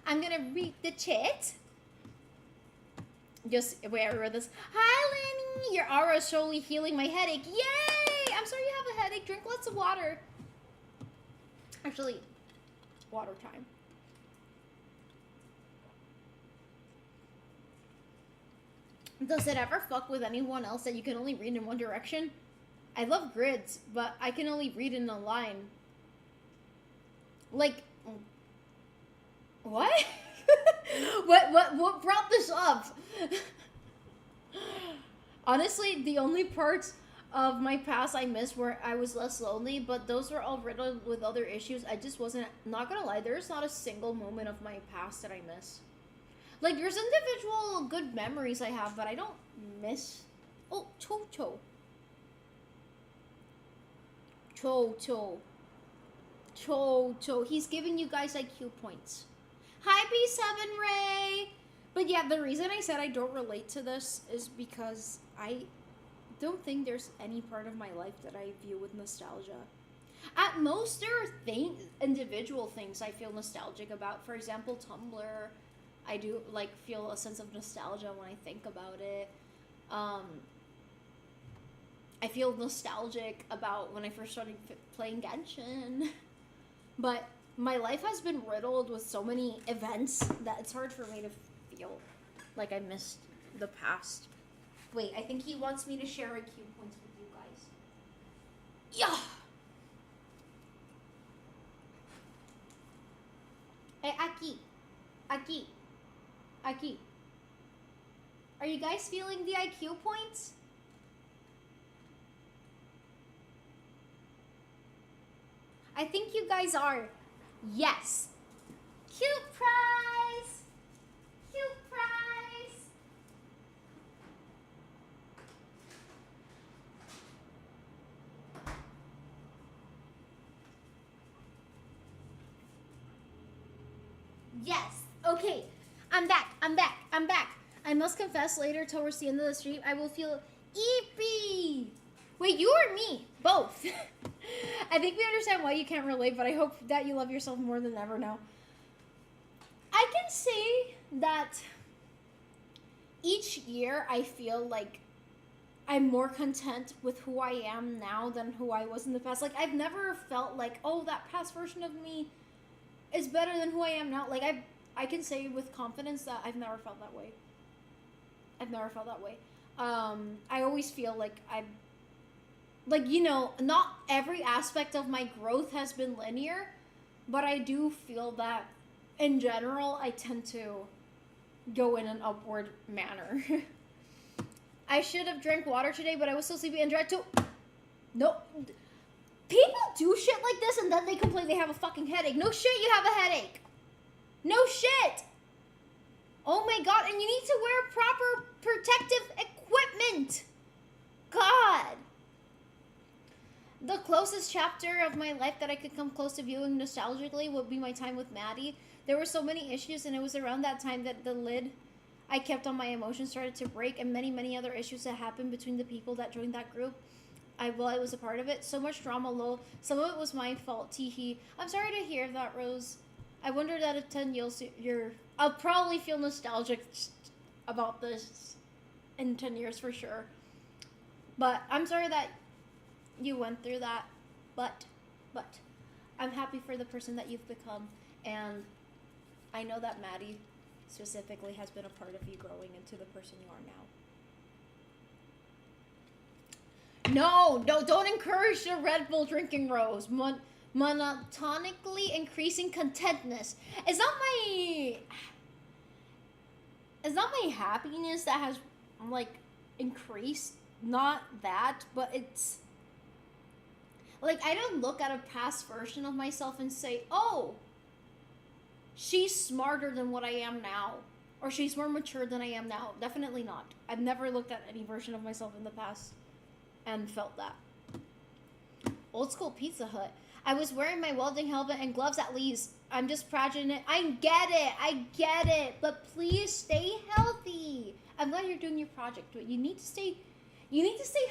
I'm gonna read the chat. Just where this. Hi, Lenny. Your aura is slowly healing my headache. Yay! I'm sorry you have a headache. Drink lots of water. Actually, water time. Does it ever fuck with anyone else that you can only read in one direction? I love grids, but I can only read in a line. Like, what? What brought this up? Honestly, the only parts of my past I missed were I was less lonely, but those were all riddled with other issues. I just wasn't, not gonna lie, there's not a single moment of my past that I miss. Like, there's individual good memories I have, but I don't miss. Oh, Toto. He's giving you guys IQ points. Hi, B7 Ray! But yeah, the reason I said I don't relate to this is because I don't think there's any part of my life that I view with nostalgia. At most, there are individual things I feel nostalgic about. For example, Tumblr. I do, like, feel a sense of nostalgia when I think about it. I feel nostalgic about when I first started playing Genshin. But my life has been riddled with so many events that it's hard for me to feel like I missed the past. Wait, I think he wants me to share IQ points with you guys. Yeah! Hey, Aki. Are you guys feeling the IQ points? I think you guys are. Yes. Cute prize. Yes. Okay. I'm back. I must confess, later towards the end of the stream, I will feel eepy. Wait, you or me? Both. I think we understand why you can't relate, but I hope that you love yourself more than ever now. I can say that each year I feel like I'm more content with who I am now than who I was in the past. Like, I've never felt like, oh, that past version of me is better than who I am now. Like, I can say with confidence that I've never felt that way. I always feel like not every aspect of my growth has been linear, but I do feel that in general, I tend to go in an upward manner. I should have drank water today, but I was so sleepy and tried to. No. People do shit like this and then they complain they have a fucking headache. No shit, you have a headache. No shit. Oh my god, and you need to wear proper protective equipment. God. The closest chapter of my life that I could come close to viewing nostalgically would be my time with Maddie. There were so many issues, and it was around that time that the lid I kept on my emotions started to break, and many, many other issues that happened between the people that joined that group. I was a part of it. So much drama, lol. Some of it was my fault, teehee. I'm sorry to hear that, Rose. I wonder that if 10 years I'll probably feel nostalgic about this in 10 years for sure. But I'm sorry that you went through that. But I'm happy for the person that you've become. And I know that Maddie specifically has been a part of you growing into the person you are now. No, don't encourage the Red Bull drinking, Rose. Monotonically increasing contentness. It's not my happiness that has like increased. Not that, but it's like I don't look at a past version of myself and say, oh, she's smarter than what I am now, or she's more mature than I am now. Definitely not. I've never looked at any version of myself in the past and felt that. Old school Pizza Hut. I was wearing my welding helmet and gloves at least. I'm just practicing it. I get it. But please stay healthy. I'm glad you're doing your project, but you need to stay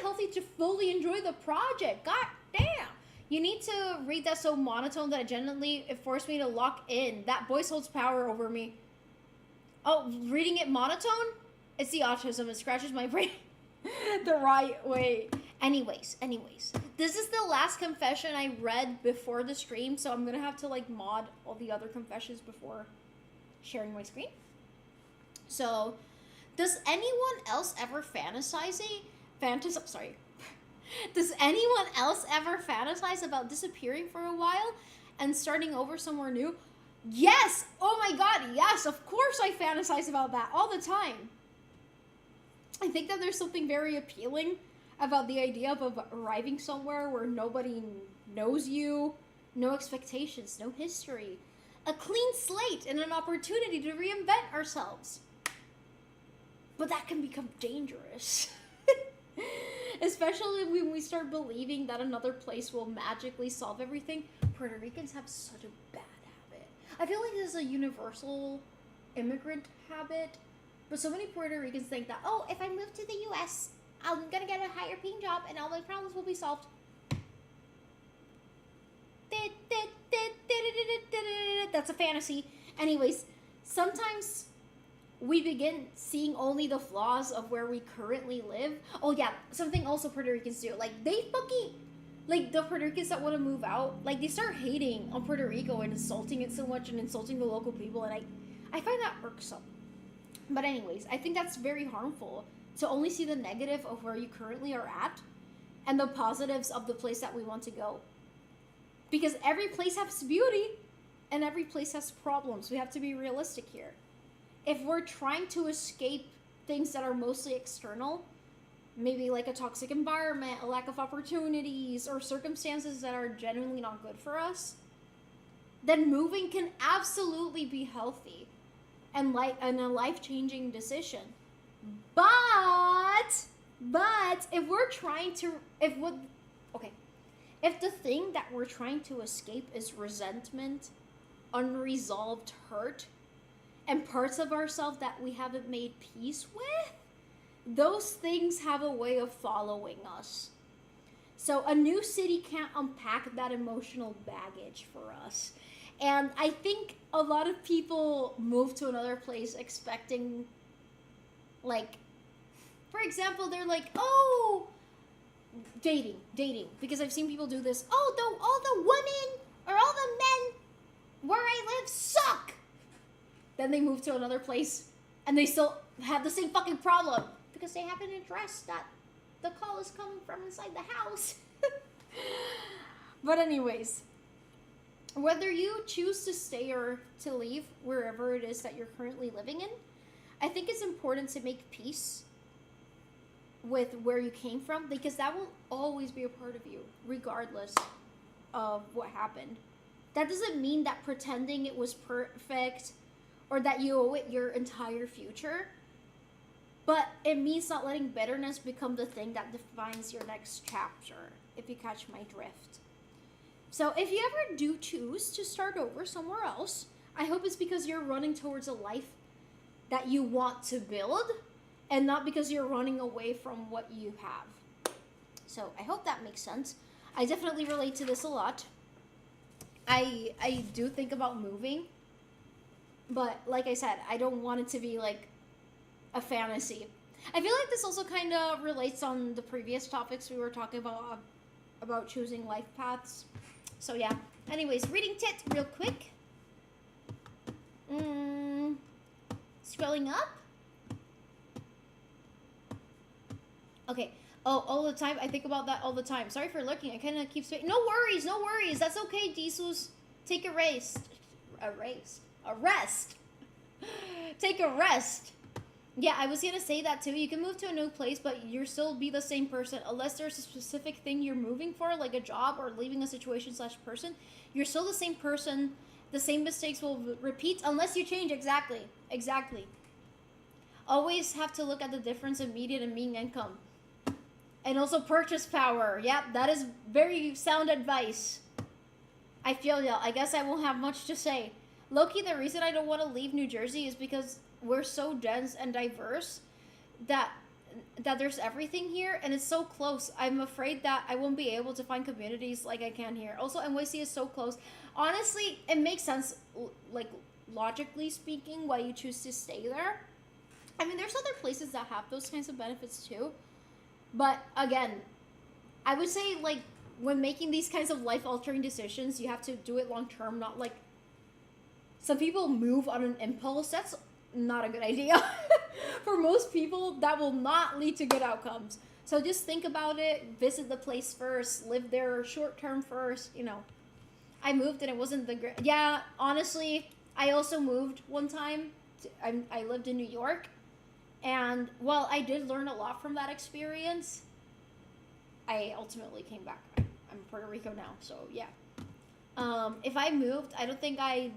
healthy to fully enjoy the project. God damn. You need to read that so monotone that it forced me to lock in. That voice holds power over me. Oh, reading it monotone? It's the autism. It scratches my brain the right way. Anyways. This is the last confession I read before the stream, so I'm gonna have to like mod all the other confessions before sharing my screen. So, does anyone else ever Does anyone else ever fantasize about disappearing for a while and starting over somewhere new? Yes! Oh my god, yes! Of course I fantasize about that all the time. I think that there's something very appealing about the idea of arriving somewhere where nobody knows you, no expectations, no history, a clean slate, and an opportunity to reinvent ourselves. But that can become dangerous. Especially when we start believing that another place will magically solve everything. Puerto Ricans have such a bad habit. I feel like this is a universal immigrant habit. But so many Puerto Ricans think that, oh, if I move to the US, I'm gonna get a higher paying job and all my problems will be solved. That's a fantasy. Anyways, sometimes we begin seeing only the flaws of where we currently live. Oh yeah, something also Puerto Ricans do. Like, they fucking, like, the Puerto Ricans that want to move out, like, they start hating on Puerto Rico and insulting it so much and insulting the local people, and I find that irksome. But anyways, I think that's very harmful to only see the negative of where you currently are at and the positives of the place that we want to go. Because every place has beauty and every place has problems. We have to be realistic here. If we're trying to escape things that are mostly external, maybe like a toxic environment, a lack of opportunities, or circumstances that are genuinely not good for us, then moving can absolutely be healthy and a life-changing decision. But if we're trying to, if the thing that we're trying to escape is resentment, unresolved hurt, and parts of ourselves that we haven't made peace with, those things have a way of following us. So a new city can't unpack that emotional baggage for us. And I think a lot of people move to another place expecting, like, for example, they're like, oh, dating, because I've seen people do this. Oh, all the women or all the men where I live suck. Then they move to another place and they still have the same fucking problem because they haven't addressed that the call is coming from inside the house. But anyways, whether you choose to stay or to leave wherever it is that you're currently living in, I think it's important to make peace with where you came from, because that will always be a part of you, regardless of what happened. That doesn't mean that pretending it was perfect or that you owe it your entire future, but it means not letting bitterness become the thing that defines your next chapter, if you catch my drift. So if you ever do choose to start over somewhere else, I hope it's because you're running towards a life that you want to build and not because you're running away from what you have. So I hope that makes sense. I definitely relate to this a lot. I do think about moving, but like I said, I don't want it to be like a fantasy. I feel like this also kind of relates on the previous topics we were talking about choosing life paths. So yeah. Anyways, reading tit real quick. Scrolling up. Okay. Oh, all the time. I think about that all the time. Sorry for looking. I kind of keep saying, no worries. That's okay, Jesus. Take a rest. A rest. Take a rest. Yeah, I was gonna say that too. You can move to a new place, but you'll still be the same person. Unless there's a specific thing you're moving for, like a job or leaving a situation/person, you're still the same person. The same mistakes will repeat unless you change. Exactly. Always have to look at the difference in median and mean income. And also purchase power. Yep, that is very sound advice. I feel ya. I guess I won't have much to say. Loki, the reason I don't want to leave New Jersey is because we're so dense and diverse that there's everything here and it's so close. I'm afraid that I won't be able to find communities like I can here. Also, NYC is so close. Honestly, it makes sense, like logically speaking, why you choose to stay there. I mean, there's other places that have those kinds of benefits too. But again, I would say like when making these kinds of life-altering decisions, you have to do it long-term, not like some people move on an impulse. That's not a good idea. For most people, that will not lead to good outcomes. So just think about it, visit the place first, live there short-term first, you know. I moved and it wasn't the great. Yeah, honestly, I also moved one time. I lived in New York. And while I did learn a lot from that experience, I ultimately came back. I'm in Puerto Rico now, so yeah. If I moved, I don't think I'd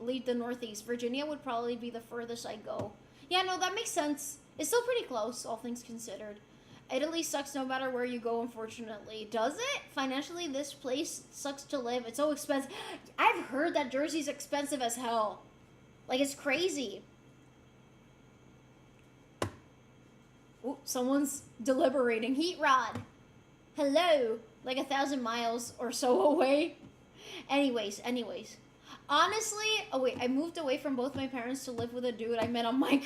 leave the Northeast. Virginia would probably be the furthest I go. Yeah, no, that makes sense. It's still pretty close, all things considered. Italy sucks no matter where you go, unfortunately. Does it? Financially, this place sucks to live. It's so expensive. I've heard that Jersey's expensive as hell. Like, it's crazy. Ooh, someone's deliberating. Heat rod. Hello. Like 1,000 miles or so away. Anyways. Honestly, oh wait, I moved away from both my parents to live with a dude I met on Minecraft.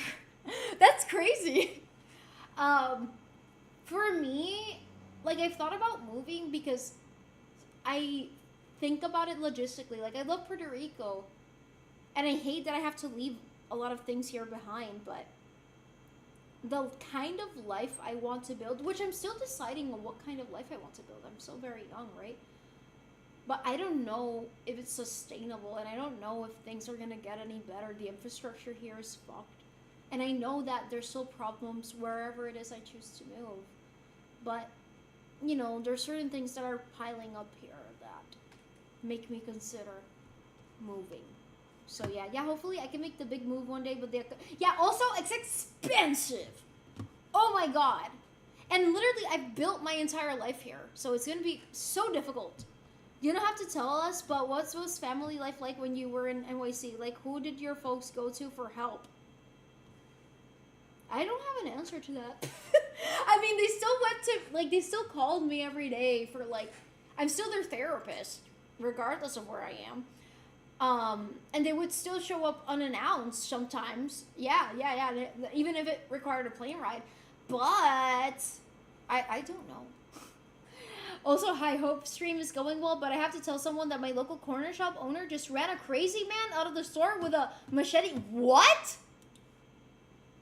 That's crazy. For me, like I've thought about moving because I think about it logistically. Like I love Puerto Rico and I hate that I have to leave a lot of things here behind, but the kind of life I want to build, which I'm still deciding on what kind of life I want to build. I'm still very young, right? But I don't know if it's sustainable, and I don't know if things are gonna get any better. The infrastructure here is fucked. And I know that there's still problems wherever it is I choose to move. But, you know, there's certain things that are piling up here that make me consider moving. So yeah, hopefully I can make the big move one day, but yeah, also it's expensive. Oh my god. And literally I've built my entire life here, so it's gonna be so difficult. You don't have to tell us, but what was family life like when you were in NYC? Like, who did your folks go to for help? I don't have an answer to that. I mean, they still went to, like, they still called me every day for, like, I'm still their therapist, regardless of where I am. And they would still show up unannounced sometimes. Yeah. Even if it required a plane ride. But I don't know. Also, High Hope stream is going well, but I have to tell someone that my local corner shop owner just ran a crazy man out of the store with a machete. What?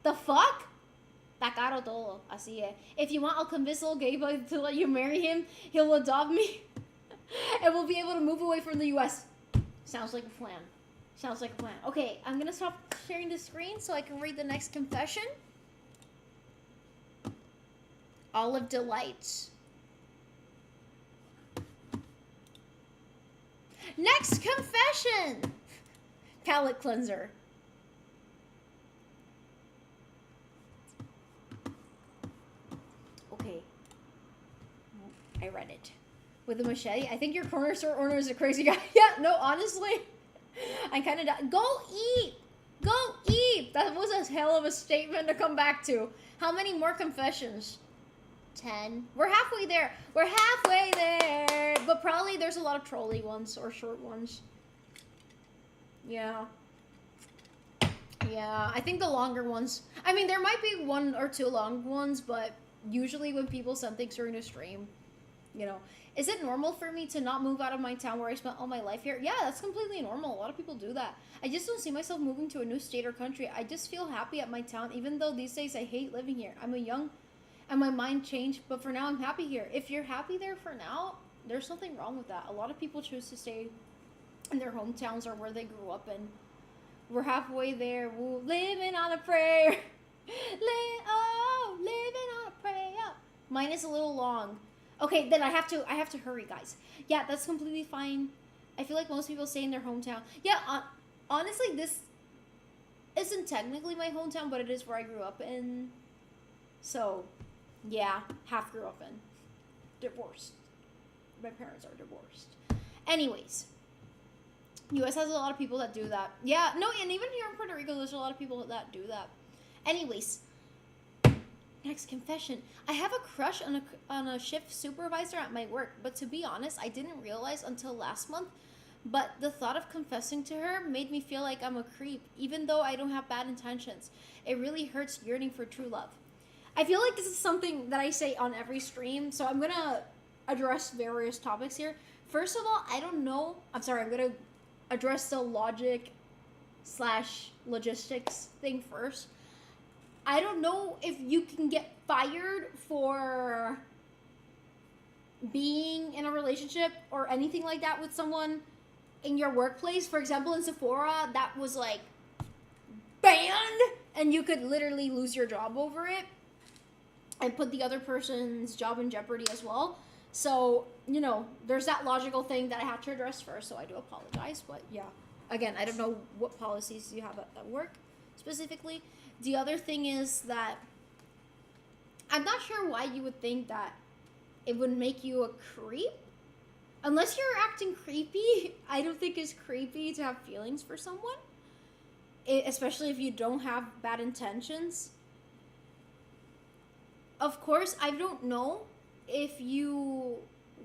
The fuck? Está caro todo. Así es. If you want, I'll convince little gay boy to let you marry him. He'll adopt me. And we'll be able to move away from the US. Sounds like a plan. Sounds like a plan. Okay, I'm gonna stop sharing the screen so I can read the next confession. Olive Delights. Next confession! Palate cleanser. Okay. I read it. With a machete? I think your corner store owner is a crazy guy. Yeah, no, honestly. I kind of... Go eat! Go eat! That was a hell of a statement to come back to. How many more confessions? 10. We're halfway there. We're halfway there. But probably there's a lot of trolley ones or short ones. Yeah. Yeah, I think the longer ones. I mean, there might be 1 or 2 long ones, but usually when people send things during a stream, you know. Is it normal for me to not move out of my town where I spent all my life here? Yeah, that's completely normal. A lot of people do that. I just don't see myself moving to a new state or country. I just feel happy at my town, even though these days I hate living here. I'm a young... And my mind changed, but for now I'm happy here. If you're happy there for now, there's nothing wrong with that. A lot of people choose to stay in their hometowns or where they grew up in. We're halfway there. Woo, living on a prayer. Living on a prayer. Mine is a little long. Okay, then I have to hurry, guys. Yeah, that's completely fine. I feel like most people stay in their hometown. Yeah, honestly, this isn't technically my hometown, but it is where I grew up in. So, Yeah, half grew up in. Divorced. My parents are divorced. Anyways, US has a lot of people that do that. Yeah, no, and even here in Puerto Rico, there's a lot of people that do that. Anyways, next confession. I have a crush on a shift supervisor at my work, but to be honest, I didn't realize until last month. But the thought of confessing to her made me feel like I'm a creep, even though I don't have bad intentions. It really hurts yearning for true love. I feel like this is something that I say on every stream, so I'm gonna address various topics here. First of all, I don't know. I'm sorry, I'm gonna address the logic slash logistics thing first. I don't know if you can get fired for being in a relationship or anything like that with someone in your workplace. For example, in Sephora, that was like banned, and you could literally lose your job over it and put the other person's job in jeopardy as well. So, you know, there's that logical thing that I had to address first, so I do apologize. But yeah, again, I don't know what policies you have at work specifically. The other thing is that I'm not sure why you would think that it would make you a creep. Unless you're acting creepy, I don't think it's creepy to have feelings for someone. Especially if you don't have bad intentions. Of course, I don't know if you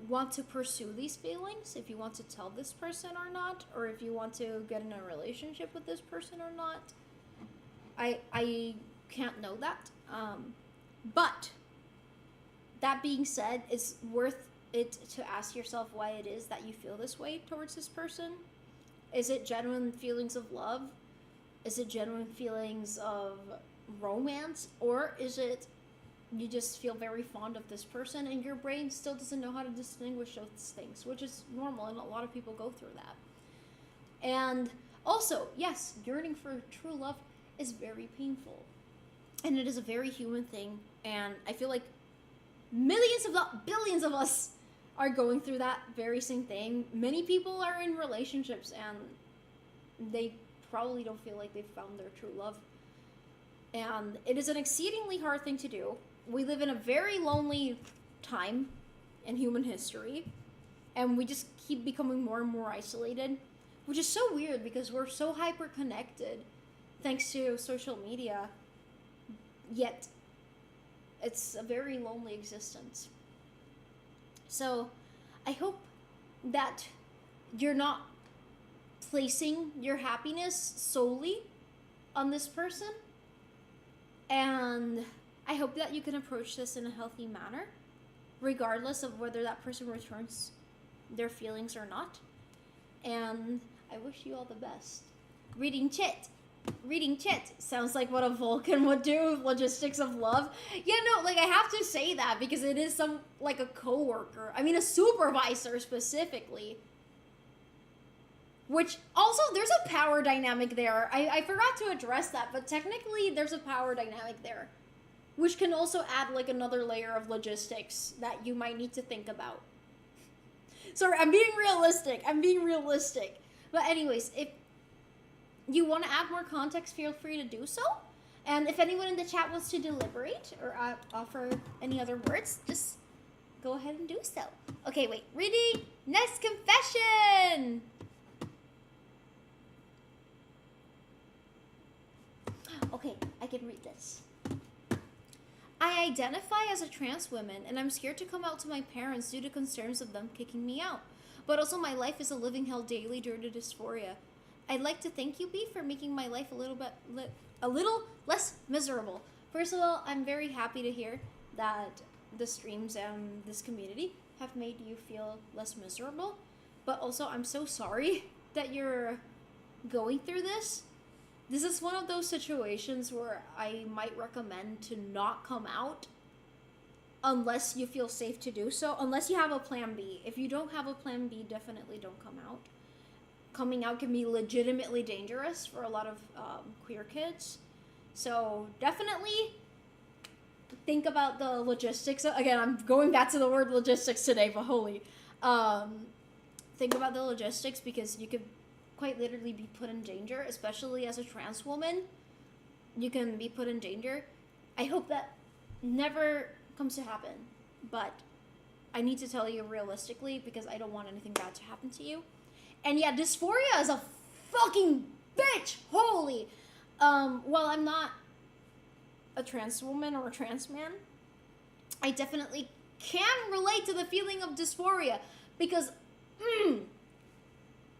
want to pursue these feelings, if you want to tell this person or not, or if you want to get in a relationship with this person or not. I can't know that. But that being said, it's worth it to ask yourself why it is that you feel this way towards this person. Is it genuine feelings of love? Is it genuine feelings of romance? Or is it you just feel very fond of this person and your brain still doesn't know how to distinguish those things, which is normal, and a lot of people go through that. And also, yes, yearning for true love is very painful, and it is a very human thing, and I feel like billions of us are going through that very same thing. Many people are in relationships and they probably don't feel like they've found their true love, and it is an exceedingly hard thing to do. We live in a very lonely time in human history, and we just keep becoming more and more isolated, which is so weird because we're so hyper connected thanks to social media, yet it's a very lonely existence. So I hope that you're not placing your happiness solely on this person, and I hope that you can approach this in a healthy manner, regardless of whether that person returns their feelings or not. And I wish you all the best. Reading chat sounds like what a Vulcan would do with logistics of love. Yeah, no, like I have to say that because it is like a coworker. I mean, a supervisor specifically. Which also, there's a power dynamic there. I forgot to address that, but technically there's a power dynamic there, which can also add like another layer of logistics that you might need to think about. Sorry, I'm being realistic. But anyways, if you want to add more context, feel free to do so. And if anyone in the chat wants to deliberate or offer any other words, just go ahead and do so. Okay, wait. Reading next confession. Okay, I can read this. I identify as a trans woman, and I'm scared to come out to my parents due to concerns of them kicking me out. But also my life is a living hell daily due to dysphoria. I'd like to thank you, B, for making my life a little less miserable. First of all, I'm very happy to hear that the streams and this community have made you feel less miserable. But also, I'm so sorry that you're going through this. This is one of those situations where I might recommend to not come out unless you feel safe to do so, unless you have a plan B. If you don't have a plan B, definitely don't come out. Coming out can be legitimately dangerous for a lot of queer kids. So definitely think about the logistics. Again, I'm going back to the word logistics today, but holy. Think about the logistics because you could quite literally be put in danger, especially as a trans woman. You can be put in danger. I hope that never comes to happen. But I need to tell you realistically because I don't want anything bad to happen to you. And yeah, dysphoria is a fucking bitch. Holy. While I'm not a trans woman or a trans man, I definitely can relate to the feeling of dysphoria because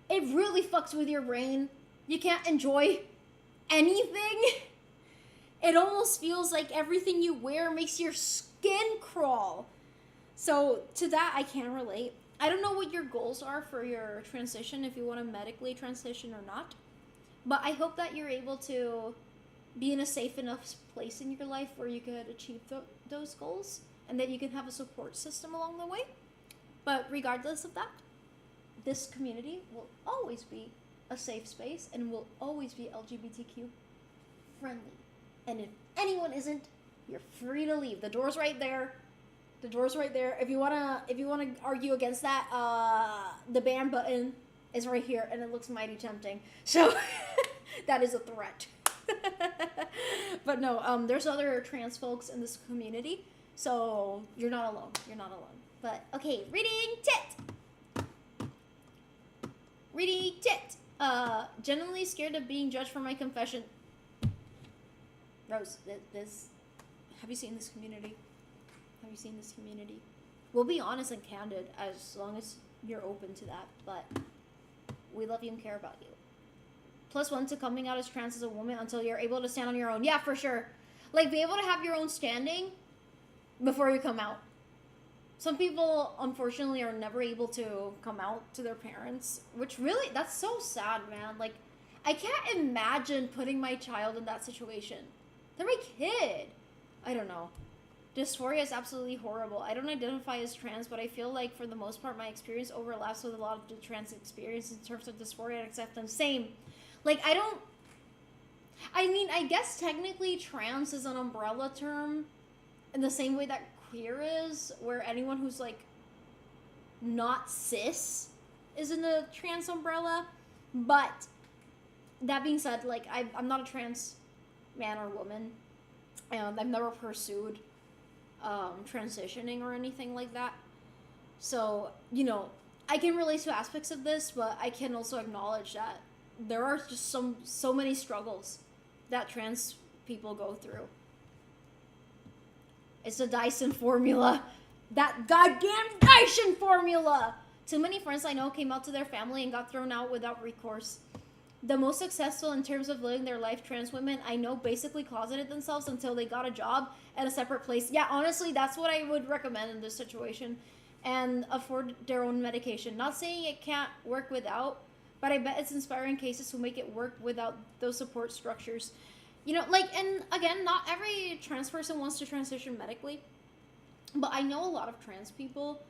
it really fucks with your brain. You can't enjoy anything. It almost feels like everything you wear makes your skin crawl. So to that, I can relate. I don't know what your goals are for your transition, if you want to medically transition or not. But I hope that you're able to be in a safe enough place in your life where you could achieve those goals and that you can have a support system along the way. But regardless of that, this community will always be a safe space and will always be LGBTQ friendly. And if anyone isn't, you're free to leave. The door's right there. The door's right there. If you wanna argue against that, the ban button is right here, and it looks mighty tempting. So that is a threat. But no, there's other trans folks in this community, so you're not alone. You're not alone. But okay, reading tit. Reading tit. Genuinely scared of being judged for my confession. Rose, this. Have you seen this community? Have you seen this community? We'll be honest and candid as long as you're open to that, but we love you and care about you. +1 to coming out as trans as a woman until you're able to stand on your own. Yeah, for sure. Like, be able to have your own standing before you come out. Some people, unfortunately, are never able to come out to their parents, which really, that's so sad, man. Like, I can't imagine putting my child in that situation. They're my kid. I don't know. Dysphoria is absolutely horrible. I don't identify as trans, but I feel like for the most part my experience overlaps with a lot of the trans experience in terms of dysphoria and acceptance. Same. Like, I guess technically trans is an umbrella term in the same way that queer is, where anyone who's like not cis is in the trans umbrella. But that being said, like, I'm not a trans man or woman, and I've never pursued transitioning or anything like that. So, you know, I can relate to aspects of this, but I can also acknowledge that there are just so many struggles that trans people go through. It's the Dyson formula. That goddamn Dyson formula! Too many friends I know came out to their family and got thrown out without recourse. The most successful in terms of living their life trans women I know basically closeted themselves until they got a job at a separate place. Yeah, honestly, that's what I would recommend in this situation. And afford their own medication. Not saying it can't work without, but I bet it's inspiring cases who make it work without those support structures. You know, like, and again, not every trans person wants to transition medically, but I know a lot of trans people,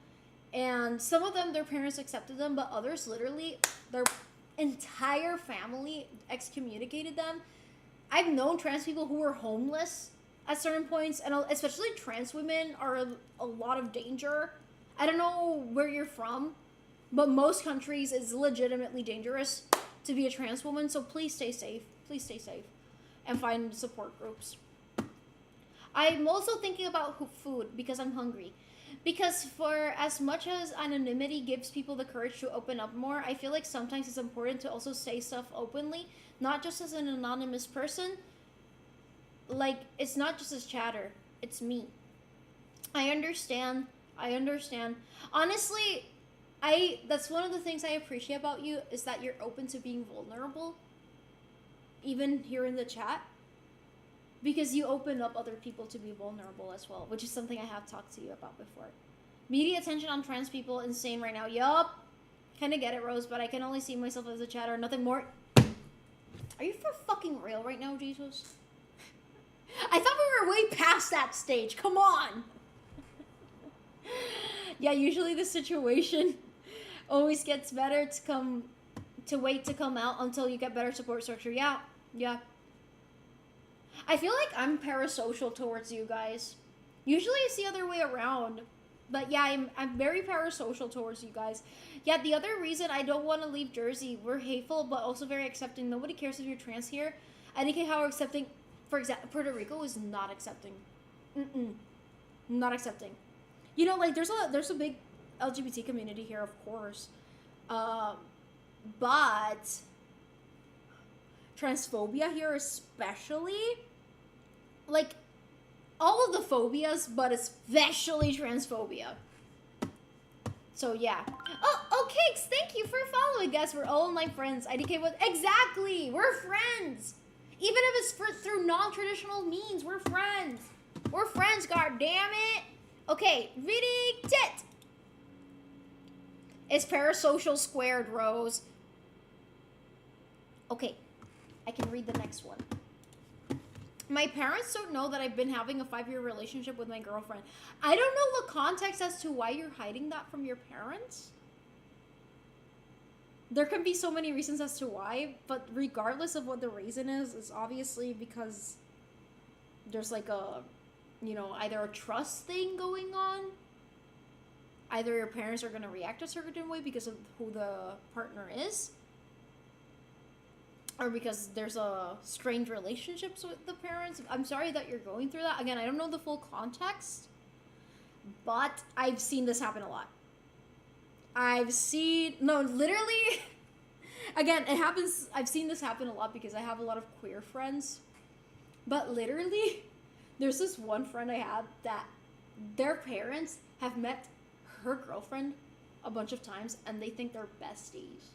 and some of them, their parents accepted them, but others, literally, their entire family excommunicated them. I've known trans people who were homeless at certain points, and especially trans women are a lot of danger. I don't know where you're from, but most countries it's legitimately dangerous to be a trans woman, so please stay safe. Please stay safe and find support groups. I'm also thinking about food because I'm hungry. Because for as much as anonymity gives people the courage to open up more, I feel like sometimes it's important to also say stuff openly, not just as an anonymous person. Like, it's not just as chatter, it's me. I understand. Honestly, that's one of the things I appreciate about you is that you're open to being vulnerable, even here in the chat, because you open up other people to be vulnerable as well, which is something I have talked to you about before. Media attention on trans people, insane right now. Yup. Kind of get it, Rose, but I can only see myself as a chatter, nothing more. Are you for fucking real right now, Jesus? I thought we were way past that stage. Come on. Yeah, usually the situation always gets better to wait to come out until you get better support structure. Yeah. I feel like I'm parasocial towards you guys. Usually it's the other way around. But yeah, I'm very parasocial towards you guys. Yeah, the other reason I don't want to leave Jersey, we're hateful but also very accepting. Nobody cares if you're trans here. I think how we're accepting, for example, Puerto Rico is not accepting. Not accepting. You know, like there's a big LGBT community here, of course, but transphobia here, especially, like all of the phobias, but especially transphobia. So yeah. Oh, Cakes, thank you for following. Guys, we're all online friends. IDK was exactly. We're friends. Even if it's through non-traditional means, we're friends. We're friends. God damn it. Okay, reading tit. It's parasocial squared, Rose. Okay, I can read the next one. My parents don't know that I've been having a 5-year relationship with my girlfriend. I don't know the context as to why you're hiding that from your parents. There can be so many reasons as to why, but regardless of what the reason is, it's obviously because there's like a, you know, either a trust thing going on. Either your parents are going to react a certain way because of who the partner is, or because there's a strained relationships with the parents. I'm sorry that you're going through that. Again, I don't know the full context, but I've seen this happen a lot. Literally, again, it happens, I've seen this happen a lot because I have a lot of queer friends, but literally, there's this one friend I have that their parents have met her girlfriend a bunch of times, and they think they're besties.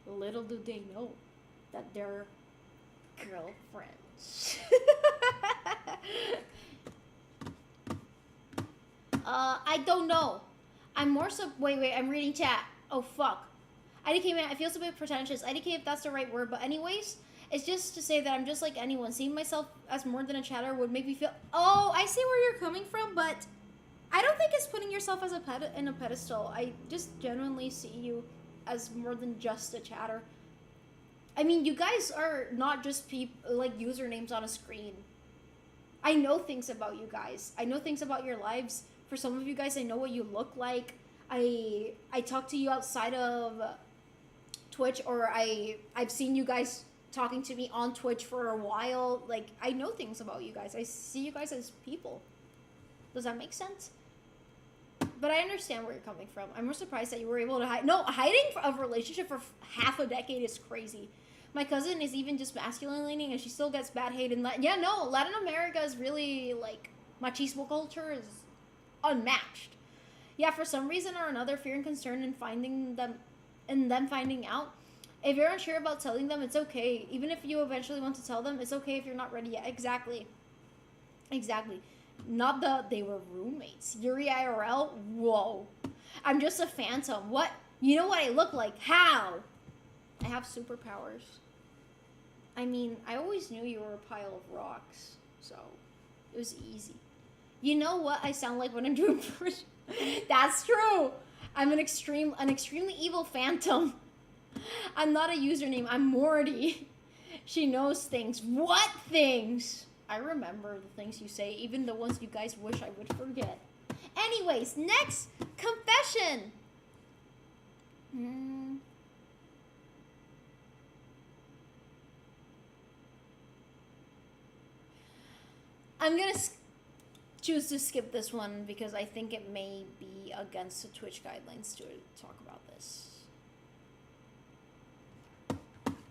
Little do they know that they're girlfriends. I don't know. Wait, I'm reading chat. Oh, fuck. IDK, man, I feel so bit pretentious. IDK, if that's the right word, but anyways, it's just to say that I'm just like anyone. Seeing myself as more than a chatter would make me feel... Oh, I see where you're coming from, but I don't think it's putting yourself as in a pedestal. I just genuinely see you as more than just a chatter. I mean, you guys are not just like usernames on a screen. I know things about you guys. I know things about your lives. For some of you guys, I know what you look like. I talk to you outside of Twitch, or I've seen you guys talking to me on Twitch for a while. Like, I know things about you guys. I see you guys as people. Does that make sense? But I understand where you're coming from. I'm more surprised that you were able to hide. No, hiding a relationship for half a decade is crazy. My cousin is even just masculine leaning, and she still gets bad hate in Latin. Yeah, no, Latin America is really, like, machismo culture is unmatched. Yeah, for some reason or another, fear and concern in them finding out. If you're unsure about telling them, it's okay. Even if you eventually want to tell them, it's okay if you're not ready yet. Exactly. Not they were roommates. Yuri IRL? Whoa. I'm just a phantom. What? You know what I look like? How? I have superpowers. I mean, I always knew you were a pile of rocks, so it was easy. You know what I sound like when I'm doing... That's true. I'm an extremely evil phantom. I'm not a username. I'm Morty. She knows things. What things? I remember the things you say, even the ones you guys wish I would forget. Anyways, next confession. I'm gonna choose to skip this one because I think it may be against the Twitch guidelines to talk about this.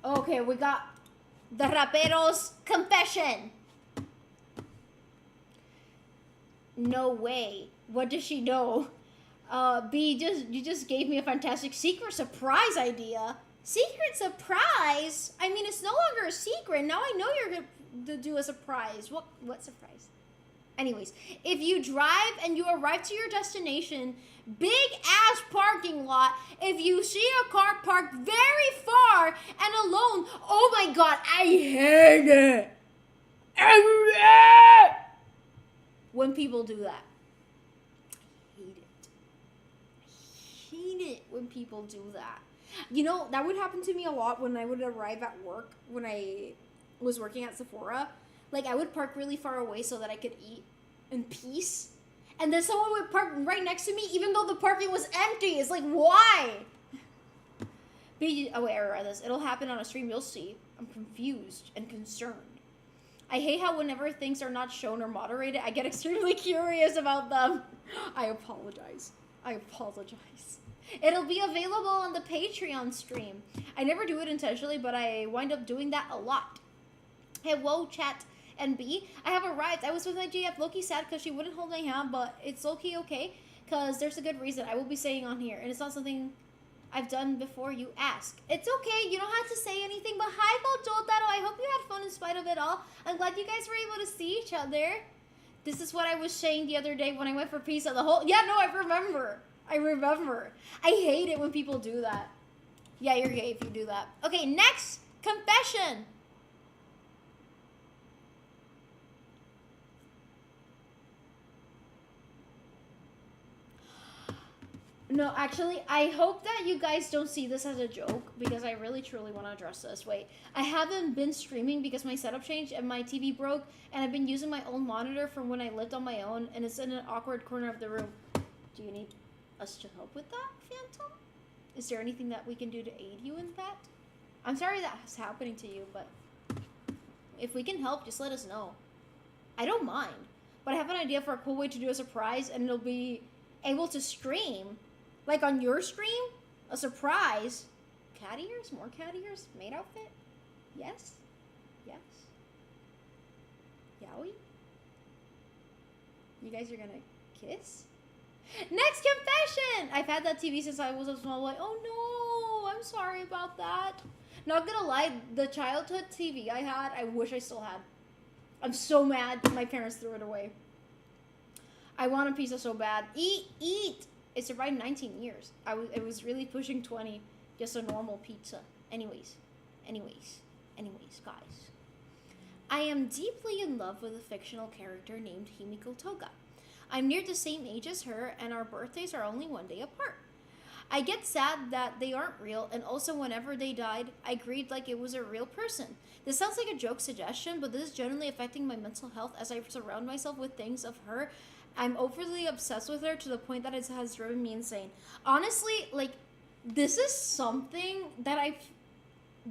Okay, we got the Rapero's confession. No way. What does she know? B, you just gave me a fantastic secret surprise idea. Secret surprise? I mean, it's no longer a secret. Now I know you're going to do a surprise. What surprise? Anyways, if you drive and you arrive to your destination, big ass parking lot, if you see a car parked very far and alone, oh my god, I hate it. When people do that. I hate it when people do that. You know, that would happen to me a lot when I would arrive at work, when I was working at Sephora. Like, I would park really far away so that I could eat in peace. And then someone would park right next to me, even though the parking was empty. It's like, why? Oh, wait, I read this. It'll happen on a stream. You'll see. I'm confused and concerned. I hate how whenever things are not shown or moderated, I get extremely curious about them. I apologize. I apologize. It'll be available on the Patreon stream. I never do it intentionally, but I wind up doing that a lot. Hey, whoa, chat. And B, I have arrived. I was with my GF Loki sad because she wouldn't hold my hand, but it's Loki okay, because there's a good reason I will be saying on here, and it's not something I've done before you ask. It's okay, you don't have to say anything, but hi, Jotaro. I hope you had fun in spite of it all. I'm glad you guys were able to see each other. This is what I was saying the other day when I went for pizza. Yeah, no, I remember. I hate it when people do that. Yeah, you're gay if you do that. Okay, next confession. No, actually, I hope that you guys don't see this as a joke, because I really truly want to address this. Wait, I haven't been streaming because my setup changed and my TV broke, and I've been using my own monitor from when I lived on my own, and it's in an awkward corner of the room. Do you need us to help with that, Phantom? Is there anything that we can do to aid you in that? I'm sorry that's happening to you, but if we can help, just let us know. I don't mind, but I have an idea for a cool way to do a surprise, and it'll be able to stream. Like on your stream, a surprise. Cat ears? More cat ears? Maid outfit? Yes? Yes? Yowie? You guys are gonna kiss? Next confession! I've had that TV since I was a small boy. Oh no! I'm sorry about that. Not gonna lie, the childhood TV I had, I wish I still had. I'm so mad that my parents threw it away. I want a pizza so bad. Eat! It survived 19 years. It was really pushing 20. Just a normal pizza. Anyways, guys. I am deeply in love with a fictional character named Himiko Toga. I'm near the same age as her, and our birthdays are only one day apart. I get sad that they aren't real, and also whenever they died, I grieved like it was a real person. This sounds like a joke suggestion, but this is generally affecting my mental health as I surround myself with things of her. I'm overly obsessed with her to the point that it has driven me insane. Honestly, like, this is something that I've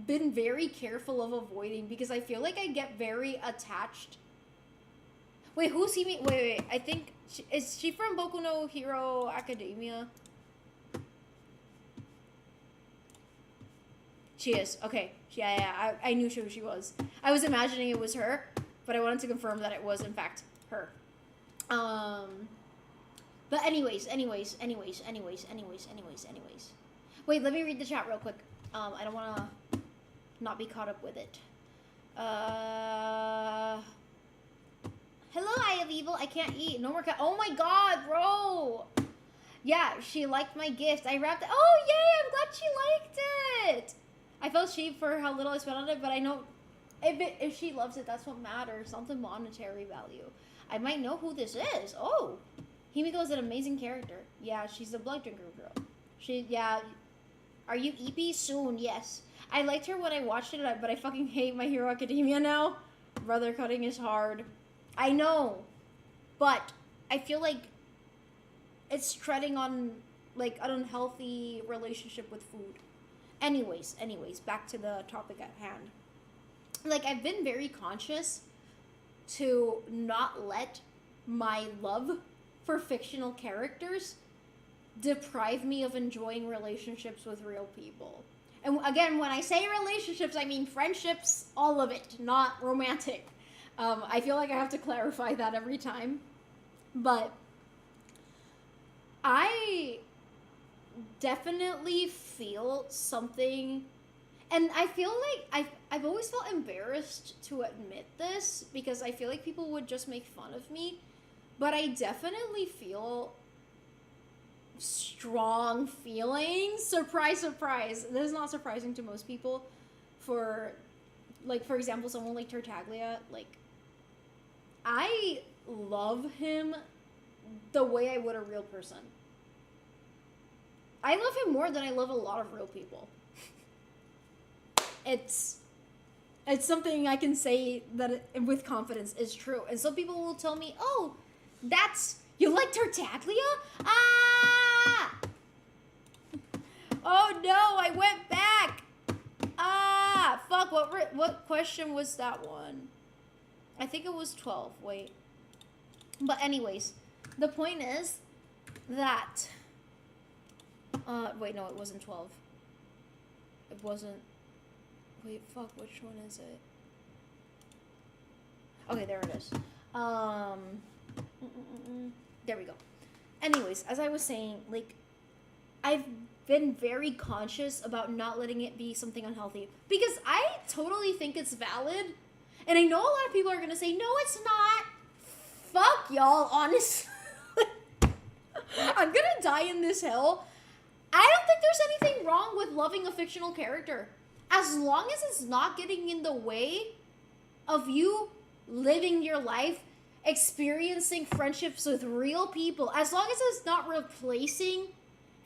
been very careful of avoiding because I feel like I get very attached. Wait, who's he? Wait. I think, is she from Boku no Hero Academia? She is. Okay. Yeah. I knew who she was. I was imagining it was her, but I wanted to confirm that it was, in fact, her. But anyways. Wait, let me read the chat real quick. I don't want to not be caught up with it. Hello, Eye of Evil. I can't eat. No more cat. Oh my god, bro. Yeah, she liked my gift. I wrapped it. Oh, yay. I'm glad she liked it. I felt cheap for how little I spent on it, but I know if she loves it, that's what matters. Not the monetary value. I might know who this is. Oh, Himiko is an amazing character. Yeah, she's the blood drinker girl. Yeah. Are you EP? Soon, yes. I liked her when I watched it, but I fucking hate My Hero Academia now. Brother cutting is hard. I know, but I feel like it's treading on, like, an unhealthy relationship with food. Anyways, back to the topic at hand. Like, I've been very conscious to not let my love for fictional characters deprive me of enjoying relationships with real people. And again, when I say relationships, I mean friendships, all of it, not romantic. I feel like I have to clarify that every time. But I definitely feel something. And I feel like I've always felt embarrassed to admit this because I feel like people would just make fun of me. But I definitely feel strong feelings. Surprise, surprise. This is not surprising to most people. For example, someone like Tartaglia, like, I love him the way I would a real person. I love him more than I love a lot of real people. It's something I can say that with confidence is true. And some people will tell me, oh, you like Tartaglia? Ah! Oh no, I went back. Ah, fuck, what question was that one? I think it was 12. Wait. But anyways, the point is that... wait, no, it wasn't 12. It wasn't... Wait, fuck, which one is it? Okay, there it is. There we go. Anyways, as I was saying, like, I've been very conscious about not letting it be something unhealthy. Because I totally think it's valid. And I know a lot of people are going to say, no, it's not. Fuck y'all, honestly. I'm going to die in this hill. I don't think there's anything wrong with loving a fictional character. As long as it's not getting in the way of you living your life, experiencing friendships with real people, as long as it's not replacing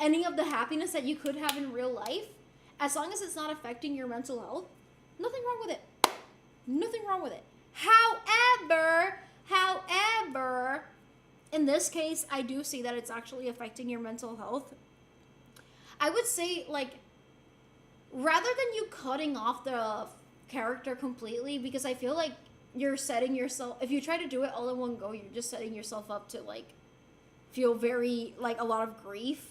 any of the happiness that you could have in real life, as long as it's not affecting your mental health, nothing wrong with it. Nothing wrong with it. However, in this case, I do see that it's actually affecting your mental health. I would say, like, rather than you cutting off the character completely, because I feel like you're setting yourself, if you try to do it all in one go, you're just setting yourself up to, like, feel very, like, a lot of grief,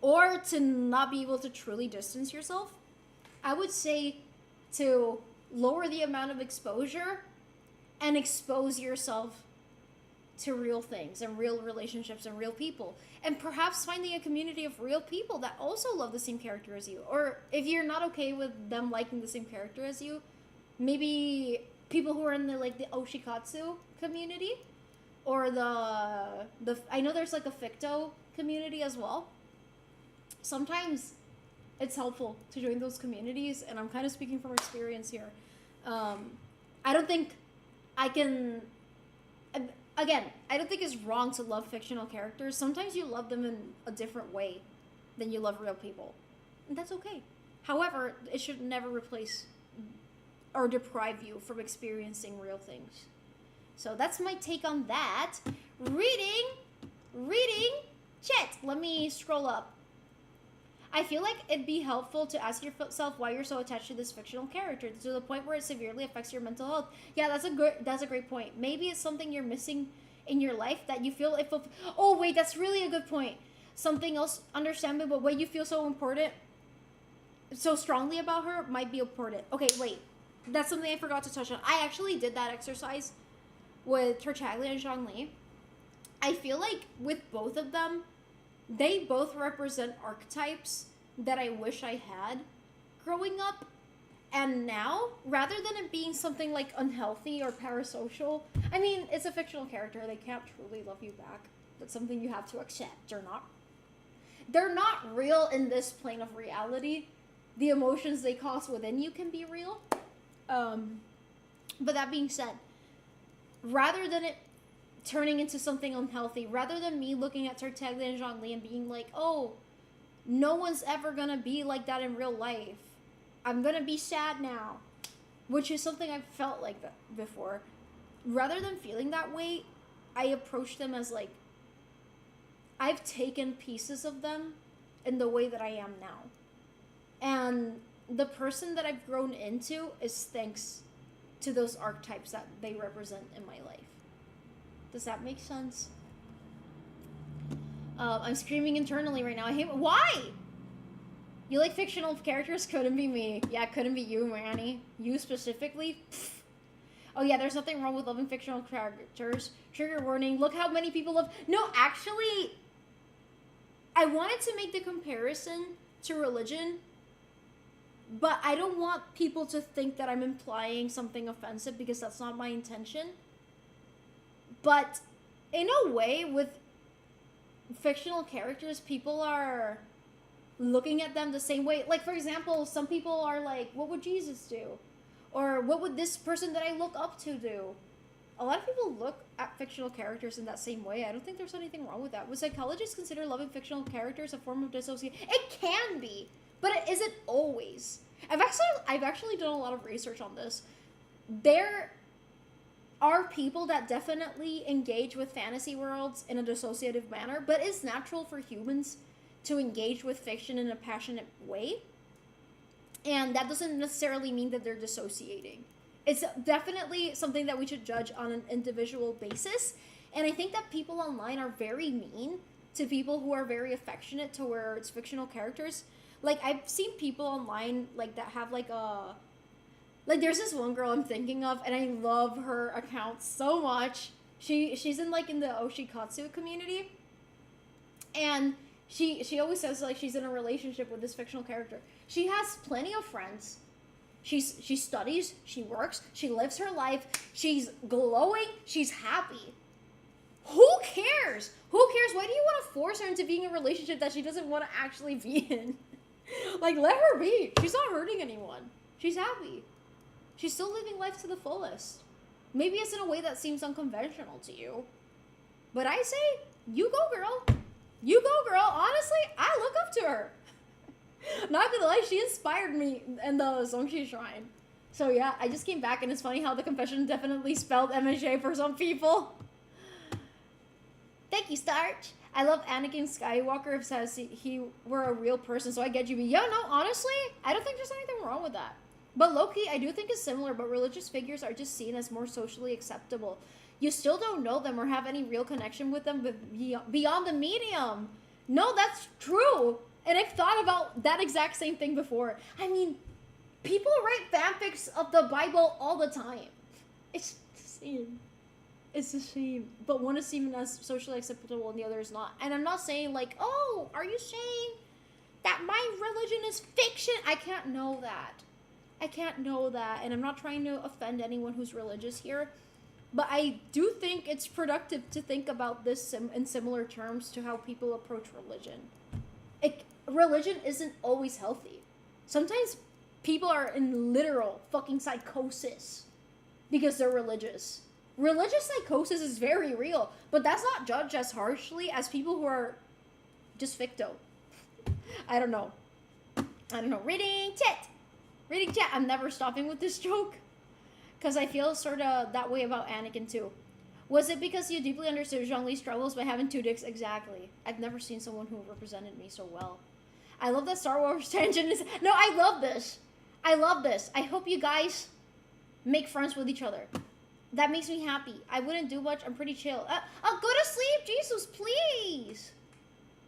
or to not be able to truly distance yourself. I would say to lower the amount of exposure and expose yourself to real things and real relationships and real people, and perhaps finding a community of real people that also love the same character as you. Or if you're not okay with them liking the same character as you, maybe people who are in the, like, the Oshikatsu community, or the I know there's like a Ficto community as well. Sometimes it's helpful to join those communities, and I'm kind of speaking from experience here. I don't think I can... Again, I don't think it's wrong to love fictional characters. Sometimes you love them in a different way than you love real people. And that's okay. However, it should never replace or deprive you from experiencing real things. So that's my take on that. Reading. Shit, let me scroll up. I feel like it'd be helpful to ask yourself why you're so attached to this fictional character, to the point where it severely affects your mental health. Yeah, that's a great point. Maybe it's something you're missing in your life that you feel if... Oh, wait, that's really a good point. Something else, understandable, but what you feel so important, so strongly about her might be important. Okay, wait. That's something I forgot to touch on. I actually did that exercise with Tartaglia and Zhongli. I feel like with both of them, they both represent archetypes that I wish I had growing up. And now, rather than it being something like unhealthy or parasocial, I mean, it's a fictional character. They can't truly love you back. That's something you have to accept. They're not real in this plane of reality. The emotions they cause within you can be real. But that being said, rather than it turning into something unhealthy, rather than me looking at Tartaglia and Zhongli and being like, oh, no one's ever gonna be like that in real life, I'm gonna be sad now, which is something I've felt like that before. Rather than feeling that way, I approach them as like, I've taken pieces of them in the way that I am now. And the person that I've grown into is thanks to those archetypes that they represent in my life. Does that make sense? I'm screaming internally right now. I hate... Why? You like fictional characters? Couldn't be me. Yeah, couldn't be you, Manny. You specifically? Pfft. Oh yeah, there's nothing wrong with loving fictional characters. Trigger warning. Look how many people love... No, actually, I wanted to make the comparison to religion, but I don't want people to think that I'm implying something offensive, because that's not my intention. But in a way, with fictional characters, people are looking at them the same way. Like, for example, some people are like, what would Jesus do? Or what would this person that I look up to do? A lot of people look at fictional characters in that same way. I don't think there's anything wrong with that. Would psychologists consider loving fictional characters a form of dissociation? It can be, but it isn't always. I've actually done a lot of research on this. There are people that definitely engage with fantasy worlds in a dissociative manner, but it's natural for humans to engage with fiction in a passionate way. And that doesn't necessarily mean that they're dissociating. It's definitely something that we should judge on an individual basis. And I think that people online are very mean to people who are very affectionate towards fictional characters. Like, I've seen people online, like, that have, like, a... Like, there's this one girl I'm thinking of, and I love her account so much. She's in, like, in the Oshikatsu community. And she always says, like, she's in a relationship with this fictional character. She has plenty of friends. She studies, she works, she lives her life, she's glowing, she's happy. Who cares? Who cares? Why do you want to force her into being in a relationship that she doesn't want to actually be in? Like, let her be. She's not hurting anyone. She's happy. She's still living life to the fullest. Maybe it's in a way that seems unconventional to you. But I say, you go, girl. You go, girl. Honestly, I look up to her. Not gonna lie, she inspired me in the Songshi Shrine. So yeah, I just came back, and it's funny how the confession definitely spelled MSJ for some people. Thank you, Starch. I love Anakin Skywalker says he were a real person, so I get you. But yeah, no, honestly, I don't think there's anything wrong with that. But low-key, I do think it's similar, but religious figures are just seen as more socially acceptable. You still don't know them or have any real connection with them beyond the medium. No, that's true. And I've thought about that exact same thing before. I mean, people write fanfics of the Bible all the time. It's the same. It's the same. But one is seen as socially acceptable and the other is not. And I'm not saying like, oh, are you saying that my religion is fiction? I can't know that. I can't know that. And I'm not trying to offend anyone who's religious here. But I do think it's productive to think about this in similar terms to how people approach religion. Religion isn't always healthy. Sometimes people are in literal fucking psychosis because they're religious. Religious psychosis is very real, but that's not judged as harshly as people who are just ficto. I don't know. Reading chat. I'm never stopping with this joke because I feel sort of that way about Anakin too. Was it because you deeply understood Zhongli's struggles by having two dicks? Exactly. I've never seen someone who represented me so well. I love that Star Wars tangent is... No, I love this. I hope you guys make friends with each other. That makes me happy. I wouldn't do much. I'm pretty chill. I'll go to sleep. Jesus, please.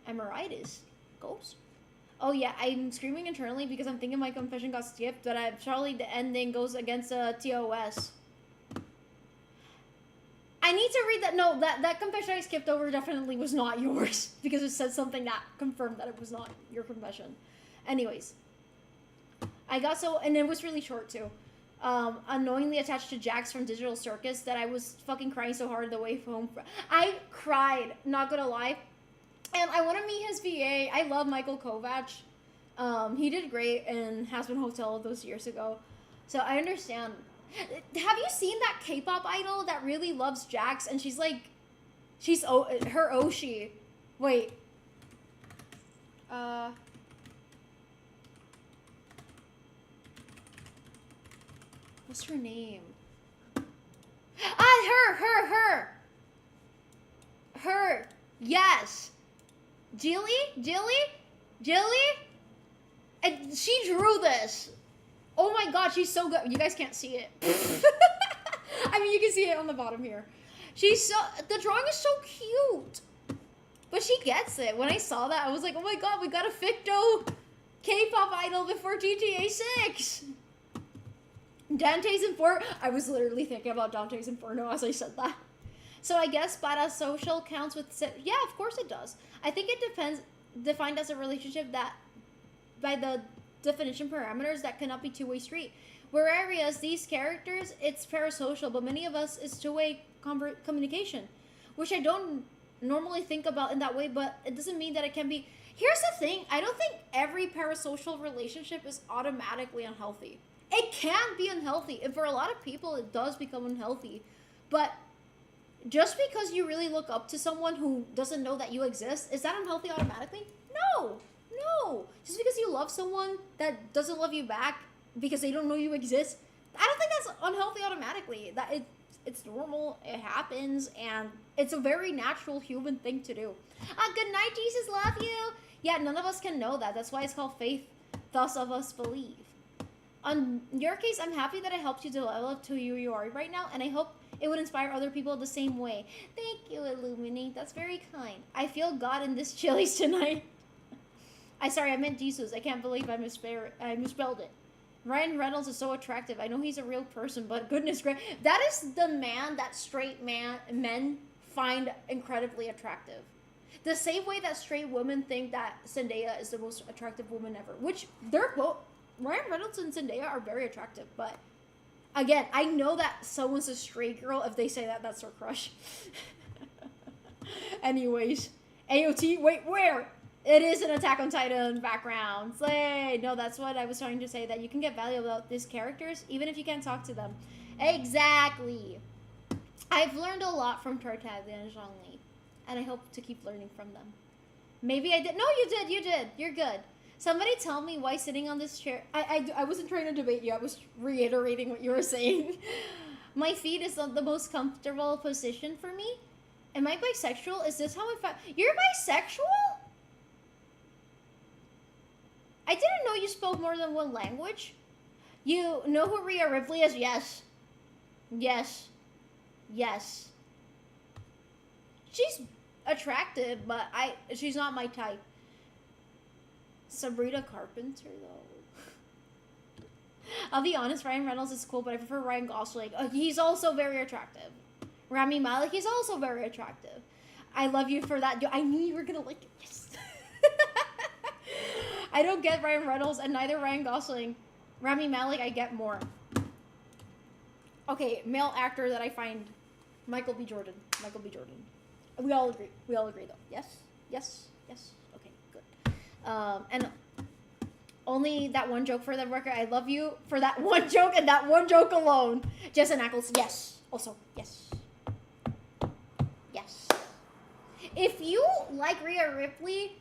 Emeritus. Ghost? Oh, yeah. I'm screaming internally because I'm thinking my confession got skipped, but probably the ending goes against TOS. I need to read that. No, that confession I skipped over definitely was not yours because it said something that confirmed that it was not your confession. Anyways, I got so, and it was really short too. Unknowingly attached to Jax from Digital Circus that I was fucking crying so hard the way home. I cried, not gonna lie. And I want to meet his VA. I love Michael Kovac. He did great in Has Been Hotel those years ago. So I understand. Have you seen that K-pop idol that really loves Jax and she's like, her Oshi. Wait. What's her name? Her. Yes. Jilly? And she drew this. Oh my god, she's so good. You guys can't see it. I mean, you can see it on the bottom here. The drawing is so cute. But she gets it. When I saw that, I was like, oh my god, we got a ficto K-pop idol before GTA 6. Dante's Inferno. I was literally thinking about Dante's Inferno as I said that. So I guess parasocial counts with... Yeah, of course it does. I think it depends... Defined as a relationship that... By the definition parameters, that cannot be two-way street. Whereas these characters, it's parasocial, but many of us is two-way communication. Which I don't normally think about in that way, but it doesn't mean that it can be... Here's the thing. I don't think every parasocial relationship is automatically unhealthy. It can be unhealthy. And for a lot of people, it does become unhealthy. But just because you really look up to someone who doesn't know that you exist, is that unhealthy automatically? No. Just because you love someone that doesn't love you back because they don't know you exist, I don't think that's unhealthy automatically. It's normal, it happens, and it's a very natural human thing to do. Good night, Jesus, love you. Yeah, none of us can know that. That's why it's called faith, thus of us believe. On your case, I'm happy that I helped you to level up to who you are right now, and I hope it would inspire other people the same way. Thank you, Illuminate. That's very kind. I feel God in this chilies tonight. I meant Jesus. I can't believe I misspelled it. Ryan Reynolds is so attractive. I know he's a real person, but goodness gracious. That is the man that straight men find incredibly attractive. The same way that straight women think that Zendaya is the most attractive woman ever. Which, they're both... Ryan Reynolds and Zendaya are very attractive, but... Again, I know that someone's a straight girl if they say that that's their crush. Anyways. AOT, wait, where? It is an Attack on Titan background. Slay! No, that's what I was trying to say, that you can get value about these characters even if you can't talk to them. Exactly! I've learned a lot from Tartaglia and Zhongli, and I hope to keep learning from them. Maybe I did. No, you did. You're good. Somebody tell me why sitting on this chair... I wasn't trying to debate you. I was reiterating what you were saying. My feet is the most comfortable position for me. Am I bisexual? Is this how I found... You're bisexual? I didn't know you spoke more than one language. You know who Rhea Ripley is? Yes. Yes. Yes. She's attractive, but she's not my type. Sabrina Carpenter, though. I'll be honest, Ryan Reynolds is cool, but I prefer Ryan Gosling. He's also very attractive. Rami Malek, he's also very attractive. I love you for that. I knew you were gonna like it. Yes. I don't get Ryan Reynolds, and neither Ryan Gosling. Rami Malek, I get more. Okay, male actor that I find... Michael B. Jordan. Michael B. Jordan. We all agree. We all agree, though. Yes? Yes? Yes? Okay, good. And only that one joke for the record. I love you for that one joke and that one joke alone. Jensen Ackles, yes. Also, yes. Yes. If you like Rhea Ripley,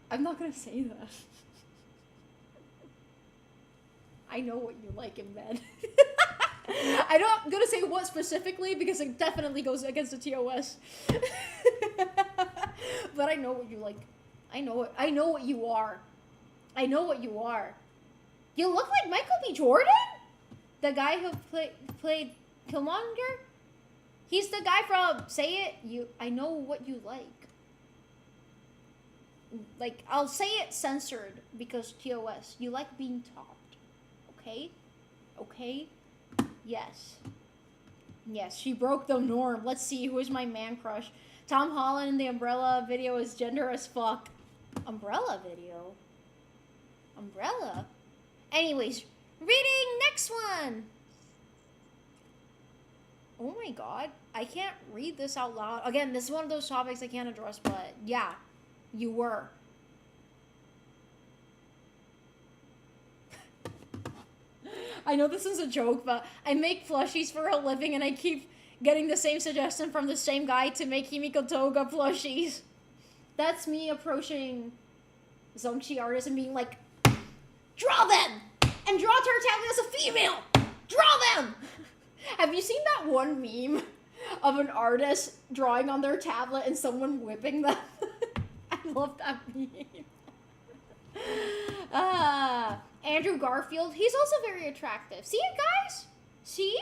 I'm not gonna say that. I know what you like in bed. I'm not gonna say what specifically because it definitely goes against the TOS. But I know what you like. I know what you are. I know what you are. You look like Michael B. Jordan? The guy who played Killmonger? He's the guy from Say It. I know what you like. Like, I'll say it censored because TOS. You like being taught. Okay? Okay? Yes. Yes, she broke the norm. Let's see, who is my man crush? Tom Holland in the Umbrella video is gender as fuck. Umbrella video? Umbrella? Anyways, reading next one! Oh my god, I can't read this out loud. Again, this is one of those topics I can't address, but yeah, you were. I know this is a joke, but I make plushies for a living and I keep getting the same suggestion from the same guy to make Himiko Toga plushies. That's me approaching Zongchi artists and being like, draw them! And draw Tartaglia as a female! Draw them! Have you seen that one meme of an artist drawing on their tablet and someone whipping them? I love that meme. Andrew Garfield, he's also very attractive. See it, guys? See?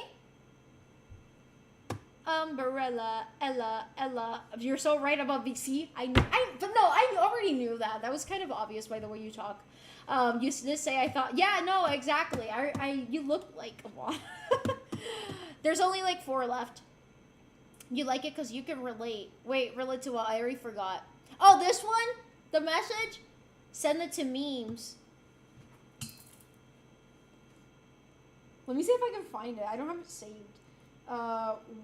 Umbrella, Ella. You're so right about VC. But no, I already knew that. That was kind of obvious by the way you talk. You did say I thought, yeah, no, exactly. You look like a lot. There's only like 4 left. You like it because you can relate. Wait, relate to what? I already forgot. Oh, this one? The message? Send it to memes. Let me see if I can find it. I don't have it saved.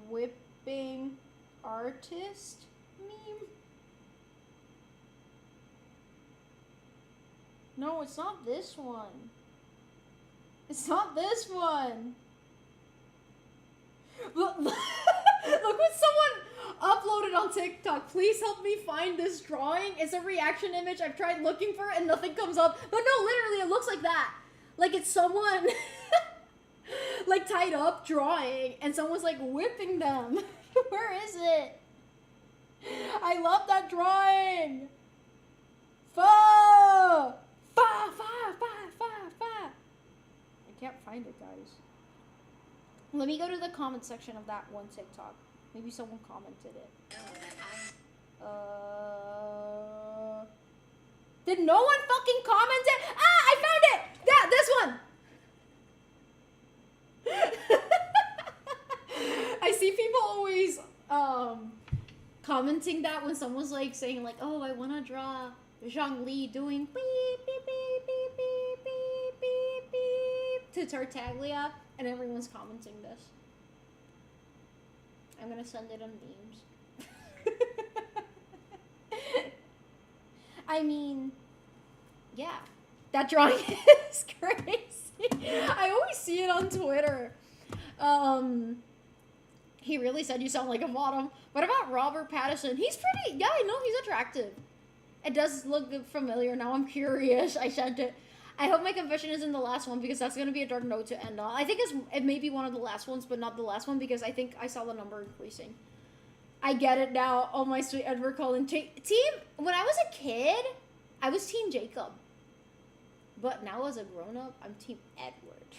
Whipping artist meme? No, it's not this one. It's not this one. Look what someone uploaded on TikTok. Please help me find this drawing. It's a reaction image. I've tried looking for it and nothing comes up. But no, literally, it looks like that. Like it's someone like tied up drawing and someone's like whipping them. Where is it? I love that drawing. Fa! I can't find find it, guys. Let me go to the comment section of that one TikTok. Maybe someone commented it. Did no one fucking comment it? Ah, I found it! Yeah, this one! I see people always commenting that when someone's like saying like, oh, I wanna draw Zhongli doing beep beep beep beep beep beep beep beep to Tartaglia, and everyone's commenting this. I'm gonna send it on memes. I mean, yeah, that drawing is crazy. I always see it on Twitter. He really said you sound like a bottom. What about Robert Pattinson? He's pretty, yeah, I know, he's attractive. It does look familiar. Now I'm curious. I sent it. I hope my confession isn't the last one because that's going to be a dark note to end on. I think it may be one of the last ones, but not the last one because I think I saw the number increasing. I get it now. Oh, my sweet Edward Cullen. Team, when I was a kid, I was Team Jacob. But now as a grown-up, I'm Team Edward.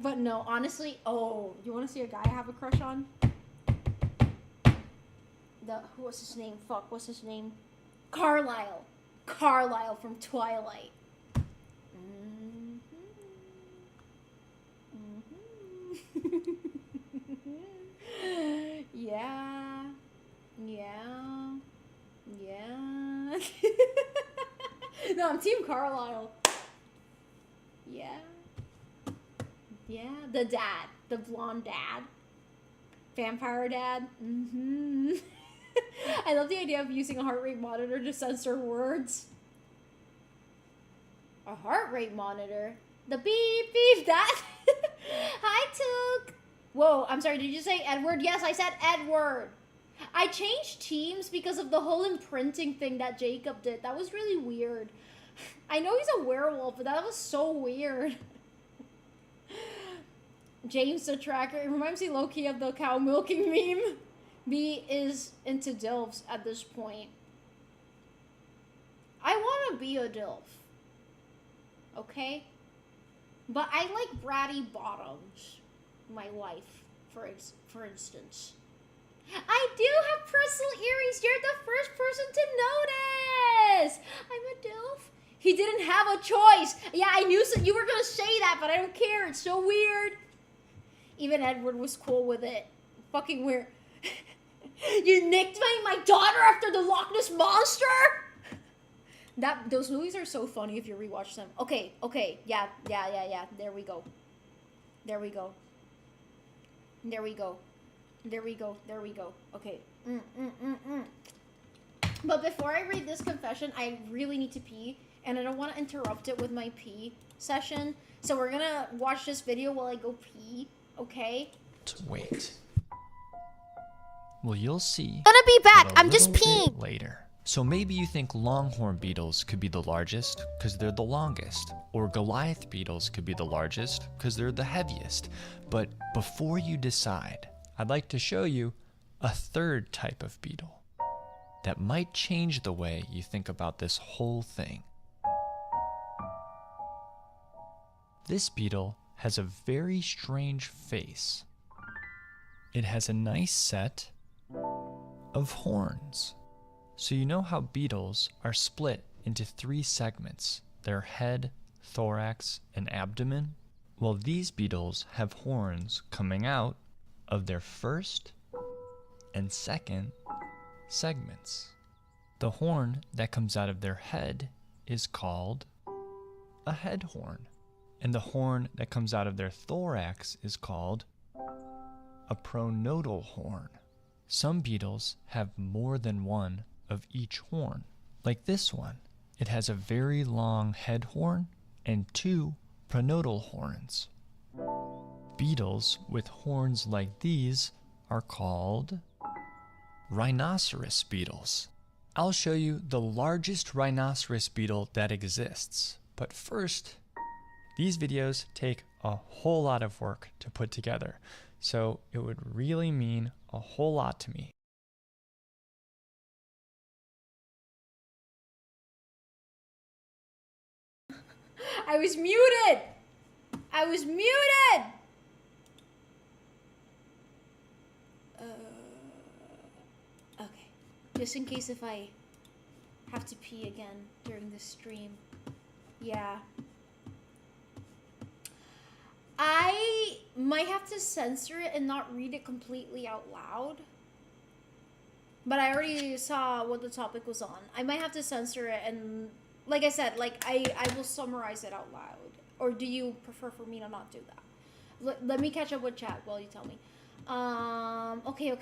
But no, honestly, oh, you want to see a guy I have a crush on? What's his name? Fuck, what's his name? Carlisle. Carlisle from Twilight. Yeah. Yeah. Yeah. No, I'm Team Carlisle. Yeah. Yeah. The dad. The blonde dad. Vampire dad. I love the idea of using a heart rate monitor to censor words. A heart rate monitor? The beep beep that. Hi, Took. Whoa, I'm sorry, did you say Edward? Yes, I said Edward. I changed teams because of the whole imprinting thing that Jacob did. That was really weird. I know he's a werewolf, but that was so weird. James the Tracker. It reminds me low-key of the cow milking meme. B is into DILFs at this point. I want to be a DILF. Okay? But I like bratty bottoms. My wife, for instance. I do have personal earrings. You're the first person to notice. I'm a DILF. He didn't have a choice. Yeah, I knew you were going to say that, but I don't care. It's so weird. Even Edward was cool with it. Fucking weird. You nicked my daughter after the Loch Ness Monster? Those movies are so funny if you rewatch them. Okay. Yeah. There we go. Okay. But before I read this confession, I really need to pee, and I don't want to interrupt it with my pee session. So we're gonna watch this video while I go pee, okay? Wait. Well, you'll see. Gonna be back. I'm just peeing. Later. So maybe you think longhorn beetles could be the largest because they're the longest, or Goliath beetles could be the largest because they're the heaviest. But before you decide, I'd like to show you a third type of beetle that might change the way you think about this whole thing. This beetle has a very strange face. It has a nice set of horns. So you know how beetles are split into 3 segments, their head, thorax, and abdomen? Well, these beetles have horns coming out of their first and second segments. The horn that comes out of their head is called a head horn, and the horn that comes out of their thorax is called a pronotal horn. Some beetles have more than one of each horn, like this one. It has a very long head horn and 2 pronotal horns. Beetles with horns like these are called rhinoceros beetles. I'll show you the largest rhinoceros beetle that exists. But first, these videos take a whole lot of work to put together, so it would really mean a whole lot to me. I was muted. I was muted! Okay. Just in case if I have to pee again during the stream. Yeah. I might have to censor it and not read it completely out loud. But I already saw what the topic was on. I might have to censor it and, like I said, like I will summarize it out loud. Or do you prefer for me to not do that? Let me catch up with chat while you tell me. Okay.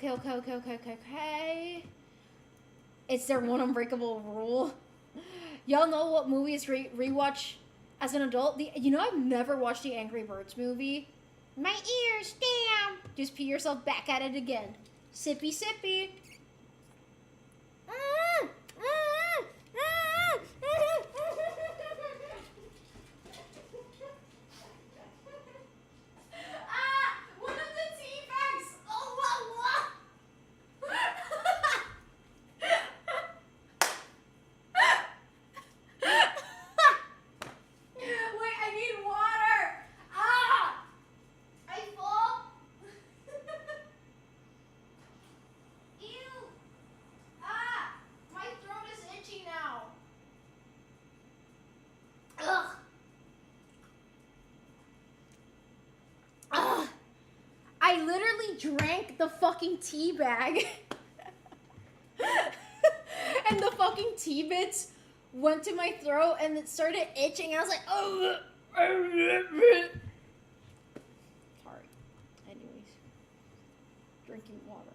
It's their one unbreakable rule. Y'all know what movies rewatch as an adult? You know I've never watched the Angry Birds movie. My ears, damn! Just pee yourself back at it again. Sippy, sippy. One of the tea bags! Oh, wow. Wait, I need water! I fall! Ew! My throat is itchy now. Ugh! I literally drank the fucking tea bag. And the fucking tea bits went to my throat and it started itching and I was like, oh. Sorry. Anyways. Drinking water.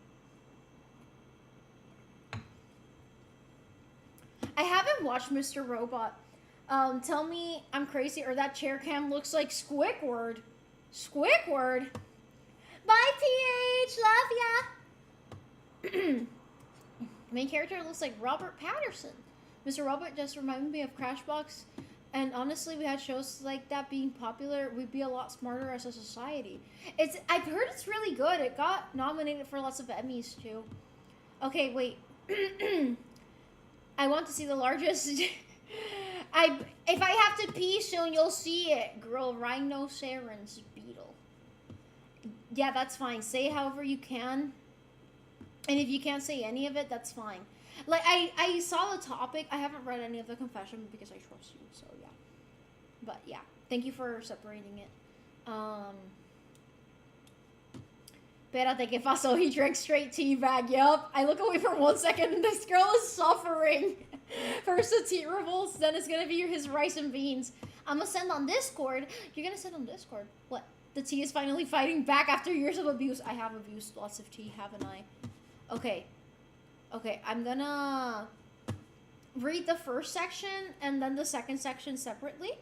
I haven't watched Mr. Robot. Tell me I'm crazy or that chair cam looks like Squidward. Squidward? Bye, PH! Love ya! Main character looks like Robert Patterson. Mr. Robot just reminded me of Crashbox. And honestly, we had shows like that being popular, we'd be a lot smarter as a society. I've heard it's really good. It got nominated for lots of Emmys, too. Okay, wait. I want to see the largest... If I have to pee soon, you'll see it. Girl, rhinoceros beetle. Yeah, that's fine. Say however you can. And if you can't say any of it, that's fine. Like, I saw the topic. I haven't read any of the confession because I trust you, so yeah. But yeah, thank you for separating it. Espérate, ¿qué pasó? He drank straight tea bag. Yup. I look away for 1 second and this girl is suffering. First the tea revolts, then it's gonna be his rice and beans. I'm gonna send on Discord. You're gonna send on Discord? What? The tea is finally fighting back after years of abuse. I have abused lots of tea, haven't I? Okay. Okay, I'm gonna read the first section and then the second section separately.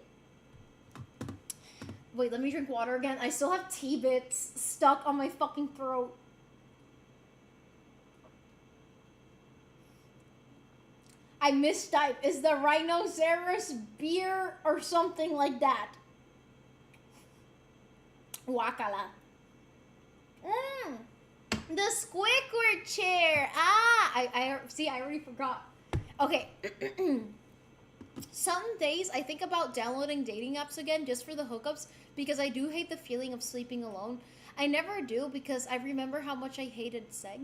Wait, let me drink water again. I still have tea bits stuck on my fucking throat. I mistyped. Is the rhinoceros beer or something like that? Wakala. The Squidward chair. I see, I already forgot. Okay. Some days I think about downloading dating apps again just for the hookups because I do hate the feeling of sleeping alone. I never do because I remember how much I hated sex.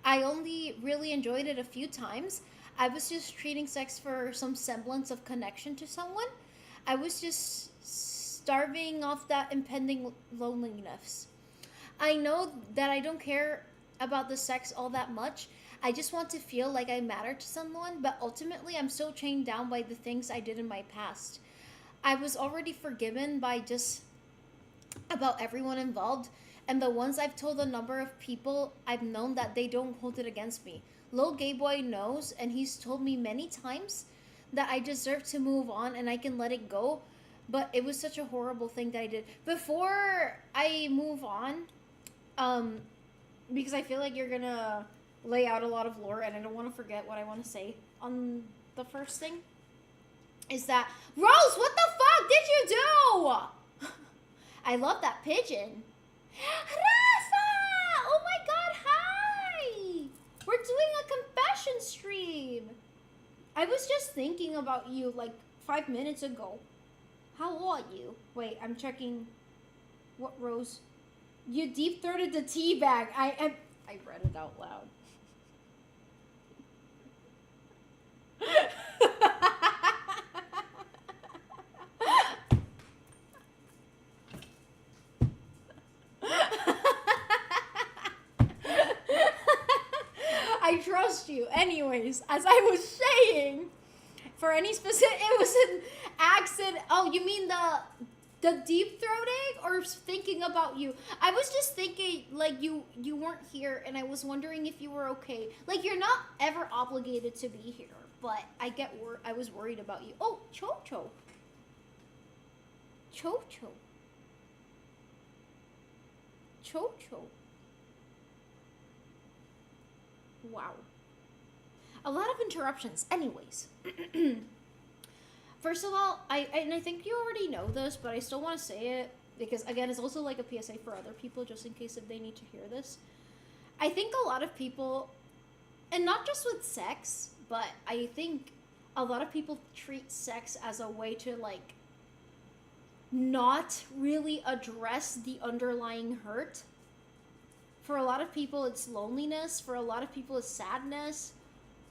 I only really enjoyed it a few times. I was just treating sex for some semblance of connection to someone. I was just starving off that impending loneliness. I know that I don't care about the sex all that much. I just want to feel like I matter to someone, but ultimately I'm so chained down by the things I did in my past. I was already forgiven by just about everyone involved, and the ones I've told a number of people I've known that they don't hold it against me. Lil Gay Boy knows, and he's told me many times that I deserve to move on and I can let it go, but it was such a horrible thing that I did. Before I move on, because I feel like you're gonna lay out a lot of lore and I don't want to forget what I want to say on the first thing, is that, Rose, what the fuck did you do? I love that pigeon. Rafa! Oh my god, hi! We're doing a confession stream. I was just thinking about you like 5 minutes ago. How are you? Wait, I'm checking. What Rose? You deep throated the tea bag. I read it out loud. I trust you. Anyways, as I was saying, for any specific, it was an accent. Oh, you mean the deep throating or thinking about you? I was just thinking like you weren't here, and I was wondering if you were okay. Like you're not ever obligated to be here, but I was worried about you. Oh, Chocho. Chocho. Chocho. Wow. A lot of interruptions. Anyways. First of all, I think you already know this, but I still want to say it because, again, it's also like a PSA for other people, just in case if they need to hear this. I think a lot of people, and not just with sex, but I think a lot of people treat sex as a way to, like, not really address the underlying hurt. For a lot of people, it's loneliness. For a lot of people, it's sadness.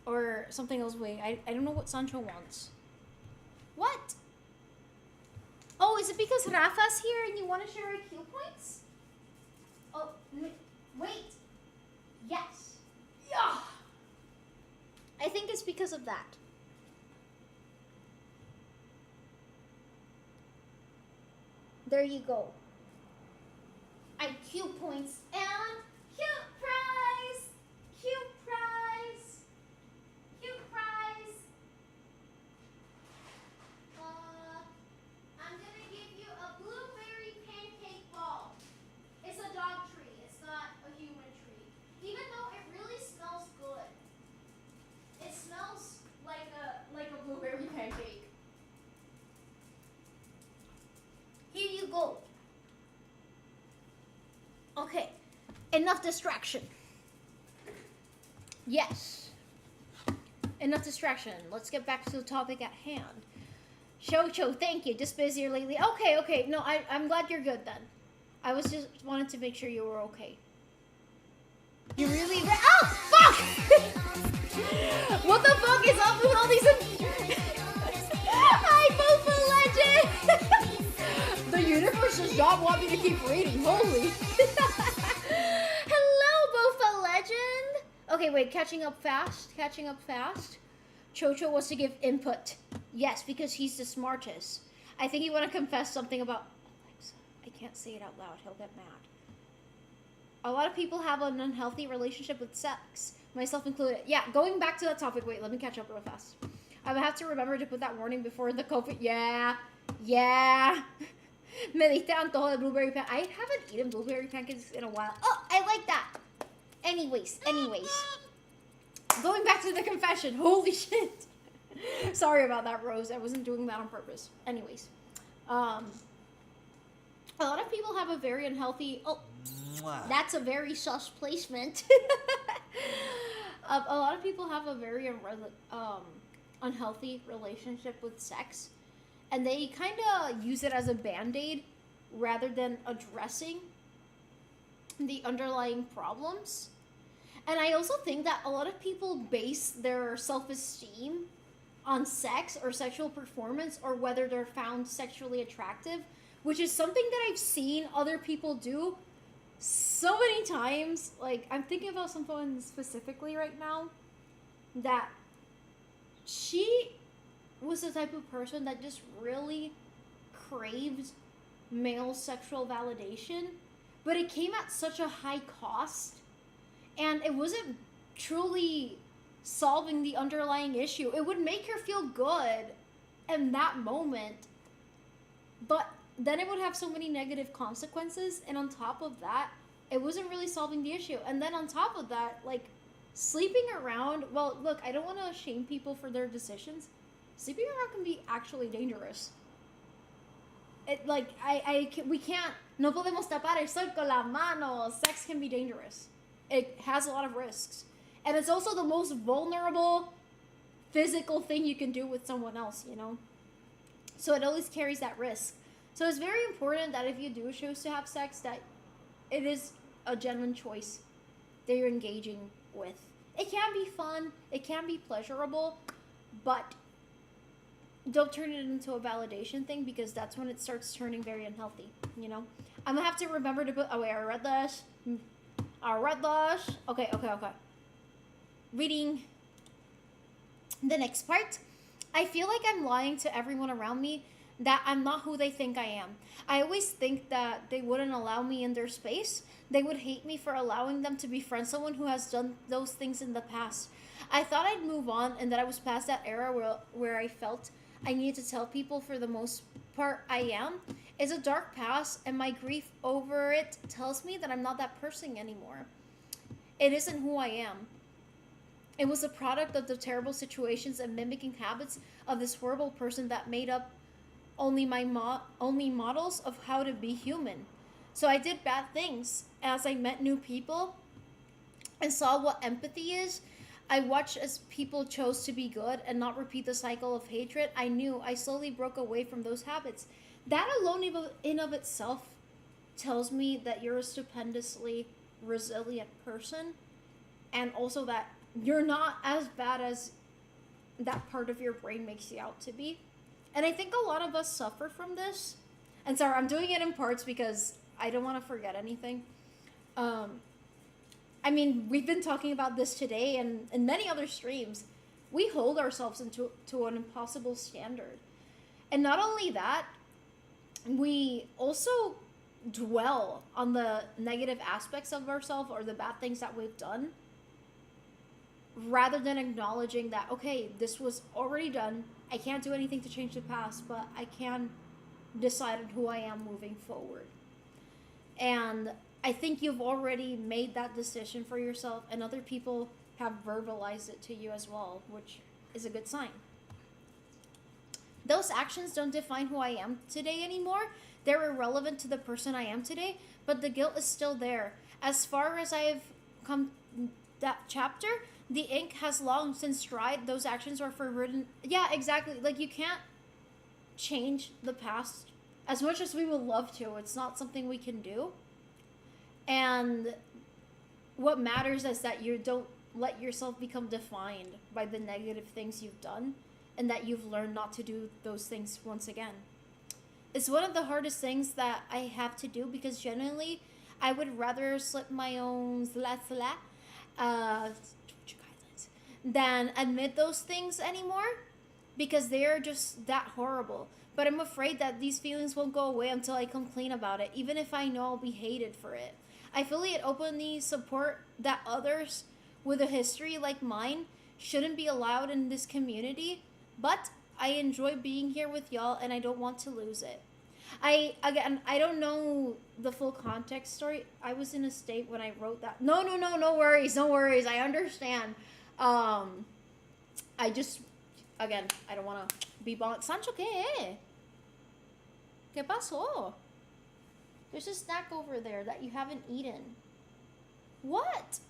Or something else. Wait, I don't know what Sancho wants. What? Oh, is it because Rafa's here and you want to share IQ points? Oh, wait. Yes. Yeah. I think it's because of that. There you go. IQ points and cute prize! Cute prize! Cute prize! I'm gonna give you a blueberry pancake ball. It's a dog tree, it's not a human tree. Even though it really smells good. It smells like a blueberry pancake. Here you go. Okay, enough distraction. Yes. Enough distraction. Let's get back to the topic at hand. Chocho, thank you. Just busier lately. Okay. No, I'm glad you're good then. I was just wanted to make sure you were okay. You really... Oh, fuck! What the fuck is up with all these... Hi, Bofa Legend! The universe does not want me to keep reading. Holy. Hello, Bofa Legend. Okay, wait. Catching up fast. Chocho wants to give input. Yes, because he's the smartest. I think you want to confess something about... Alexa, I can't say it out loud. He'll get mad. A lot of people have an unhealthy relationship with sex, myself included. Yeah, going back to that topic. Wait, let me catch up real fast. I would have to remember to put that warning before the COVID. Yeah. Me diste antojo de blueberry pancakes. I haven't eaten blueberry pancakes in a while. Oh, I like that. Anyways. Going back to the confession. Holy shit. Sorry about that, Rose. I wasn't doing that on purpose. Anyways. A lot of people have a very unhealthy... Oh, that's a very sus placement. A lot of people have a very unhealthy relationship with sex. And they kind of use it as a band-aid rather than addressing the underlying problems. And I also think that a lot of people base their self-esteem on sex or sexual performance or whether they're found sexually attractive, which is something that I've seen other people do so many times. Like, I'm thinking about someone specifically right now that she was the type of person that just really craved male sexual validation, but it came at such a high cost, and it wasn't truly solving the underlying issue. It would make her feel good in that moment, but then it would have so many negative consequences, and on top of that, it wasn't really solving the issue. And then on top of that, like, sleeping around, well, look, I don't want to shame people for their decisions. Sleeping around can be actually dangerous. It, like, we can't, no podemos tapar el sol con la mano. Sex can be dangerous. It has a lot of risks. And it's also the most vulnerable physical thing you can do with someone else, you know? So it always carries that risk. So it's very important that if you do choose to have sex, that it is a genuine choice that you're engaging with. It can be fun, it can be pleasurable, but don't turn it into a validation thing, because that's when it starts turning very unhealthy, you know? I'm gonna have to remember to put, oh wait, I read this. Okay. Reading the next part. I feel like I'm lying to everyone around me, that I'm not who they think I am. I always think that they wouldn't allow me in their space. They would hate me for allowing them to befriend someone who has done those things in the past. I thought I'd move on and that I was past that era where I felt I needed to tell people. For the most part, I am. It's a dark past, and my grief over it tells me that I'm not that person anymore. It isn't who I am. It was a product of the terrible situations and mimicking habits of this horrible person that made up only only models of how to be human. So I did bad things as I met new people and saw what empathy is. I watched as people chose to be good and not repeat the cycle of hatred. I knew I slowly broke away from those habits. That alone in of itself tells me that you're a stupendously resilient person, and also that you're not as bad as that part of your brain makes you out to be. And I think a lot of us suffer from this. And sorry, I'm doing it in parts because I don't want to forget anything. I mean, we've been talking about this today and in many other streams. We hold ourselves to an impossible standard. And not only that, we also dwell on the negative aspects of ourselves or the bad things that we've done, rather than acknowledging that, okay, this was already done. I can't do anything to change the past, but I can decide on who I am moving forward. And I think you've already made that decision for yourself, and other people have verbalized it to you as well, which is a good sign. Those actions don't define who I am today anymore. They're irrelevant to the person I am today, but the guilt is still there. As far as I've come that chapter, the ink has long since dried. Those actions are forbidden. Yeah, exactly. Like, you can't change the past as much as we would love to. It's not something we can do. And what matters is that you don't let yourself become defined by the negative things you've done, and that you've learned not to do those things once again. It's one of the hardest things that I have to do, because genuinely I would rather slip my own than admit those things anymore, because they are just that horrible. But I'm afraid that these feelings won't go away until I come clean about it, even if I know I'll be hated for it. I fully openly support that others with a history like mine shouldn't be allowed in this community, but I enjoy being here with y'all, and I don't want to lose it. I don't know the full context story. I was in a state when I wrote that. No worries. I understand. I just, again, I don't want to be bonked. Sancho, ¿qué? ¿Qué pasó? There's a snack over there that you haven't eaten. What?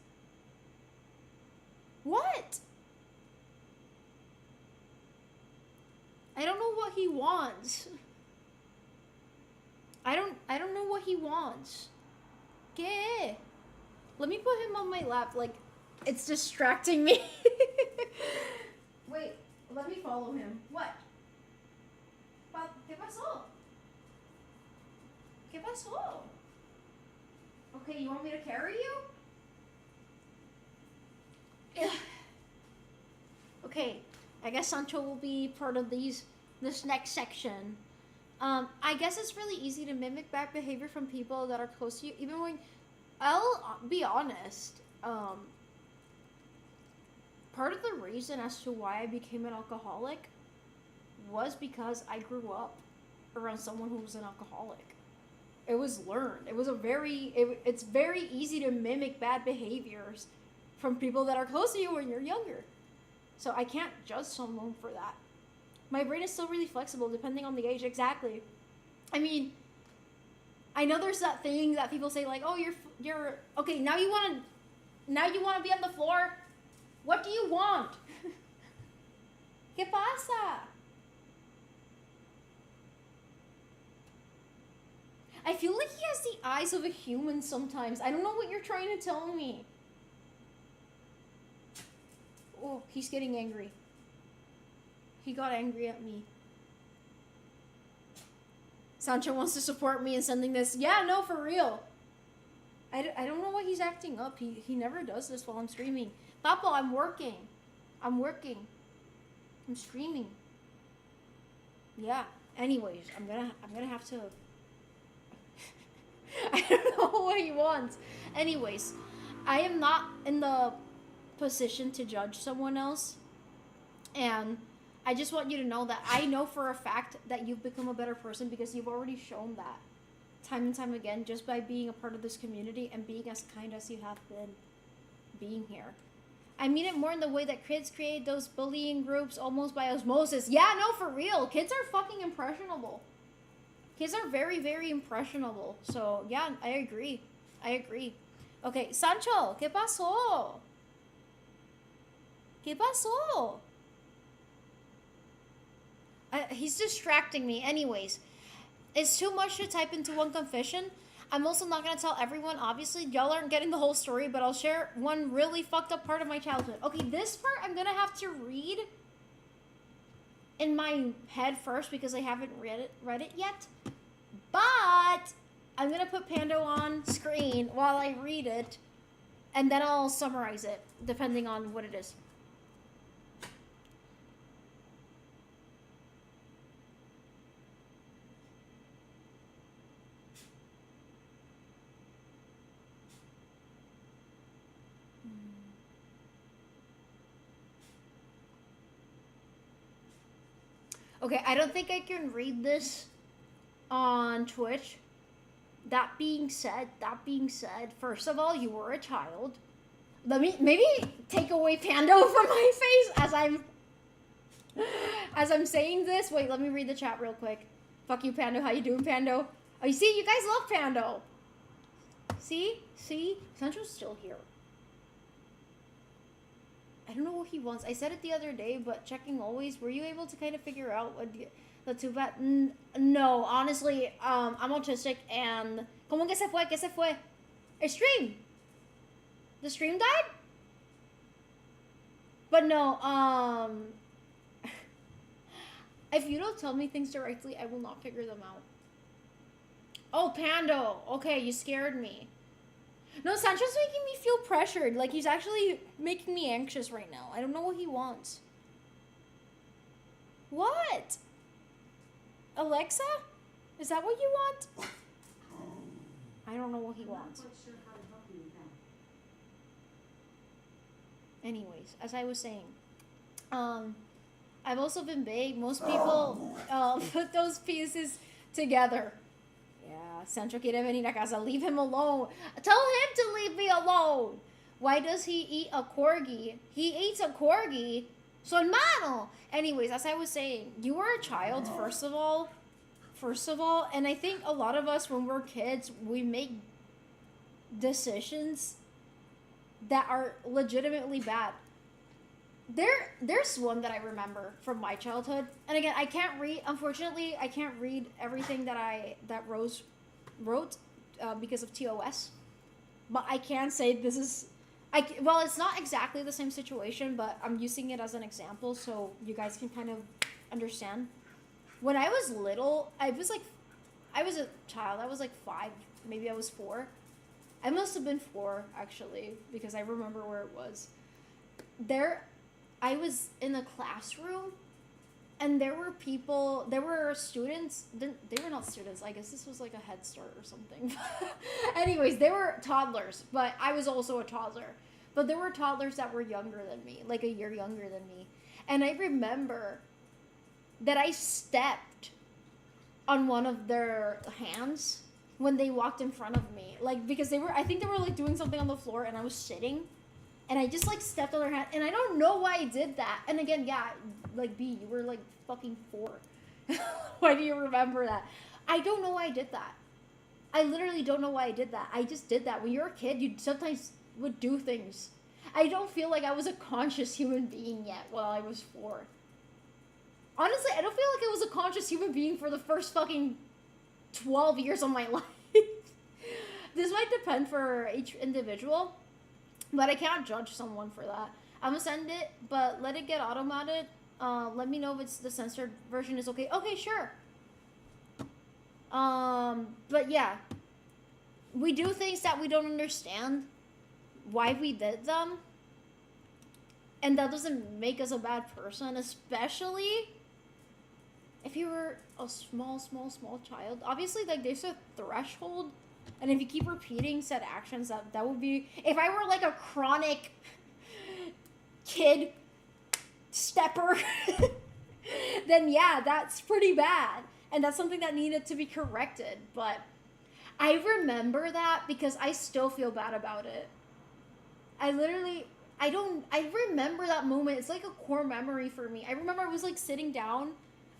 I don't know what he wants. I don't know what he wants. ¿Qué? Let me put him on my lap. Like, it's distracting me. Wait, let me follow him. What? ¿Qué pasó? ¿Qué pasó? Okay, you want me to carry you? Okay, I guess Sancho will be part of this next section. I guess it's really easy to mimic bad behavior from people that are close to you, even when, I'll be honest, part of the reason as to why I became an alcoholic was because I grew up around someone who was an alcoholic. It was learned. It's very easy to mimic bad behaviors from people that are close to you when you're younger. So I can't judge someone for that. My brain is still really flexible depending on the age. Exactly. I mean, I know there's that thing that people say, like, oh, you're okay, now you want to be on the floor? What do you want? ¿Qué pasa? feel like he has the eyes of a human sometimes. I don't know what you're trying to tell me. Oh, he's getting angry. He got angry at me. Sancho wants to support me in sending this. Yeah, no, for real. I don't know why he's acting up. He never does this while I'm streaming. Papo, I'm working. I'm streaming. Yeah. Anyways, I'm gonna have to. I don't know what he wants. Anyways, I am not in the position to judge someone else, and I just want you to know that I know for a fact that you've become a better person because you've already shown that time and time again just by being a part of this community and being as kind as you have been being here. I mean it more in the way that kids create those bullying groups almost by osmosis. Yeah, no, for real. Kids are fucking impressionable. Kids are very, very impressionable. So, yeah, I agree. Okay, Sancho, ¿qué pasó? ¿Qué pasó? He's distracting me. Anyways, it's too much to type into one confession. I'm also not going to tell everyone, obviously. Y'all aren't getting the whole story, but I'll share one really fucked up part of my childhood. Okay, this part I'm going to have to read in my head first because I haven't read it yet. But I'm going to put Pando on screen while I read it, and then I'll summarize it, depending on what it is. Okay, I don't think I can read this on Twitch. That being said, first of all, you were a child. Let me maybe take away Pando from my face as I'm saying this. Wait, let me read the chat real quick. Fuck you, Pando. How you doing, Pando? Oh, you see, you guys love Pando. See? Sancho's still here. I don't know what he wants. I said it the other day, but checking always. Were you able to kind of figure out what the two bad? No, honestly, I'm autistic and ¿Cómo que se fue? ¿Qué se fue? A stream. The stream died? But no, if you don't tell me things directly, I will not figure them out. Oh, Pando. Okay, you scared me. No, Sancho's making me feel pressured. Like, he's actually making me anxious right now. I don't know what he wants. What? Alexa? Is that what you want? I don't know what he wants. Anyways, as I was saying, I've also been big. Most people put those pieces together. Yeah, Sancho quiere venir a casa. Leave him alone. Tell him to leave me alone. Why does he eat a corgi? He eats a corgi. Su hermano. Anyways, as I was saying, you were a child, first of all. And I think a lot of us, when we're kids, we make decisions that are legitimately bad. There's one that I remember from my childhood, and again, I can't read. Unfortunately, I can't read everything that Rose wrote because of TOS. But I can say this is, well, it's not exactly the same situation, but I'm using it as an example so you guys can kind of understand. When I was little, I was a child. I was like 5, maybe I was 4. I must have been 4 actually because I remember where it was. I was in a classroom, and there were students. They were not students. I guess this was like a Head Start or something. Anyways, they were toddlers, but I was also a toddler. But there were toddlers that were younger than me, like a year younger than me. And I remember that I stepped on one of their hands when they walked in front of me. Like, because I think they were like doing something on the floor, and I was sitting. And I just, like, stepped on their hand. And I don't know why I did that. And again, yeah, like, B, you were, like, fucking 4. Why do you remember that? I don't know why I did that. I literally don't know why I did that. I just did that. When you're a kid, you sometimes would do things. I don't feel like I was a conscious human being yet while I was 4. Honestly, I don't feel like I was a conscious human being for the first fucking 12 years of my life. This might depend for each individual, but I can't judge someone for that. I'm gonna send it, but let it get automated. Let me know if it's the censored version is okay. Okay, sure. But yeah, we do things that we don't understand why we did them, and that doesn't make us a bad person, especially if you were a small child. Obviously, like, there's a threshold, and if you keep repeating said actions, that would be, if I were like a chronic kid stepper, then yeah, that's pretty bad, and that's something that needed to be corrected. But I remember that because I still feel bad about it. I remember that moment. It's like a core memory for me. I remember I was like sitting down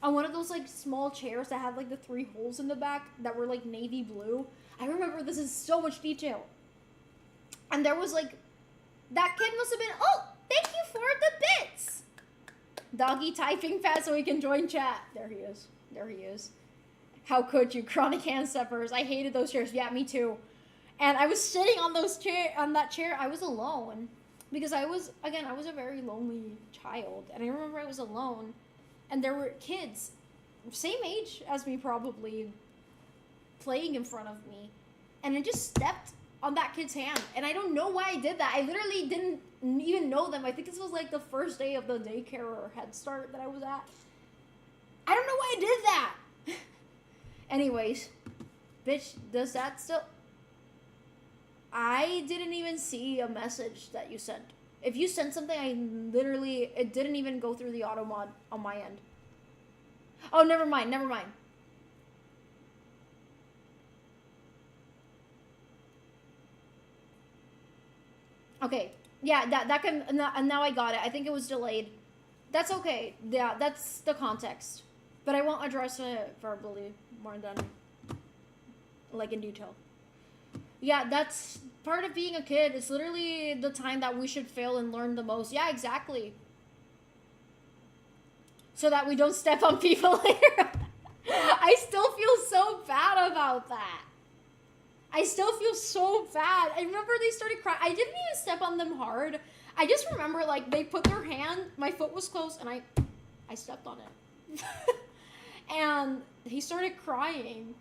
on one of those like small chairs that had like the 3 holes in the back that were like navy blue. I remember this in so much detail. And there was like, that kid must have been, oh, thank you for the bits. Doggy typing fast so he can join chat. There he is. There he is. How could you? Chronic hand steppers. I hated those chairs. Yeah, me too. And I was sitting on that chair. I was alone because I was a very lonely child. And I remember I was alone and there were kids same age as me probably playing in front of me. And I just stepped on that kid's hand. And I don't know why I did that. I literally didn't even know them. I think this was like the first day of the daycare or Head Start that I was at. I don't know why I did that. Anyways, bitch, does that still... I didn't even see a message that you sent. If you sent something, it didn't even go through the auto mod on my end. Oh, never mind. Okay, yeah, that can, now I got it. I think it was delayed. That's okay. Yeah, that's the context. But I won't address it verbally more than, like, in detail. Yeah, that's part of being a kid. It's literally the time that we should fail and learn the most. Yeah, exactly. So that we don't step on people later. I still feel so bad about that. I still feel so bad. I remember they started crying. I didn't even step on them hard. I just remember, like, they put their hand, my foot was close, and I stepped on it. And he started crying.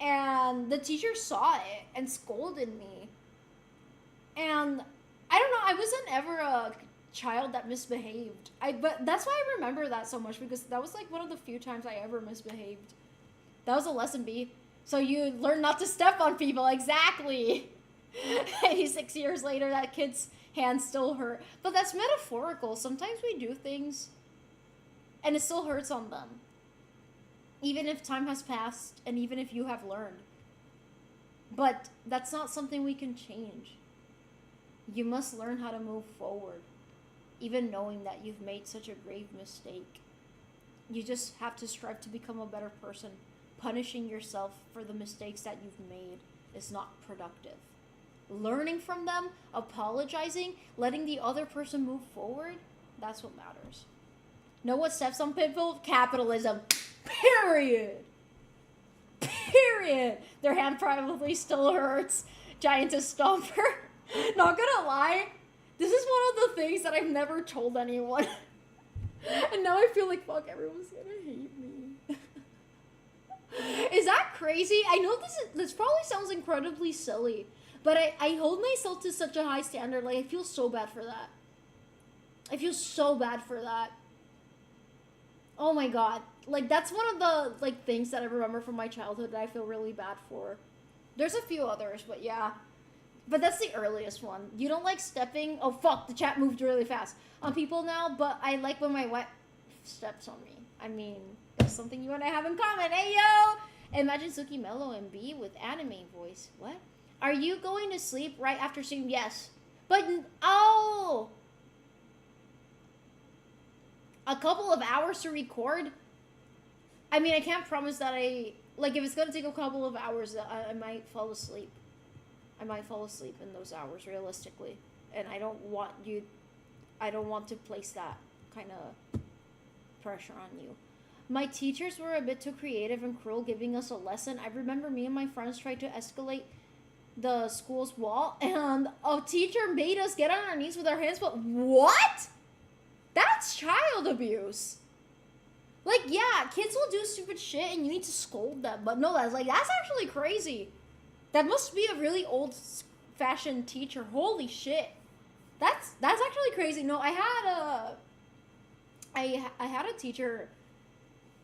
And the teacher saw it and scolded me. And I don't know, I wasn't ever a child that misbehaved. But that's why I remember that so much, because that was like one of the few times I ever misbehaved. That was a lesson B. So you learn not to step on people, exactly. 86 years later, that kid's hand still hurt. But that's metaphorical. Sometimes we do things and it still hurts on them. Even if time has passed and even if you have learned. But that's not something we can change. You must learn how to move forward, even knowing that you've made such a grave mistake. You just have to strive to become a better person. Punishing yourself for the mistakes that you've made is not productive. Learning from them, apologizing, letting the other person move forward, that's what matters. Know what steps on people? Capitalism. Period. Their hand probably still hurts. Giantess Stomper. Not gonna lie, this is one of the things that I've never told anyone. And now I feel like, fuck, everyone's gonna hate me. Is that crazy? I know this probably sounds incredibly silly, but I hold myself to such a high standard. Like, I feel so bad for that. Oh my god. Like, that's one of the, like, things that I remember from my childhood that I feel really bad for. There's a few others, but yeah. But that's the earliest one. You don't like stepping... Oh, fuck, the chat moved really fast. On people now, but I like when my wife steps on me. I mean, that's something you and I have in common. Hey, yo! Imagine Suki Mello and B with anime voice. What? Are you going to sleep right after stream? Yes. But, oh! A couple of hours to record? I mean, I can't promise that like, if it's gonna take a couple of hours, I might fall asleep. I might fall asleep in those hours, realistically. And I don't want to place that kind of pressure on you. My teachers were a bit too creative and cruel giving us a lesson. I remember me and my friends tried to escalate the school's wall, and a teacher made us get on our knees with our hands. But what? That's child abuse. Like, yeah, kids will do stupid shit and you need to scold them. But no, that's actually crazy. That must be a really old-fashioned teacher. Holy shit. That's actually crazy. No, I had a teacher.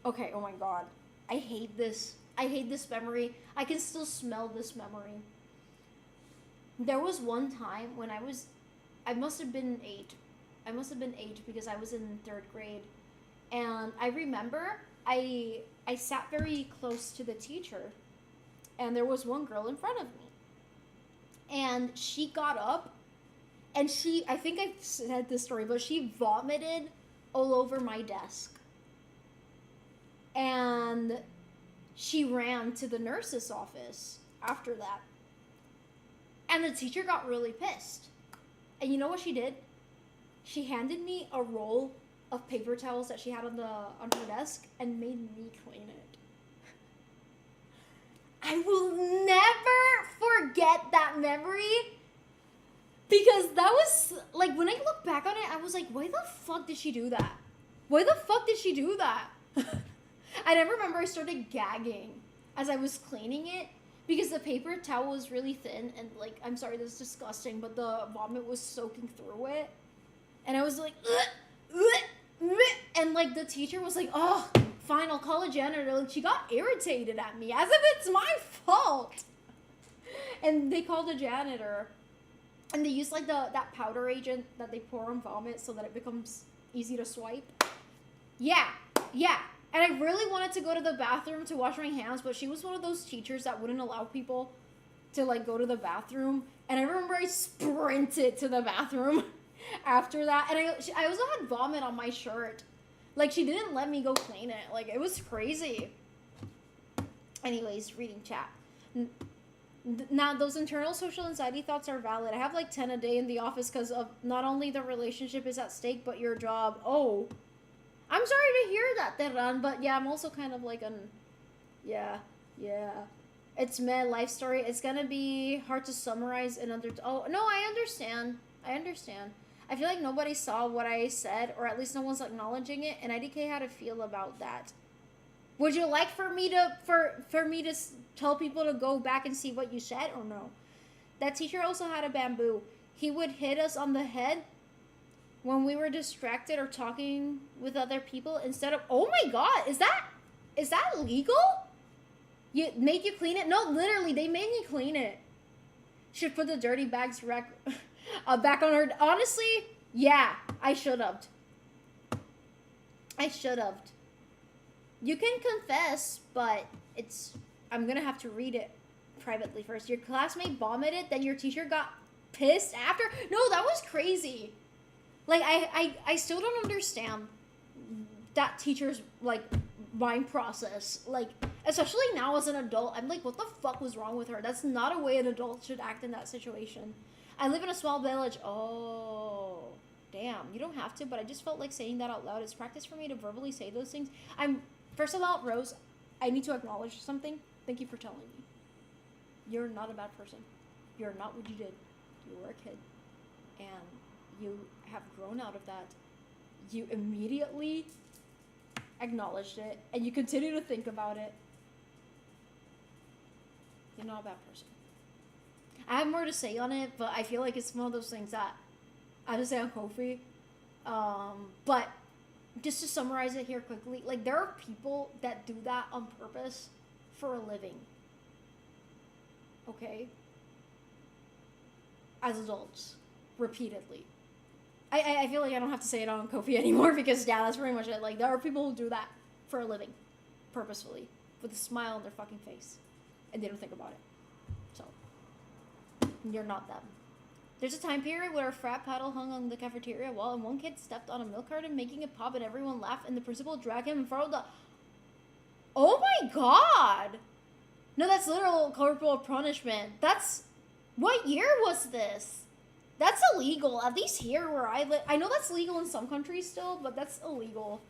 Okay, oh my god. I hate this. I hate this memory. I can still smell this memory. There was one time when I must have been 8. I must have been 8 because I was in 3rd grade. And I remember I sat very close to the teacher. And there was one girl in front of me. And she got up and I think I said this story, but she vomited all over my desk. And she ran to the nurse's office after that. And the teacher got really pissed. And you know what she did? She handed me a roll of paper towels that she had on her desk and made me clean it. I will never forget that memory, because that was, like, when I look back on it, I was like, why the fuck did she do that? Why the fuck did she do that? And I remember I started gagging as I was cleaning it, because the paper towel was really thin, and, like, I'm sorry, this is disgusting, but the vomit was soaking through it. And I was like, ugh, ugh, ugh. And, like, the teacher was like, oh, fine, I'll call a janitor. Like, she got irritated at me, as if it's my fault. And they called a janitor. And they used, like, that powder agent that they pour on vomit so that it becomes easy to swipe. Yeah. And I really wanted to go to the bathroom to wash my hands, but she was one of those teachers that wouldn't allow people to, like, go to the bathroom. And I remember I sprinted to the bathroom after that. And I also had vomit on my shirt. Like, she didn't let me go clean it. Like, it was crazy. Anyways, reading chat. Now, those internal social anxiety thoughts are valid. I have, like, 10 a day in the office because of not only the relationship is at stake, but your job. Oh. I'm sorry to hear that, Terran, but yeah, I'm also kind of like yeah. It's my life story. It's gonna be hard to summarize in under. Oh no, I understand. I feel like nobody saw what I said, or at least no one's acknowledging it, and IDK how to feel about that. Would you like for me to tell people to go back and see what you said, or no? That teacher also had a bamboo. He would hit us on the head when we were distracted or talking with other people instead of. Oh my god, is that legal? You make you clean it? No, literally, they made me clean it. Should put the dirty bags back on her. Honestly, yeah, I should have. You can confess, but I'm gonna have to read it privately first. Your classmate vomited, then your teacher got pissed after? No, that was crazy. Like, I still don't understand that teacher's, like, mind process. Like, especially now as an adult, I'm like, what the fuck was wrong with her? That's not a way an adult should act in that situation. I live in a small village. Oh, damn. You don't have to, but I just felt like saying that out loud. It's practice for me to verbally say those things. First of all, Rose, I need to acknowledge something. Thank you for telling me. You're not a bad person. You're not what you did. You were a kid. And you have grown out of that. You immediately acknowledged it, and you continue to think about it. You're not a bad person. I have more to say on it, but I feel like it's one of those things that I just say on Ko-fi. But just to summarize it here quickly, like, there are people that do that on purpose for a living. Okay? As adults. Repeatedly. I feel like I don't have to say it on Ko-fi anymore, because, yeah, that's pretty much it. Like, there are people who do that for a living. Purposefully. With a smile on their fucking face. And they don't think about it. So. You're not them. There's a time period where a frat paddle hung on the cafeteria wall, and one kid stepped on a milk carton, making it pop, and everyone laughed, and the principal dragged him in front of the... Oh my god! No, that's literal corporal punishment. That's... What year was this? That's illegal, at least here where I live. I know that's legal in some countries still, but that's illegal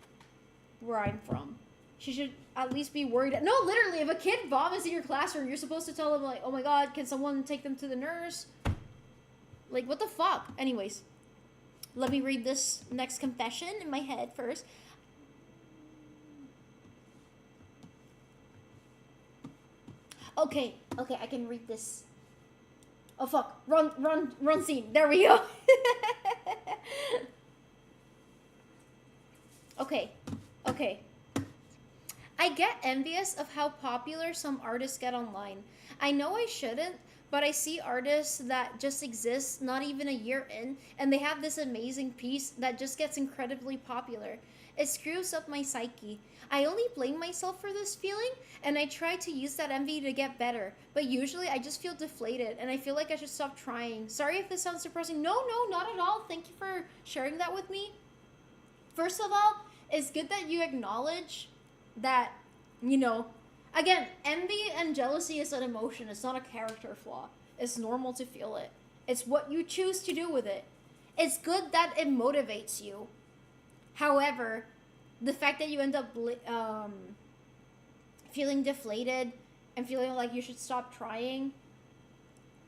where I'm from. she should at least be worried. No, literally, if a kid vomits in your classroom, you're supposed to tell them, like, oh my god, can someone take them to the nurse? Like, what the fuck? Anyways, let me read this next confession in my head first. Okay, I can read this. Oh fuck, run scene. There we go. Okay. I get envious of how popular some artists get online. I know I shouldn't, but I see artists that just exist not even a year in, and they have this amazing piece that just gets incredibly popular. It screws up my psyche. I only blame myself for this feeling, and I try to use that envy to get better, but usually I just feel deflated, and I feel like I should stop trying. Sorry if this sounds depressing. No, not at all. Thank you for sharing that with me. First of all, it's good that you acknowledge that, you know, again, envy and jealousy is an emotion. It's not a character flaw. It's normal to feel it. It's what you choose to do with it. It's good that it motivates you. However, the fact that you end up feeling deflated and feeling like you should stop trying,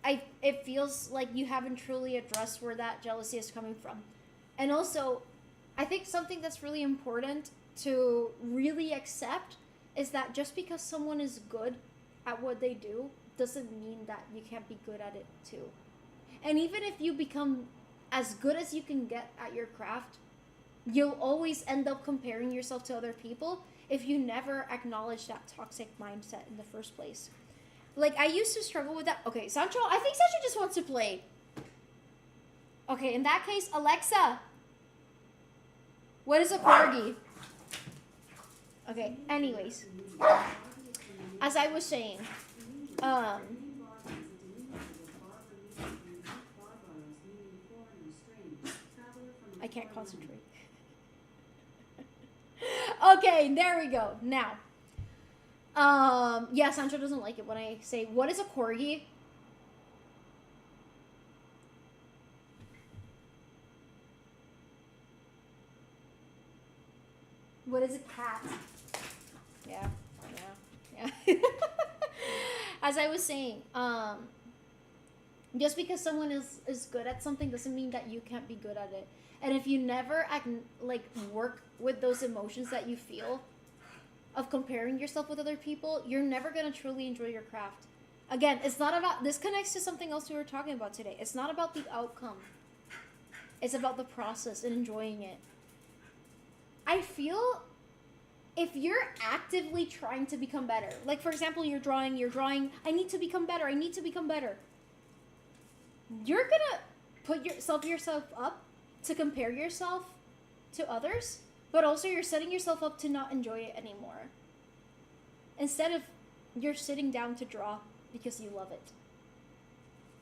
it feels like you haven't truly addressed where that jealousy is coming from. And also, I think something that's really important to really accept is that just because someone is good at what they do doesn't mean that you can't be good at it too. And even if you become as good as you can get at your craft, you'll always end up comparing yourself to other people if you never acknowledge that toxic mindset in the first place. Like, I used to struggle with that. Okay, Sancho, I think Sancho just wants to play. Okay, in that case, Alexa, what is a corgi? Okay, anyways. As I was saying, I can't concentrate. Okay, there we go. Now, yeah, Sancho doesn't like it when I say, what is a corgi? What is a cat? Yeah. As I was saying, just because someone is good at something doesn't mean that you can't be good at it. And if you never work with those emotions that you feel of comparing yourself with other people, you're never going to truly enjoy your craft. Again, it's not about, this connects to something else we were talking about today. It's not about the outcome. It's about the process and enjoying it. I feel if you're actively trying to become better, like for example, you're drawing, I need to become better. You're gonna put yourself up to compare yourself to others, but also you're setting yourself up to not enjoy it anymore. Instead of you're sitting down to draw because you love it.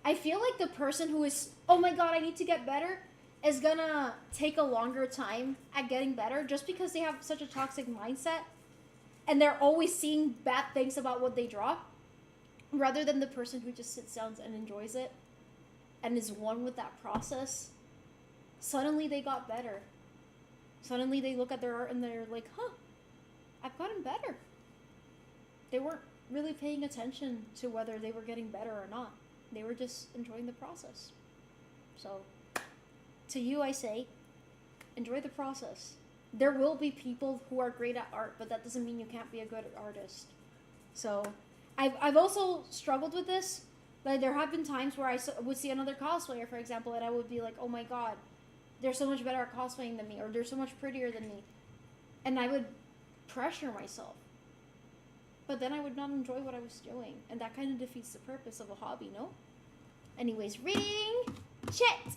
I feel like the person who is, oh my god, I need to get better, is gonna take a longer time at getting better just because they have such a toxic mindset and they're always seeing bad things about what they draw, rather than the person who just sits down and enjoys it and is one with that process. Suddenly they got better. Suddenly they look at their art and they're like, huh, I've gotten better. They weren't really paying attention to whether they were getting better or not. They were just enjoying the process. So, to you I say, enjoy the process. There will be people who are great at art, but that doesn't mean you can't be a good artist. So, I've also struggled with this. Like, there have been times where I would see another cosplayer, for example, and I would be like, oh my god, they're so much better at cosplaying than me, or they're so much prettier than me. And I would pressure myself. But then I would not enjoy what I was doing, and that kind of defeats the purpose of a hobby, no? Anyways, reading chat.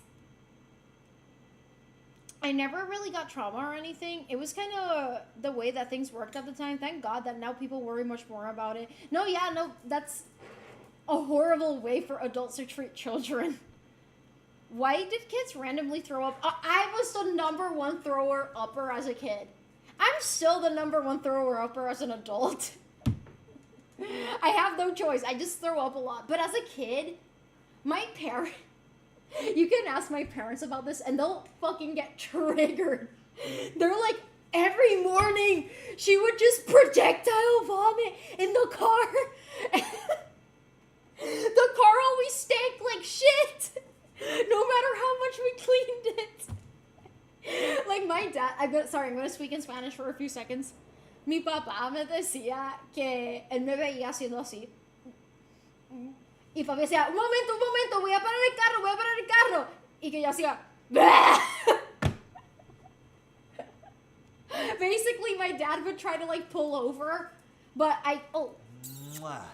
I never really got trauma or anything. It was kind of the way that things worked at the time. Thank God that now people worry much more about it. No, that's a horrible way for adults to treat children. Why did kids randomly throw up? I was the #1 thrower-upper as a kid. I'm still the #1 thrower-upper as an adult. I have no choice. I just throw up a lot. But as a kid, my parents... You can ask my parents about this and they'll fucking get triggered. They're like, Every morning, she would just projectile vomit in the car. The car always stank like shit, no matter how much we cleaned it. Like my dad, I'm gonna speak in Spanish for a few seconds. Mi papá me decía que él me veía haciendo así. Y papi decía, un momento, voy a parar el carro. Y que yo hacía, basically my dad would try to like pull over, but Mwah.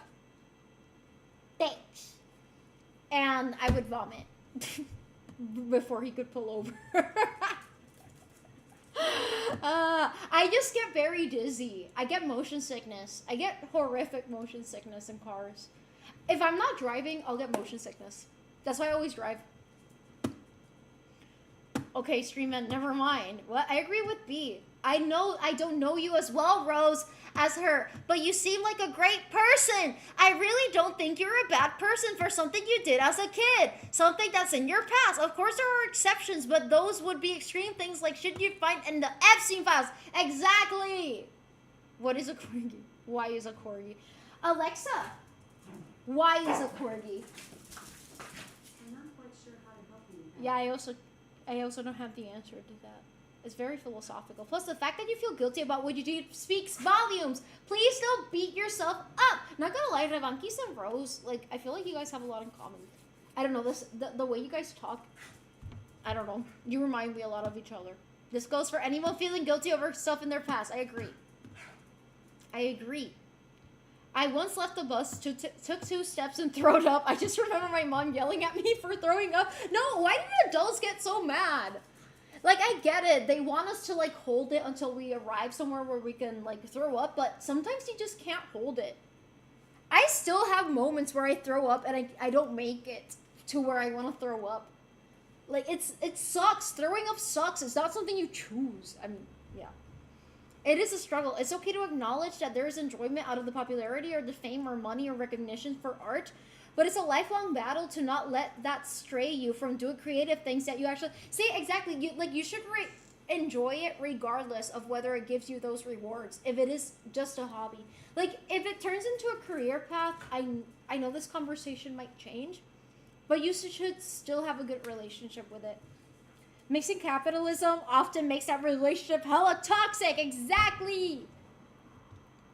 thanks. And I would vomit before he could pull over. I just get very dizzy. I get motion sickness. I get horrific motion sickness in cars. If I'm not driving, I'll get motion sickness. That's why I always drive. Okay, Streamman, never mind. What? I agree with B. I know I don't know you as well, Rose, as her, but you seem like a great person. I really don't think you're a bad person for something you did as a kid. Something that's in your past. Of course there are exceptions, but those would be extreme things like shit you'd find in the Epstein files. Exactly. What is a corgi? Why is a corgi? Alexa, why is a corgi? I'm not quite sure how to help you. Yeah, I also don't have the answer to that. It's very philosophical. Plus, the fact that you feel guilty about what you do speaks volumes. Please don't beat yourself up. Not gonna lie, Revankis and Rose, like, I feel like you guys have a lot in common. I don't know, the way you guys talk, I don't know. You remind me a lot of each other. This goes for anyone feeling guilty over stuff in their past. I agree. I once left the bus, took 2 steps and throwed up. I just remember my mom yelling at me for throwing up. No, why do adults get so mad? Like, I get it. They want us to, like, hold it until we arrive somewhere where we can, like, throw up. But sometimes you just can't hold it. I still have moments where I throw up and I don't make it to where I want to throw up. Like, it sucks. Throwing up sucks. It's not something you choose. I mean, yeah. It is a struggle. It's okay to acknowledge that there is enjoyment out of the popularity or the fame or money or recognition for art. But it's a lifelong battle to not let that stray you from doing creative things that you actually... See, exactly. You should enjoy it regardless of whether it gives you those rewards. If it is just a hobby. Like, if it turns into a career path, I know this conversation might change. But you should still have a good relationship with it. Mixing capitalism often makes that relationship hella toxic. Exactly!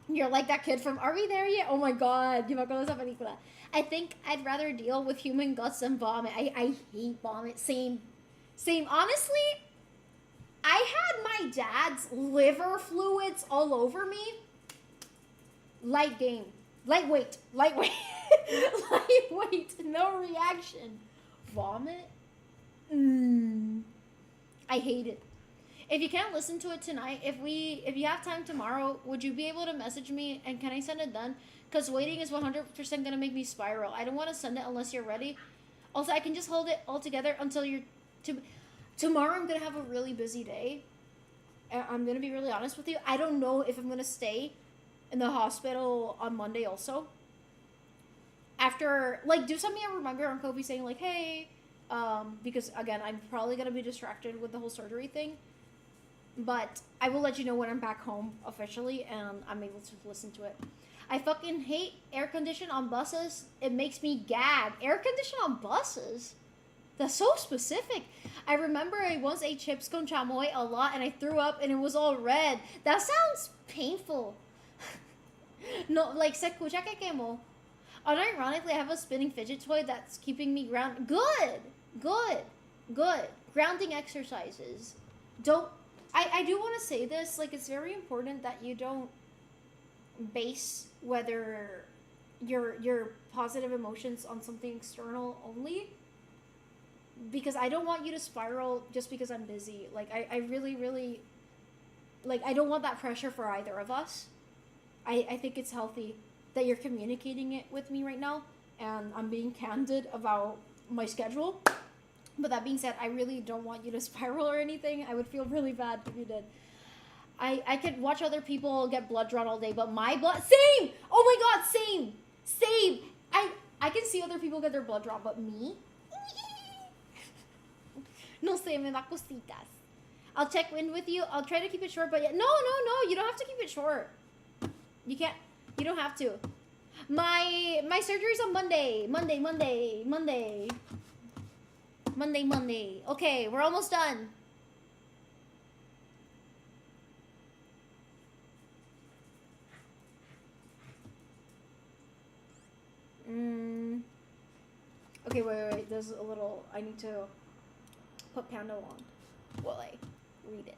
You're like that kid from Are We There Yet? Oh my god. Yo me acuerdo de esa película. I think I'd rather deal with human guts than vomit. I hate vomit. Same. Honestly, I had my dad's liver fluids all over me. Lightweight. Lightweight. No reaction. Vomit? I hate it. If you can't listen to it tonight, if you have time tomorrow, would you be able to message me and can I send it then? Because waiting is 100% gonna make me spiral. I don't want to send it unless you're ready. Also, I can just hold it all together until you're... Tomorrow I'm gonna have a really busy day. I'm gonna be really honest with you. I don't know if I'm gonna stay in the hospital on Monday also. After, like, do send me a reminder on Kobe saying, like, hey, because, again, I'm probably gonna be distracted with the whole surgery thing. But I will let you know when I'm back home officially and I'm able to listen to it. I fucking hate air condition on buses. It makes me gag. Air condition on buses? That's so specific. I remember I once ate chips con chamoy a lot and I threw up and it was all red. That sounds painful. No, like, se escucha que quemo. Unironically, I have a spinning fidget toy that's keeping me grounded. Good. Grounding exercises. I do want to say this, like, it's very important that you don't base whether your positive emotions on something external only, because I don't want you to spiral just because I'm busy. Like, I really, like, I don't want that pressure for either of us. I think it's healthy that you're communicating it with me right now and I'm being candid about my schedule. But that being said, I really don't want you to spiral or anything. I would feel really bad if you did. I could watch other people get blood drawn all day, but my blood... Same! Oh my god, same! I can see other people get their blood drawn, but me? No sé, me da cositas. I'll check in with you. I'll try to keep it short, but yeah, no, you don't have to keep it short. You can't, you don't have to. My surgery's on Monday. Monday. Okay, we're almost done. Okay, wait. There's a little. I need to put Panda on while I read it.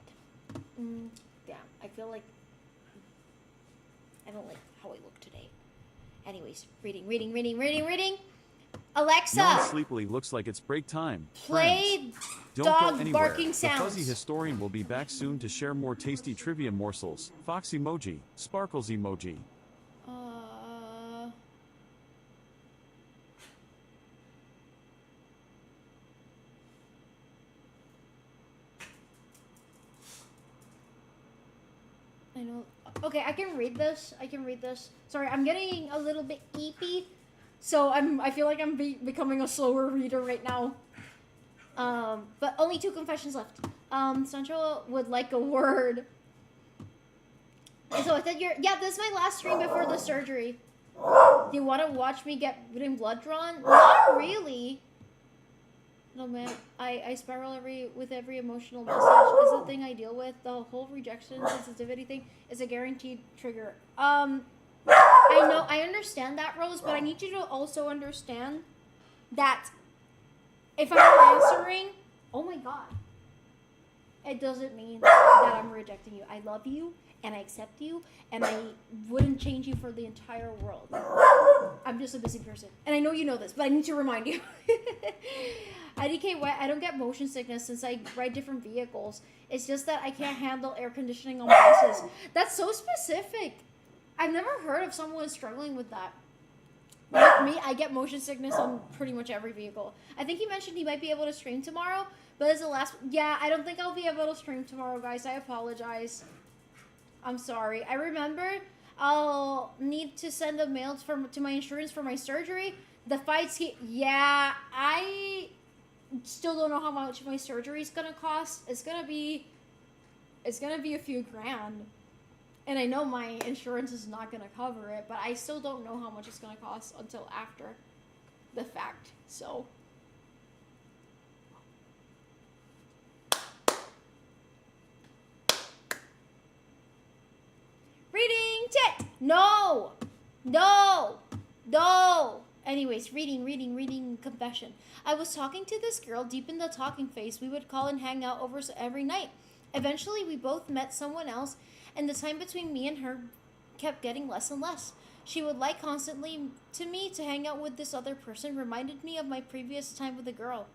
Damn, I feel like I don't like how I look today. Anyways, reading. Alexa, Yawn sleepily. Looks like it's break time. play Friends, don't dog go anywhere. barking The sounds. fuzzy historian will be back soon to share more tasty trivia morsels. Fox emoji, sparkles emoji. I know. Okay, I can read this. Sorry, I'm getting a little bit eepy, so I feel like I'm becoming a slower reader right now. But only 2 confessions left. Sancho would like a word. So I said yeah, this is my last stream before the surgery. Do you want to watch me getting blood drawn? Not really. No, man. I spiral with every emotional message. Is the thing I deal with. The whole rejection sensitivity thing is a guaranteed trigger. I know, I understand that, Rose, but I need you to also understand that if I'm answering, oh my god, it doesn't mean that I'm rejecting you. I love you, and I accept you, and I wouldn't change you for the entire world. I'm just a busy person. And I know you know this, but I need to remind you. IDK Wet, I don't get motion sickness since I ride different vehicles. It's just that I can't handle air conditioning on buses. That's so specific. I've never heard of someone struggling with that. Like me, I get motion sickness on pretty much every vehicle. I think he mentioned he might be able to stream tomorrow, but as the last... Yeah, I don't think I'll be able to stream tomorrow, guys. I apologize. I'm sorry. I remember I'll need to send a mail to my insurance for my surgery. The fights... Yeah, I still don't know how much my surgery is gonna cost. It's gonna be a few grand. And I know my insurance is not gonna cover it, but I still don't know how much it's gonna cost until after the fact. So reading chat. No. Anyways, reading confession. I was talking to this girl deep in the talking phase. We would call and hang out over every night. Eventually, we both met someone else, and the time between me and her kept getting less and less. She would lie constantly to me to hang out with this other person, reminded me of my previous time with a girl.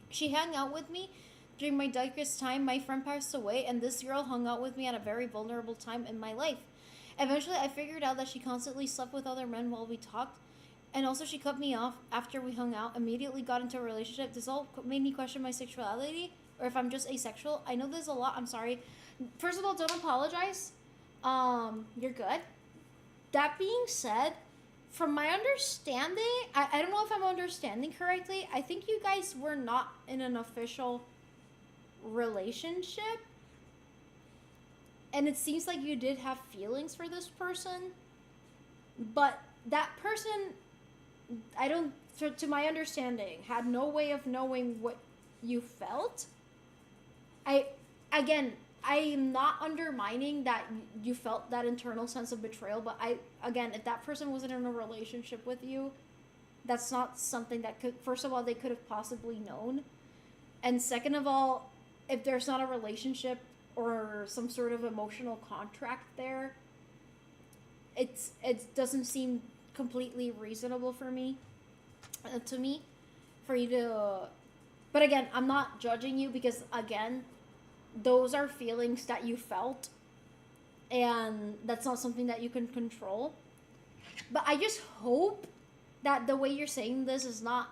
She hung out with me during my darkest time. My friend passed away, and this girl hung out with me at a very vulnerable time in my life. Eventually, I figured out that she constantly slept with other men while we talked, and also she cut me off after we hung out, immediately got into a relationship. This all made me question my sexuality, or if I'm just asexual. I know there's a lot. I'm sorry. First of all, don't apologize. You're good. That being said, from my understanding, I don't know if I'm understanding correctly. I think you guys were not in an official relationship. And it seems like you did have feelings for this person. But that person, to my understanding, had no way of knowing what you felt. I am not undermining that you felt that internal sense of betrayal, but if that person wasn't in a relationship with you, that's not something that first of all, they could have possibly known. And second of all, if there's not a relationship or some sort of emotional contract there, it doesn't seem completely reasonable for me, for you to, but again, I'm not judging you because again, those are feelings that you felt, and that's not something that you can control. But I just hope that the way you're saying this is not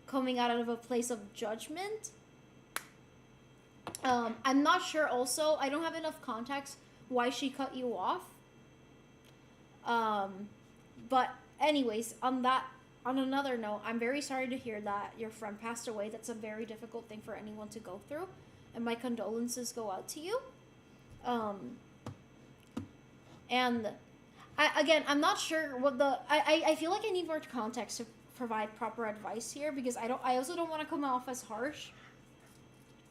coming out of a place of judgment. I'm not sure also, I don't have enough context why she cut you off. But anyways, on another note, I'm very sorry to hear that your friend passed away. That's a very difficult thing for anyone to go through. and my condolences go out to you. And I'm not sure what I feel like I need more context to provide proper advice here, because I also don't want to come off as harsh.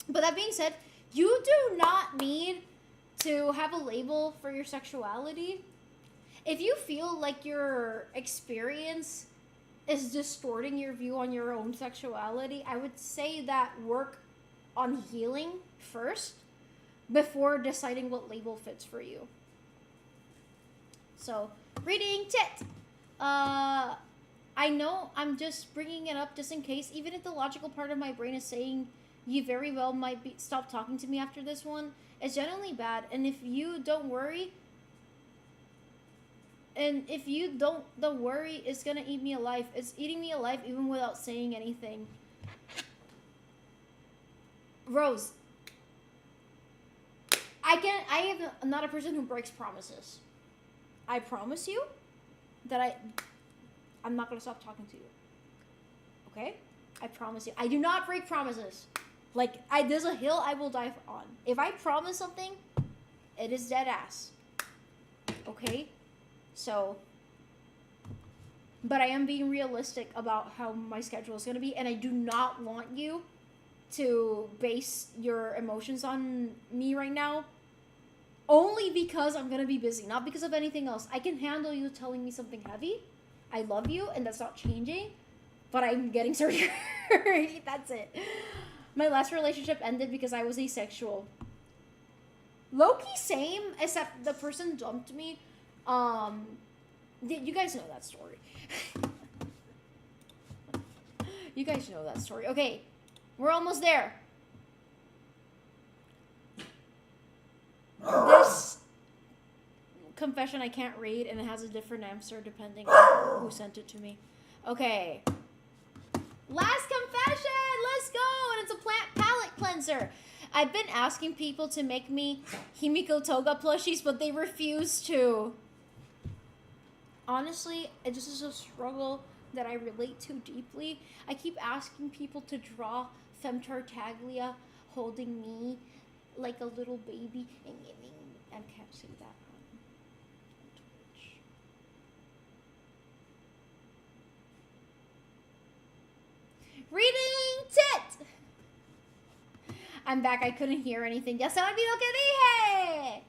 But that being said, you do not need to have a label for your sexuality. If you feel like your experience is distorting your view on your own sexuality, I would say that work on healing first before deciding what label fits for you. So, reading tit. I know I'm just bringing it up just in case, even if the logical part of my brain is saying you very well might stop talking to me after this one. It's generally bad, and if you don't worry, don't worry, it's gonna eat me alive. It's eating me alive even without saying anything. Rose, I'm not a person who breaks promises. I promise you that I'm not gonna stop talking to you. Okay? I promise you. I do not break promises. Like, there's a hill I will die on. If I promise something, it is dead ass. Okay? So, but I am being realistic about how my schedule is gonna be, and I do not want you to base your emotions on me right now. Only because I'm gonna be busy, not because of anything else. I can handle you telling me something heavy. I love you, and that's not changing. But I'm getting surgery. That's it. My last relationship ended because I was asexual. Low-key same, except the person dumped me. You guys know that story. You guys know that story. Okay, we're almost there. This confession I can't read, and it has a different answer depending on who sent it to me. Okay. Last confession! Let's go! And it's a palette cleanser. I've been asking people to make me Himiko Toga plushies, but they refuse to. Honestly, it just is a struggle that I relate to deeply. I keep asking people to draw Femme Tartaglia holding me like a little baby. I can't say that on Twitch. Reading tit! I'm back. I couldn't hear anything. Ya saben lo que dije!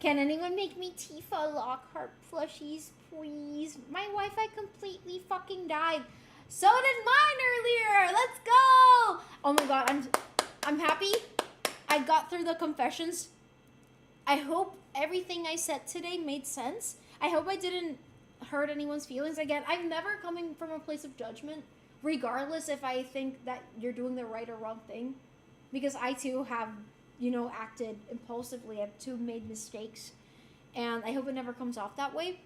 Can anyone make me Tifa Lockhart plushies, please? My Wi-Fi completely fucking died. So did mine earlier. Let's go! Oh my god, I'm happy I got through the confessions. I hope everything I said today made sense. I hope I didn't hurt anyone's feelings. Again, I'm never coming from a place of judgment, regardless if I think that you're doing the right or wrong thing. Because I too have, acted impulsively. I've too made mistakes. And I hope it never comes off that way.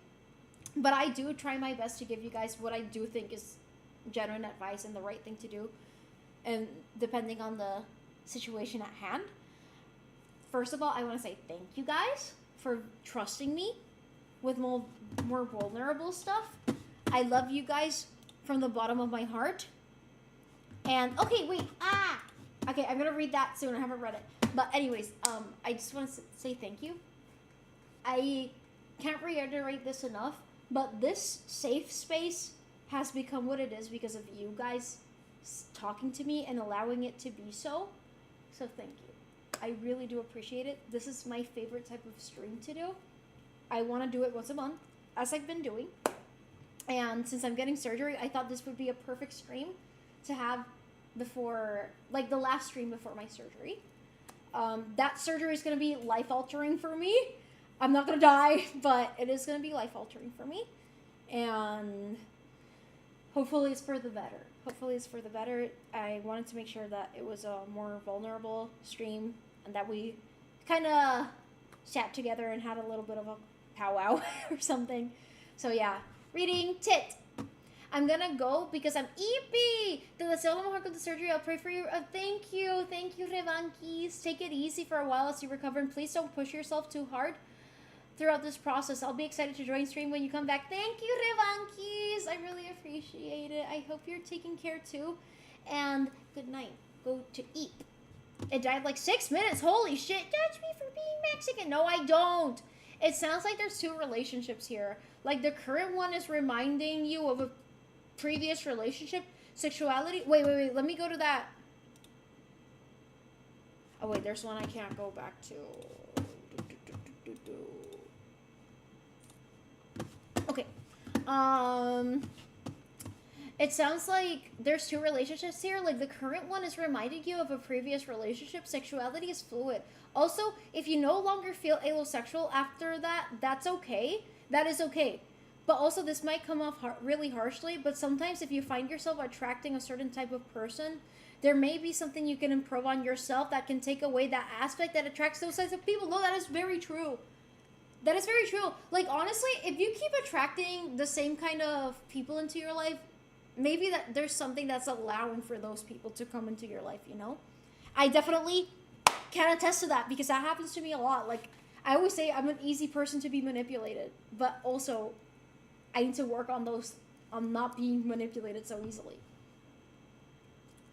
But I do try my best to give you guys what I do think is genuine advice and the right thing to do. And depending on the situation at hand. First of all, I want to say thank you guys for trusting me with more vulnerable stuff. I love you guys from the bottom of my heart. And, okay, wait, okay, I'm going to read that soon. I haven't read it. But anyways, I just want to say thank you. I can't reiterate this enough, but this safe space has become what it is because of you guys talking to me and allowing it to be so. So thank you. I really do appreciate it. This is my favorite type of stream to do. I want to do it once a month, as I've been doing. And since I'm getting surgery, I thought this would be a perfect stream to have before, like the last stream before my surgery. That surgery is going to be life-altering for me. I'm not going to die, but it is going to be life-altering for me. And hopefully it's for the better. Hopefully it's for the better. I wanted to make sure that it was a more vulnerable stream and that we kind of sat together and had a little bit of a powwow or something. So yeah, reading tit. I'm gonna go because I'm eepy. Te deseo lo mejor con the surgery. I'll pray for you. Thank you, Revankis. Take it easy for a while as you recover, and please don't push yourself too hard throughout this process. I'll be excited to join stream when you come back. Thank you, Revankis. I really appreciate it. I hope you're taking care too. And good night. Go to eat. It died like 6 minutes. Holy shit. Judge me for being Mexican. No, I don't. It sounds like there's 2 relationships here. Like the current one is reminding you of a previous relationship. Sexuality. Wait. Let me go to that. Oh, wait. There's one I can't go back to. Okay. It sounds like there's 2 relationships here. Like the current one is reminding you of a previous relationship. Sexuality is fluid. Also, if you no longer feel allosexual after that, that's okay. That is okay. But also, this might come off really harshly, but sometimes if you find yourself attracting a certain type of person, there may be something you can improve on yourself that can take away that aspect that attracts those types of people. No, that is very true. That is very true. Like, honestly, if you keep attracting the same kind of people into your life, maybe that there's something that's allowing for those people to come into your life, you know? I definitely can attest to that because that happens to me a lot. Like, I always say I'm an easy person to be manipulated, but also I need to work on not being manipulated so easily.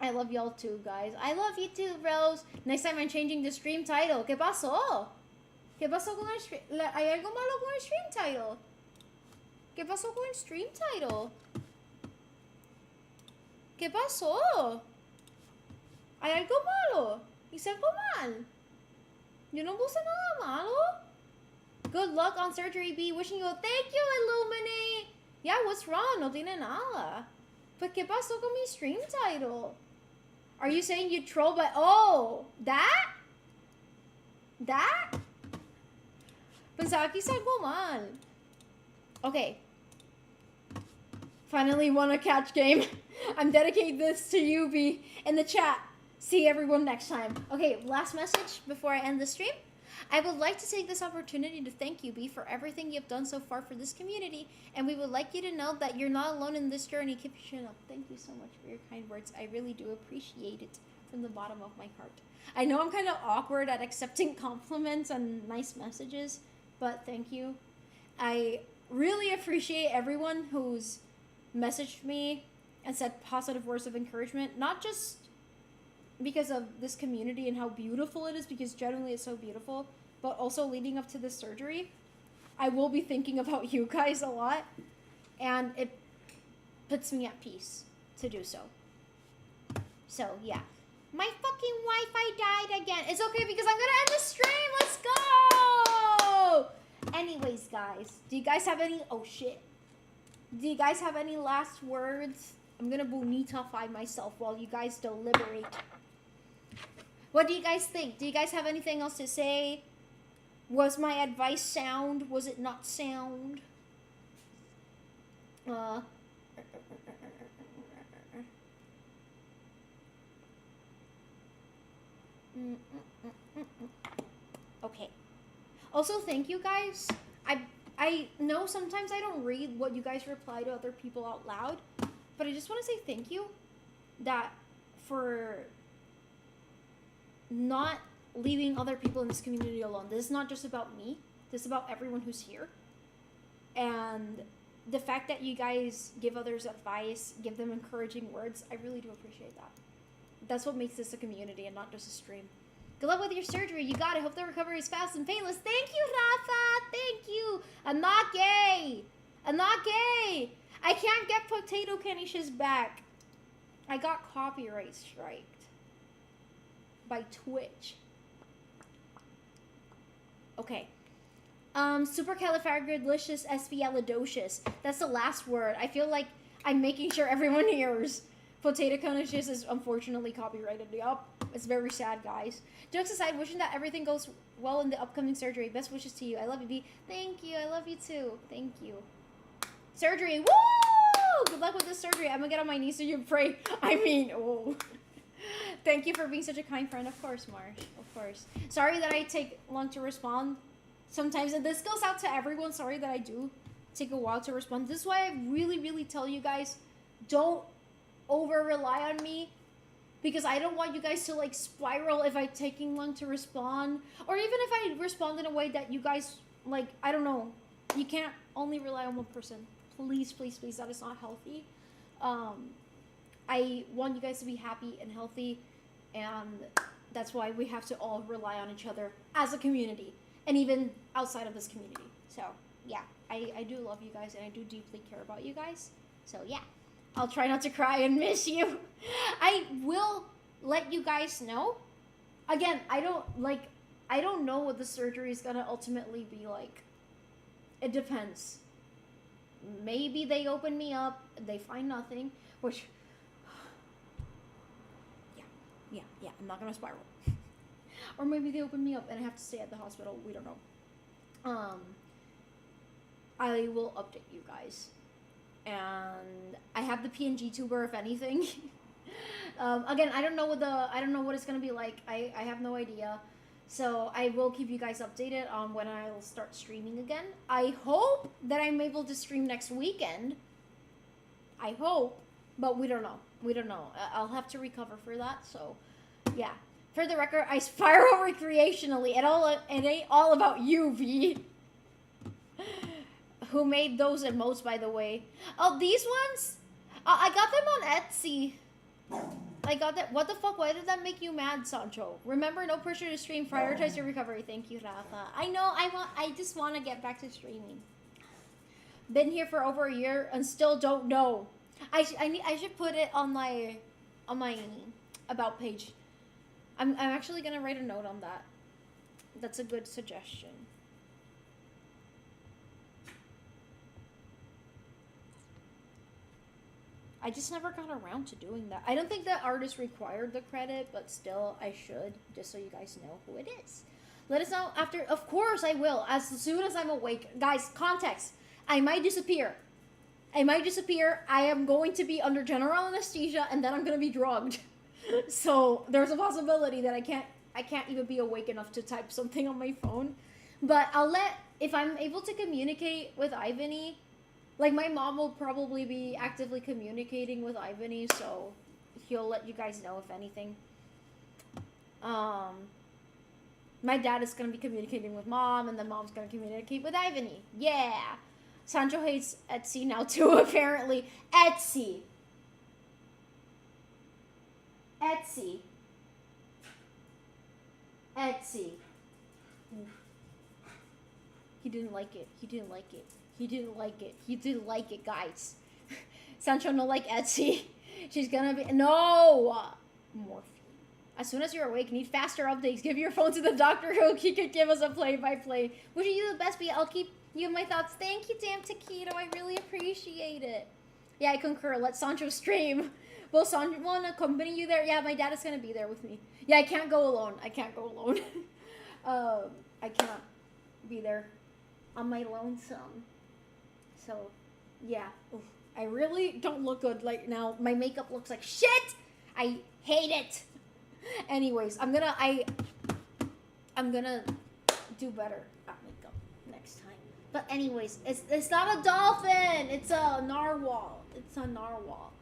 I love y'all too, guys. I love you too, bros. Next time I'm changing the stream title. ¿Qué pasó? ¿Qué pasó con el stream? ¿Hay algo malo con el stream title? ¿Qué pasó con el stream title? ¿Qué pasó? ¿Hay algo malo? ¿Hice algo mal? Yo no puse nada malo. Good luck on surgery, B. Wishing you a thank you, Illuminate. Yeah, what's wrong? No tiene nada. But ¿qué pasó con mi stream title? Are you saying you troll by... Oh, that? That? Pensaba que hice algo mal. Okay. Finally won a catch game. I'm dedicating this to you, B, in the chat. See everyone next time. Okay, last message before I end the stream. I would like to take this opportunity to thank you, B, for everything you've done so far for this community, and we would like you to know that you're not alone in this journey. Keep your chin up. Thank you so much for your kind words. I really do appreciate it from the bottom of my heart. I know I'm kind of awkward at accepting compliments and nice messages, but thank you. I really appreciate everyone who's messaged me and said positive words of encouragement, not just because of this community and how beautiful it is, because generally it's so beautiful, but also leading up to this surgery, I will be thinking about you guys a lot, and it puts me at peace to do so. So, yeah. My fucking Wi-Fi died again. It's okay because I'm gonna end the stream. Let's go! Anyways, guys, do you guys have any... Oh, shit. Do you guys have any last words? I'm gonna bonita-fy myself while you guys deliberate. What do you guys think? Do you guys have anything else to say? Was my advice sound? Was it not sound? Okay. Also, thank you guys. I know sometimes I don't read what you guys reply to other people out loud, but I just want to say thank you for not leaving other people in this community alone. This is not just about me. This is about everyone who's here. And the fact that you guys give others advice, give them encouraging words, I really do appreciate that. That's what makes this a community and not just a stream. Good luck with your surgery. You got it. Hope the recovery is fast and painless. Thank you, Rafa. Thank you. I'm not gay. I'm not gay. I can't get potato canishes back. I got copyright striked by Twitch. Okay. Supercalifragilisticexpialidocious. That's the last word. I feel like I'm making sure everyone hears. Potato canishes is unfortunately copyrighted. Yup. It's very sad, guys. Jokes aside, wishing that everything goes well in the upcoming surgery. Best wishes to you. I love you, B. Thank you. I love you too. Thank you. Surgery. Woo! Good luck with this surgery. I'm gonna get on my knees so you pray. I mean, oh. Thank you for being such a kind friend. Of course, Marsh. Of course. Sorry that I take long to respond sometimes. And this goes out to everyone. Sorry that I do take a while to respond. This is why I really, really tell you guys, don't over-rely on me. Because I don't want you guys to, like, spiral if I'm taking long to respond. Or even if I respond in a way that you guys, like, I don't know. You can't only rely on one person. Please, please, please. That is not healthy. I want you guys to be happy and healthy. And that's why we have to all rely on each other as a community, and even outside of this community. So yeah, I do love you guys, and I do deeply care about you guys. So yeah, I'll try not to cry and miss you. I will let you guys know. Again, I don't know what the surgery is gonna ultimately be like. It depends. Maybe they open me up, they find nothing, which yeah, I'm not gonna spiral. Or maybe they open me up and I have to stay at the hospital. We don't know. I will update you guys. And I have the PNG tuber if anything. Again, I don't know what it's gonna be like. I have no idea. So I will keep you guys updated on when I'll start streaming again. I hope that I'm able to stream next weekend. I hope, but we don't know. We don't know. I'll have to recover for that. So, yeah. For the record, I spiral recreationally. It ain't all about you, V. Who made those emotes, by the way? Oh, these ones? I got them on Etsy. I got that. What the fuck? Why did that make you mad, Sancho? Remember, no pressure to stream. Prioritize your recovery. Thank you, Rafa. I know. I just want to get back to streaming. Been here for over a year and still don't know. I should put it on my about page. I'm actually gonna write a note on that. That's a good suggestion. I just never got around to doing that. I don't think that artist required the credit, but still, I should, just so you guys know who it is. Let us know after. Of course, I will. As soon as I'm awake. Guys, context. I might disappear. I am going to be under general anesthesia, and then I'm going to be drugged. So, there's a possibility that I can't even be awake enough to type something on my phone. But if I'm able to communicate with Ivany, like, my mom will probably be actively communicating with Ivany, so he'll let you guys know if anything. My dad is going to be communicating with mom, and then mom's going to communicate with Ivany. Yeah! Sancho hates Etsy now, too, apparently. Etsy. He didn't like it, guys. Sancho no like Etsy. She's gonna be no morphine. As soon as you're awake, need faster updates. Give your phone to the doctor who he could give us a play-by-play. Wish you the best, but I'll keep you in my thoughts. Thank you, damn Taquito. I really appreciate it. Yeah, I concur. Let Sancho stream. Will Sancho want to accompany you there? Yeah, my dad is gonna be there with me. Yeah, I can't go alone. I can't be there on my lonesome. So, yeah. Oof. I really don't look good like now. My makeup looks like shit. I hate it. Anyways, I'm gonna do better at makeup next time. But anyways, it's not a dolphin. It's a narwhal.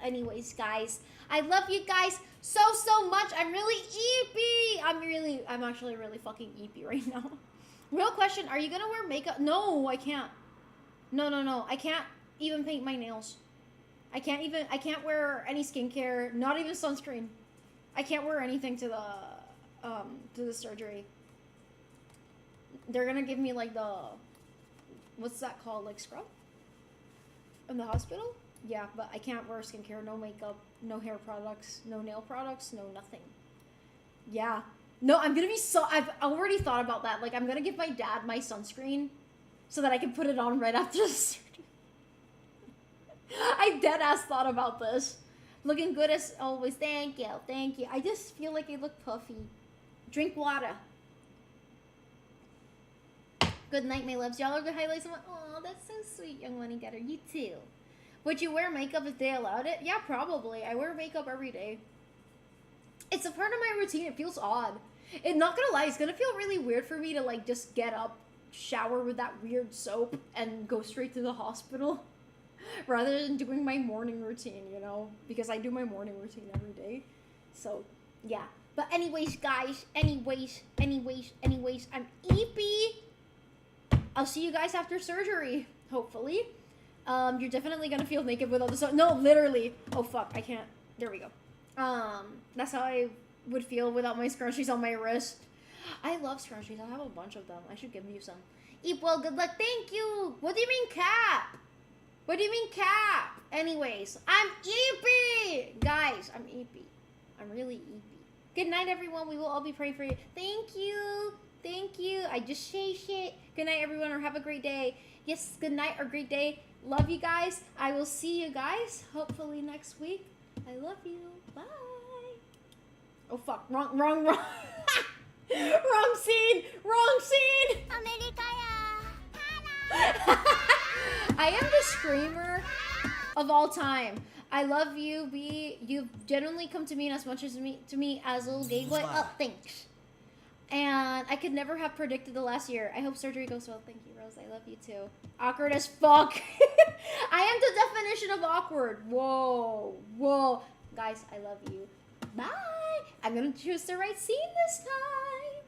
Anyways, guys, I love you guys so much. I'm really eepy. I'm actually really fucking eepy right now. Real question, are you gonna wear makeup? No, I can't. No. I can't even paint my nails. I can't wear any skincare, not even sunscreen. I can't wear anything to the surgery. They're gonna give me like what's that called? Like scrub? In the hospital? Yeah, but I can't wear skincare, no makeup, no hair products, no nail products, no nothing. Yeah. No, I'm gonna be I've already thought about that. Like, I'm gonna give my dad my sunscreen so that I can put it on right after the surgery. I dead-ass thought about this. Looking good as always. Thank you. I just feel like I look puffy. Drink water. Good night, my loves. Y'all are the highlights of my... Oh, that's so sweet, young money getter. You too. Would you wear makeup if they allowed it? Yeah, probably. I wear makeup every day. It's a part of my routine. It feels odd. Not gonna lie, it's gonna feel really weird for me to, like, just get up, shower with that weird soap, and go straight to the hospital. Rather than doing my morning routine, you know? Because I do my morning routine every day. So, yeah. But anyways, guys. Anyways. I'm eepy. I'll see you guys after surgery. Hopefully. You're definitely gonna feel naked with all this. No, literally. Oh, fuck. I can't. There we go. That's how I would feel without my scrunchies on my wrist. I love scrunchies. I have a bunch of them. I should give you some. Eep well, good luck. Thank you. What do you mean cap? What do you mean cap? Anyways, I'm Eepy. Guys, I'm Eepy. I'm really Eepy. Good night, everyone. We will all be praying for you. Thank you. Thank you. I just say shit. Good night, everyone, or have a great day. Yes, good night or great day. Love you guys. I will see you guys hopefully next week. I love you. Bye. Oh, fuck. Wrong. Wrong scene. Wrong scene. I am the screamer of all time. I love you, B. You've genuinely come to mean as much as to me as a little gay boy. Oh, thanks. And I could never have predicted the last year. I hope surgery goes well. Thank you, Rose. I love you too. Awkward as fuck. I am the definition of awkward. Whoa. Guys, I love you. Bye. I'm gonna choose the right scene this time.